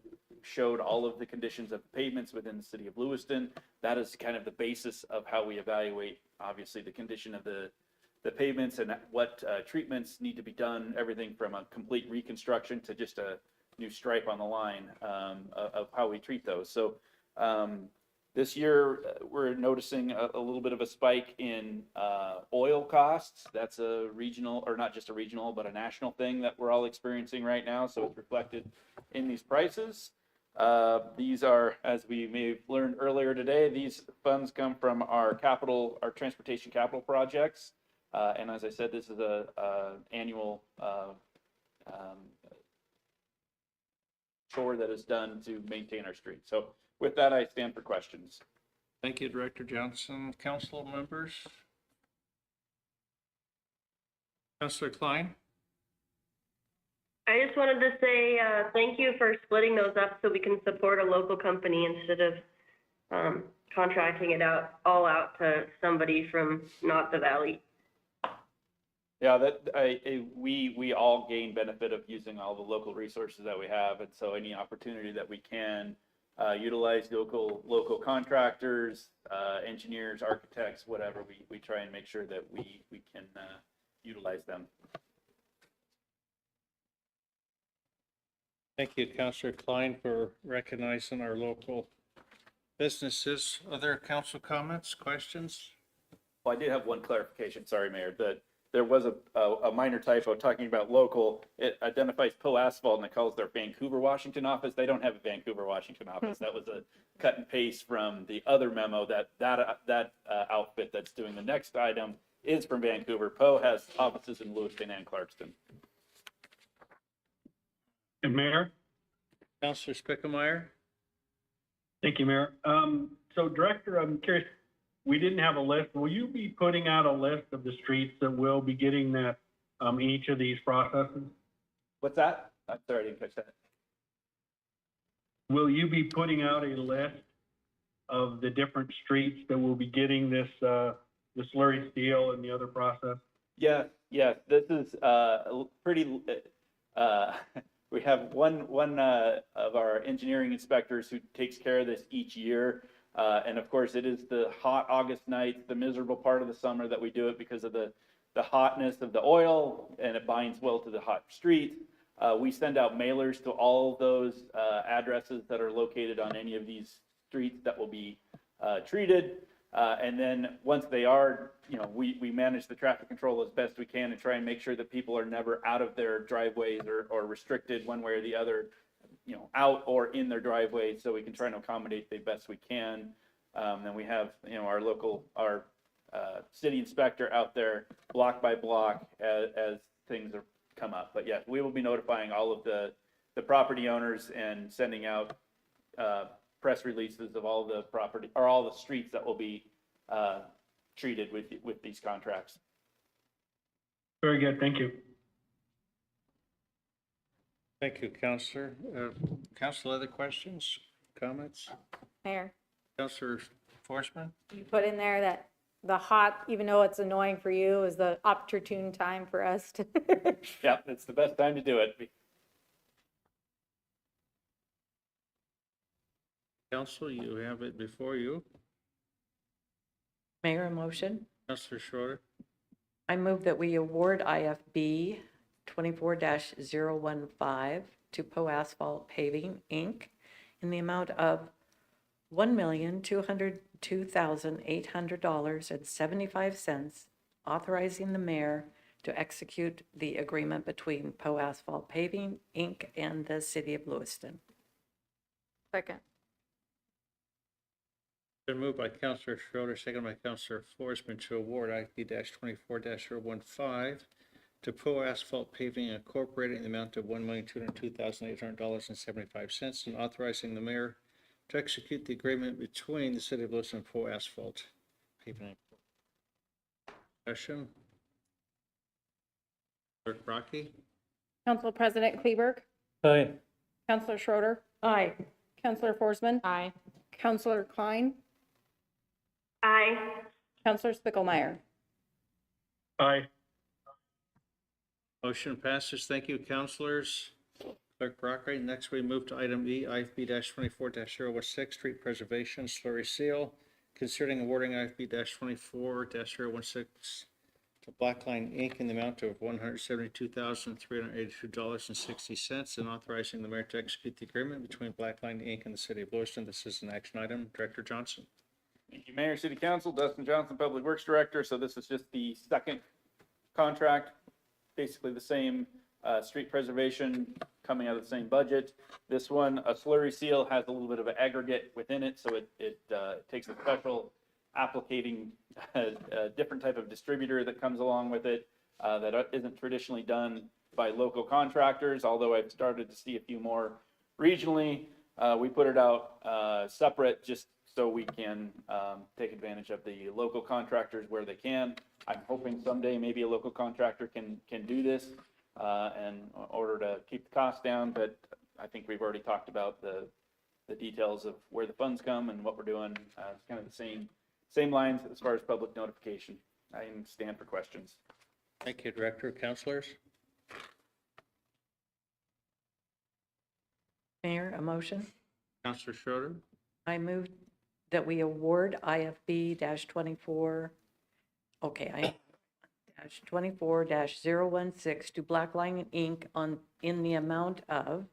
showed all of the conditions of pavements within the city of Lewiston. That is kind of the basis of how we evaluate, obviously, the condition of the pavements and what treatments need to be done, everything from a complete reconstruction to just a new stripe on the line of how we treat those. So this year, we're noticing a little bit of a spike in oil costs. That's a regional, or not just a regional, but a national thing that we're all experiencing right now. So it's reflected in these prices. These are, as we may have learned earlier today, these funds come from our transportation capital projects. And as I said, this is a annual chore that is done to maintain our streets. So with that, I stand for questions. Thank you, Director Johnson. Council members? Councilor Klein? I just wanted to say thank you for splitting those up so we can support a local company instead of contracting it all out to somebody from not the valley. Yeah, we all gain benefit of using all the local resources that we have, and so any opportunity that we can utilize local contractors, engineers, architects, whatever, we try and make sure that we can utilize them. Thank you, Councilor Klein, for recognizing our local businesses. Other council comments, questions? Well, I did have one clarification, sorry, Mayor, that there was a minor typo talking about local. It identifies Poe Asphalt and it calls their Vancouver, Washington office. They don't have a Vancouver, Washington office. That was a cut and paste from the other memo that outfit that's doing the next item is from Vancouver. Poe has offices in Lewiston and Clarkston. And Mayor? Councilor Spickelmeyer? Thank you, Mayor. So Director, I'm curious, we didn't have a list. Will you be putting out a list of the streets that will be getting that, each of these processes? What's that? I'm sorry, I didn't catch that. Will you be putting out a list of the different streets that will be getting this, the slurry steel and the other process? Yeah, this is pretty, we have one of our engineering inspectors who takes care of this each year. And of course, it is the hot August nights, the miserable part of the summer that we do it because of the the hotness of the oil and it binds well to the hot street. We send out mailers to all of those addresses that are located on any of these streets that will be treated. And then once they are, we manage the traffic control as best we can and try and make sure that people are never out of their driveways or restricted one way or the other, out or in their driveways, so we can try and accommodate the best we can. And we have, our city inspector out there block by block as things come up. But yes, we will be notifying all of the property owners and sending out press releases of all the property or all the streets that will be treated with these contracts. Very good, thank you. Thank you, Counselor. Council, other questions, comments? Mayor, Counselor Forsman? you put in there that the hot, even though it's annoying for you, is the opportune time for us to. Yeah, it's the best time to do it. Council, you have it before you. Mayor, a motion? Counselor Schroeder? I move that we award IFB 24-015 to Poe Asphalt Paving, Inc. in the amount of $1,202,800.75, authorizing the mayor to execute the agreement between Poe Asphalt Paving, Inc. and the city of Lewiston. Second. Been moved by Counselor Schroeder, second by Counselor Forsman to award IFB-24-015 to Poe Asphalt Paving Incorporated in the amount of $1,202,800.75 and authorizing the mayor to execute the agreement between the city of Lewiston and Poe Asphalt Paving. Discussion. Clerk Rocky? Council President Kleberg, Aye. Councilor Schroeder, Aye. Councilor Forsman, Aye. Councilor Klein, Aye. Councilor Spiegelmeier. Aye. Motion passes. Thank you, councilors. Clerk Brockray. Next, we move to item E, IFB-24-016, street preservation, slurry seal. Considering awarding IFB-24-016 to Blackline Inc. in the amount of $172,382.60 and authorizing the mayor to execute the agreement between Blackline Inc. and the city of Lewiston. This is an action item. Director Johnson. Thank you, Mayor, City Council, Dustin Johnson, Public Works Director. So this is just the second contract, basically the same street preservation coming out of the same budget. This one, a slurry seal, has a little bit of an aggregate within it, so it takes a special applicating, a different type of distributor that comes along with it that isn't traditionally done by local contractors, although I've started to see a few more regionally. We put it out separate just so we can take advantage of the local contractors where they can. I'm hoping someday maybe a local contractor can do this in order to keep the costs down, but I think we've already talked about the details of where the funds come and what we're doing. It's kind of the same lines as far as public notification. I stand for questions. Thank you, Director. Councilors? Mayor, a motion? Counselor Schroeder? I move that we award IFB-24, -24-016 to Blackline Inc. in the amount of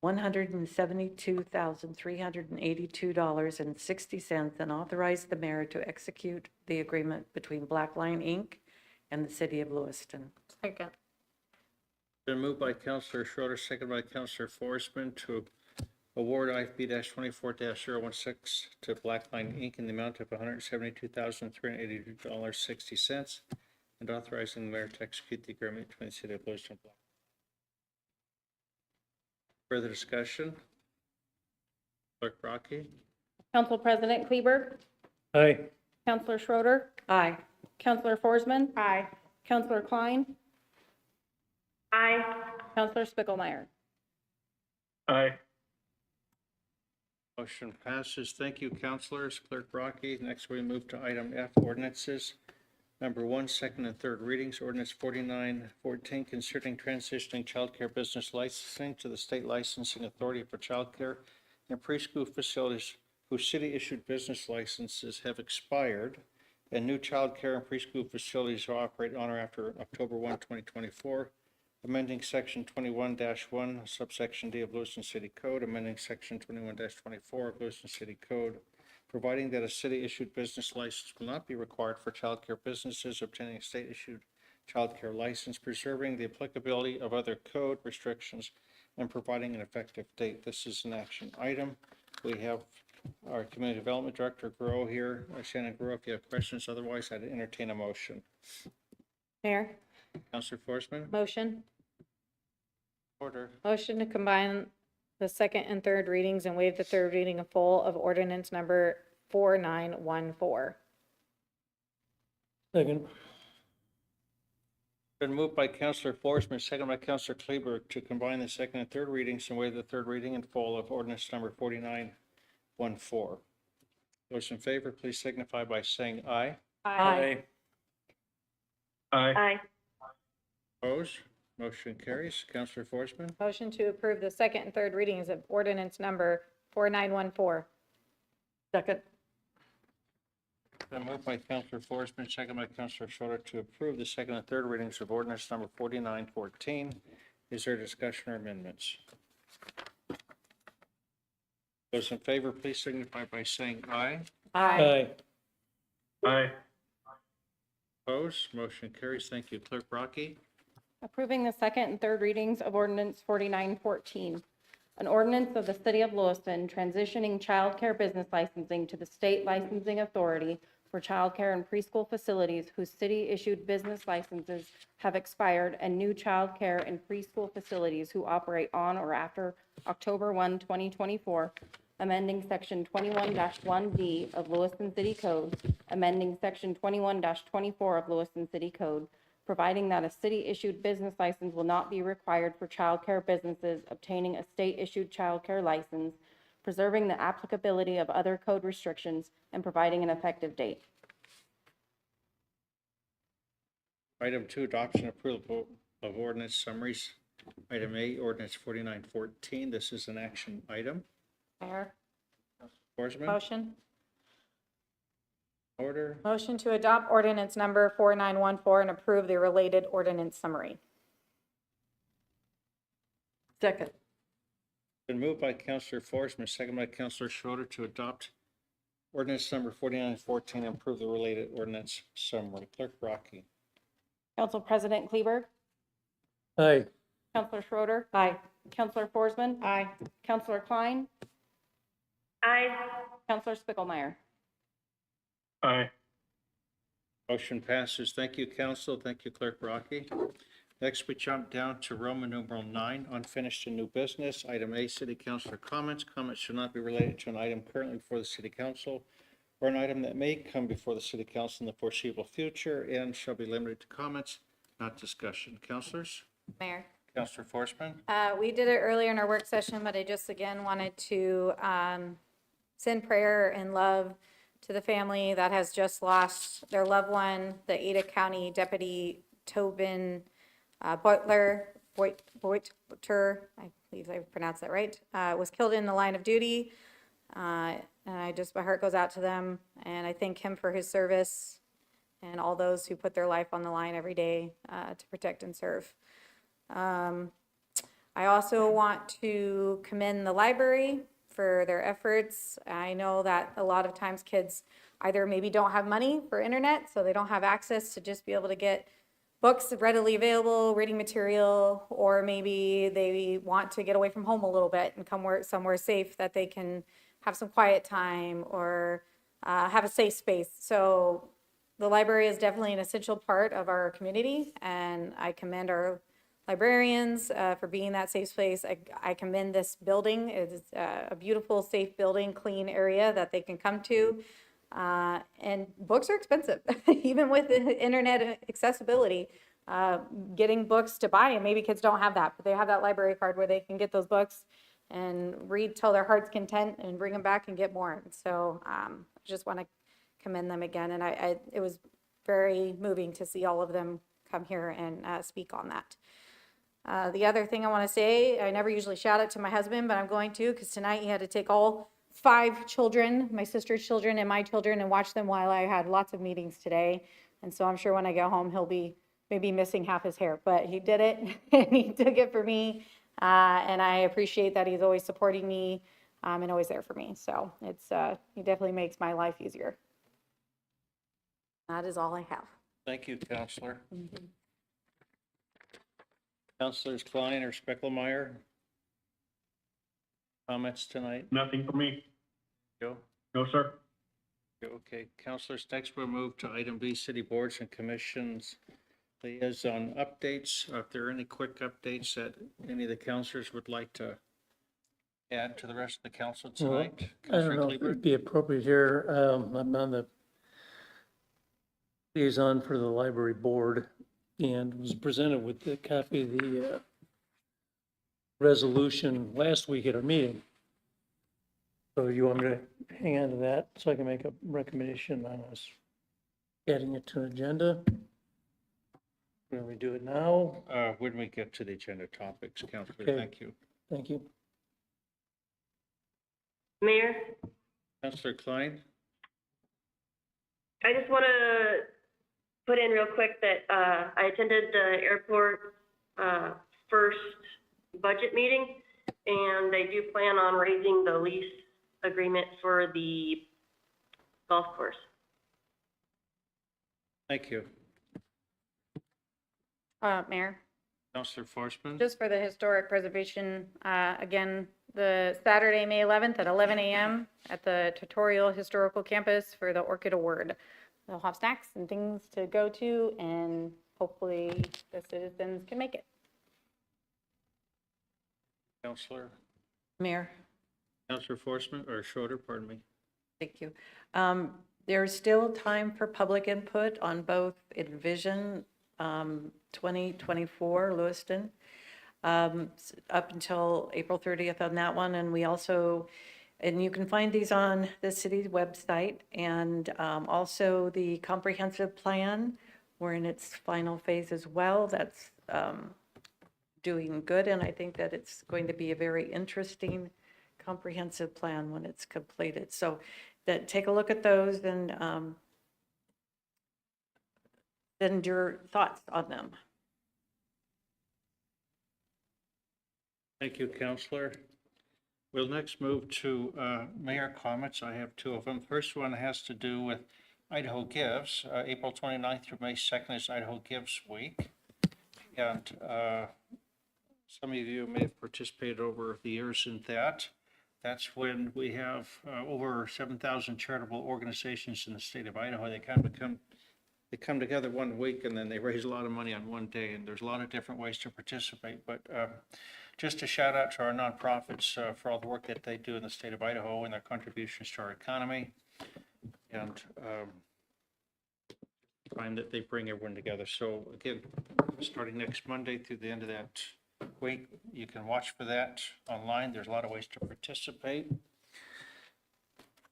$172,382.60 and authorize the mayor to execute the agreement between Blackline Inc. and the city of Lewiston. Second. Been moved by Counselor Schroeder, second by Counselor Forsman to award IFB-24-016 to Blackline Inc. in the amount of $172,382.60 and authorizing the mayor to execute the agreement between the city of Lewiston and Blackline. Further discussion? Clerk Rocky? Council President Kleberg, Aye. Councilor Schroeder, Aye. Councilor Forsman, Aye. Councilor Klein, Aye. Councilor Spiegelmeier. Aye. Motion passes. Thank you, councilors. Clerk Rocky. Next, we move to item F, ordinances. Number 1, second and third readings. Ordinance 4914, considering transitioning childcare business licensing to the state licensing authority for childcare and preschool facilities whose city-issued business licenses have expired and new child care and preschool facilities to operate on or after October 1, 2024, amending Section 21-1, subsection D of Lewiston City Code, amending Section 21-24 of Lewiston City Code, providing that a city-issued business license will not be required for childcare businesses obtaining a state-issued childcare license, preserving the applicability of other code restrictions, and providing an effective date. This is an action item. We have our Community Development Director, Grow, here. Shannon Grow, if you have questions, otherwise I'd entertain a motion. Mayor, Councilor Forsman? motion. Order. Motion to combine the second and third readings and waive the third reading in full of ordinance number 4914. Second. Been moved by Councilor Forsman, second by Councilor Kleberg, to combine the second and third readings and waive the third reading in full of ordinance number 4914. Those in favor, please signify by saying aye. Aye. Aye. Opposed? Motion carries. Councilor Forsman? Motion to approve the second and third readings of ordinance number 4914. Second. Been moved by Councilor Forsman, second by Councilor Schroeder, to approve the second and third readings of ordinance number 4914. Is there discussion or amendments? Those in favor, please signify by saying aye. Aye. Aye. Opposed? Motion carries. Thank you. Clerk Rocky? Approving the second and third readings of ordinance 4914, an ordinance of the City of Lewiston transitioning childcare business licensing to the state licensing authority for childcare and preschool facilities whose city-issued business licenses have expired, and new childcare and preschool facilities who operate on or after October 1, 2024, amending Section 21-1D of Lewiston City Code, amending Section 21-24 of Lewiston City Code, providing that a city-issued business license will not be required for childcare businesses obtaining a state-issued childcare license, preserving the applicability of other code restrictions, and providing an effective date. Item 2, adoption and approval of ordinance summaries. Item A, ordinance 4914. This is an action item. Mayor, Forsman? motion. Order. Motion to adopt ordinance number 4914 and approve the related ordinance summary. Second. Been moved by Councilor Forsman, second by Councilor Schroeder, to adopt ordinance number 4914 and approve the related ordinance summary. Clerk Rocky? Council President Kleberg? Aye. Councilor Schroeder? Aye. Councilor Forsman? Aye. Councilor Klein? Aye. Councilor Spiegelmeier? Aye. Motion passes. Thank you, Council. Thank you, Clerk Rocky. Next, we jump down to Roman numeral 9, unfinished and new business. Item A, City Councilor comments. Comments should not be related to an item currently before the City Council or an item that may come before the City Council in the foreseeable future and shall be limited to comments, not discussion. Councilors? Mayor. Councilor Forsman? We did it earlier in our work session, but I just again wanted to send prayer and love to the family that has just lost their loved one, the Ada County Deputy Tobin Boitler, I believe I pronounced that right, was killed in the line of duty. And my heart goes out to them, and I thank him for his service and all those who put their life on the line every day to protect and serve. I also want to commend the library for their efforts. I know that a lot of times kids either maybe don't have money for internet, so they don't have access to just be able to get books readily available, reading material, or maybe they want to get away from home a little bit and come somewhere safe that they can have some quiet time or have a safe space. So the library is definitely an essential part of our community, and I commend our librarians for being that safe space. I commend this building. It's a beautiful, safe building, clean area that they can come to. And books are expensive, even with the internet accessibility. Getting books to buy, and maybe kids don't have that, but they have that library card where they can get those books and read till their heart's content and bring them back and get more. So I just want to commend them again. And it was very moving to see all of them come here and speak on that. The other thing I want to say, I never usually shout it to my husband, but I'm going to, because tonight he had to take all 5 children, my sister's children and my children, and watched them while I had lots of meetings today. And so I'm sure when I get home, he'll be maybe missing half his hair, but he did it and he took it for me. And I appreciate that he's always supporting me and always there for me. So it's he definitely makes my life easier. That is all I have. Thank you, Counselor. Counselors Klein or Speckelmeyer? Comments tonight? Nothing for me. Joe? No, sir. Okay, Counselors, next we'll move to item B, City Boards and Commissions liaison updates. If there are any quick updates that any of the counselors would like to add to the rest of the council tonight? I don't Counselor know if Kleber? it'd be appropriate here. I'm on the liaison for the library board and was presented with the copy of the resolution last week at our meeting. So you want me to hang on to that so I can make a recommendation on us adding it to an agenda? When we do it now? When we get to the agenda topics, Counselor, Okay. thank you. Thank you. Mayor, Counselor Klein? I just want to put in real quick that I attended the airport first budget meeting, and they do plan on raising the lease agreement for the golf course. Thank you. Mayor, Counselor Forsman? just for the historic preservation, again, the Saturday, May 11th at 11 a.m. at the Tutorial Historical Campus for the Orchid Award. They'll have snacks and things to go to, and hopefully the citizens can make it. Counselor? Mayor, Counselor Forsman, or Schroeder, pardon me. thank you. There's still time for public input on both Envision 2024 Lewiston up until April 30th on that one. And we also, and you can find these on the city's website, and also the comprehensive plan. We're in its final phase as well. That's doing good, and I think that it's going to be a very interesting comprehensive plan when it's completed. So that take a look at those and send your thoughts on them. Thank you, Counselor. We'll next move to mayor comments. I have 2 of them. First one has to do with Idaho Gives. April 29th through May 2nd is Idaho Gives Week. And some of you may have participated over the years in that. That's when we have over 7,000 charitable organizations in the state of Idaho. They come together one week and then they raise a lot of money on one day, and there's a lot of different ways to participate. But just a shout out to our nonprofits for all the work that they do in the state of Idaho and their contributions to our economy. And find that they bring everyone together. So again, starting next Monday through the end of that week, you can watch for that online. There's a lot of ways to participate.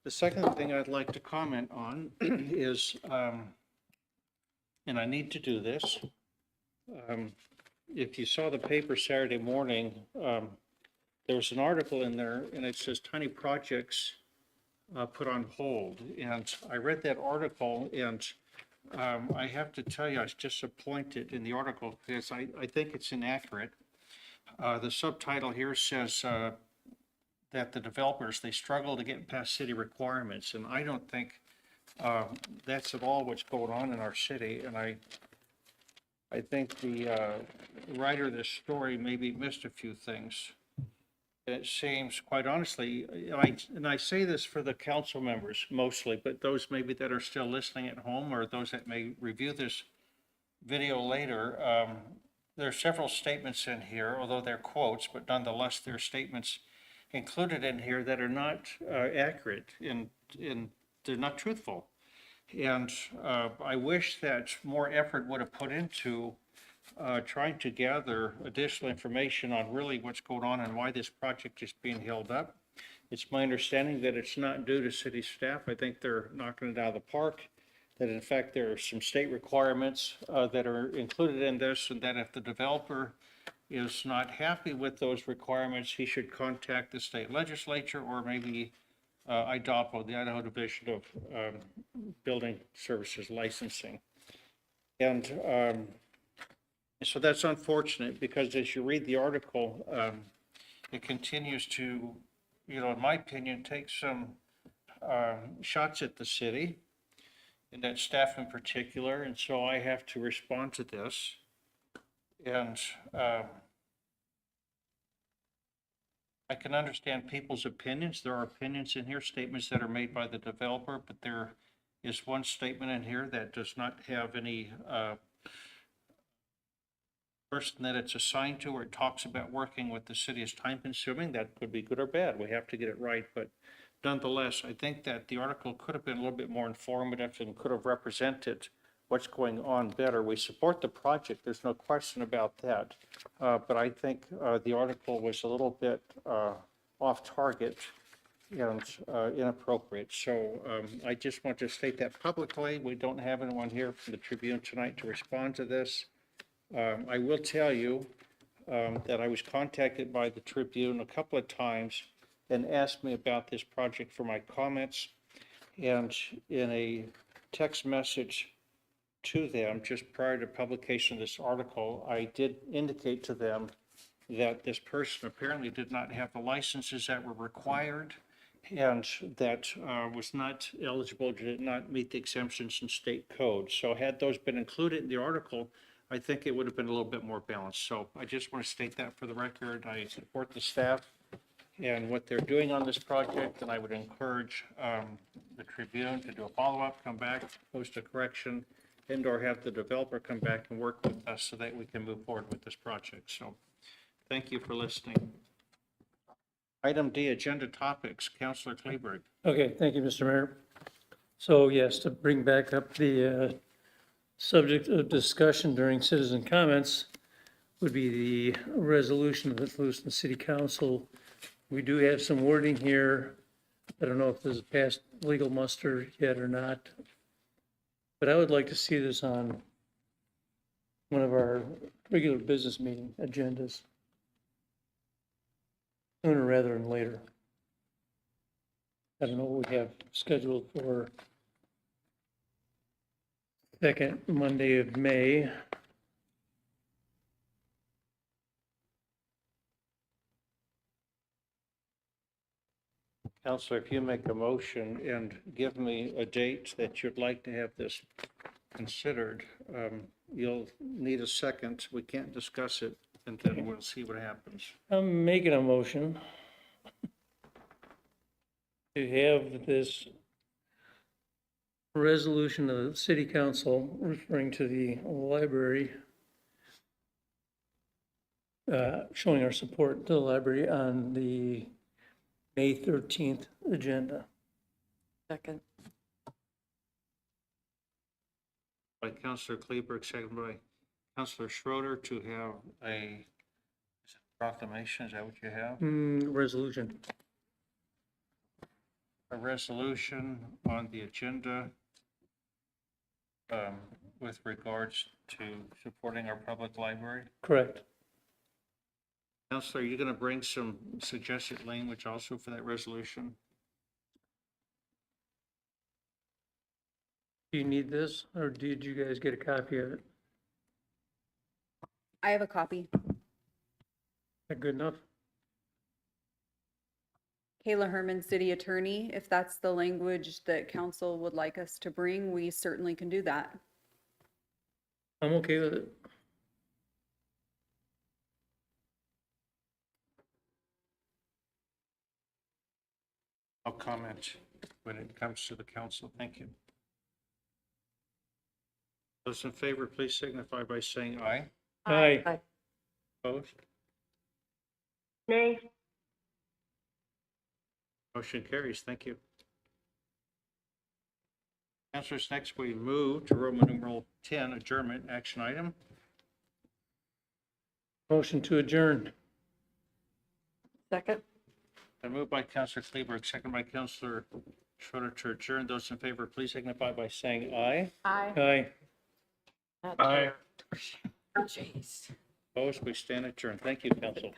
The second thing I'd like to comment on is, and I need to do this, if you saw the paper Saturday morning, there was an article in there and it says tiny projects put on hold. And I read that article, and I have to tell you, I was disappointed in the article because I think it's inaccurate. The subtitle here says that the developers, they struggle to get past city requirements. And I don't think that's at all what's going on in our city. And I think the writer of this story maybe missed a few things. It seems, quite honestly, and I say this for the council members mostly, but those maybe that are still listening at home or those that may review this video later, there are several statements in here, although they're quotes, but nonetheless, there are statements included in here that are not accurate and they're not truthful. And I wish that more effort would have put into trying to gather additional information on really what's going on and why this project is being held up. It's my understanding that it's not due to city staff. I think they're knocking it out of the park, that in fact there are some state requirements that are included in this, and that if the developer is not happy with those requirements, he should contact the state legislature or maybe IDOPO, the Idaho Division of Building Services Licensing. And so that's unfortunate because as you read the article, it continues to, in my opinion, take some shots at the city and that staff in particular. And so I have to respond to this. And I can understand people's opinions. There are opinions in here, statements that are made by the developer, but there is one statement in here that does not have any person that it's assigned to, or it talks about working with the city is time consuming. That could be good or bad. We have to get it right. But nonetheless, I think that the article could have been a little bit more informative and could have represented what's going on better. We support the project. There's no question about that. But I think the article was a little bit off target and inappropriate. So I just want to state that publicly. We don't have anyone here from the Tribune tonight to respond to this. I will tell you that I was contacted by the Tribune a couple of times and asked me about this project for my comments. And in a text message to them just prior to publication of this article, I did indicate to them that this person apparently did not have the licenses that were required and that was not eligible, did not meet the exemptions in state code. So had those been included in the article, I think it would have been a little bit more balanced. So I just want to state that for the record. I support the staff and what they're doing on this project, and I would encourage the Tribune to do a follow-up, come back, post a correction, and/or have the developer come back and work with us so that we can move forward with this project. So thank you for listening. Item D, agenda topics. Councilor Kleberg. Okay, thank you, Mr. Mayor. So yes, to bring back up the subject of discussion during citizen comments would be the resolution of the Lewiston City Council. We do have some wording here. I don't know if this has passed legal muster yet or not, but I would like to see this on one of our regular business meeting agendas sooner rather than later. I don't know what we have scheduled for second Monday of May. Councilor, if you make a motion and give me a date that you'd like to have this considered, you'll need a second. We can't discuss it, and then we'll see what happens. I'm making a motion to have this resolution of the city council referring to the library, showing our support to the library on the May 13th agenda. Second. By Councilor Kleberg, second by Councilor Schroeder, to have a proclamation. Is that what you have? Resolution. A resolution on the agenda with regards to supporting our public library. Correct. Councilor, are you going to bring some suggested language also for that resolution? Do you need this, or did you guys get a copy of it? I have a copy. Is that good enough? Kayla Herman, City Attorney. If that's the language that council would like us to bring, we certainly can do that. I'm okay with it. I'll comment when it comes to the council. Thank you. Those in favor, please signify by saying aye. Aye. Aye. Opposed? Nay. Motion carries. Thank you. Councilors, next we move to Roman numeral 10, adjournment action item. Motion to adjourn. Second. I moved by Councilor Kleberg, second by Councilor Schroeder to adjourn. Those in favor, please signify by saying aye. Aye. Aye. Aye. Jeez. Opposed? We stand adjourned. Thank you, council.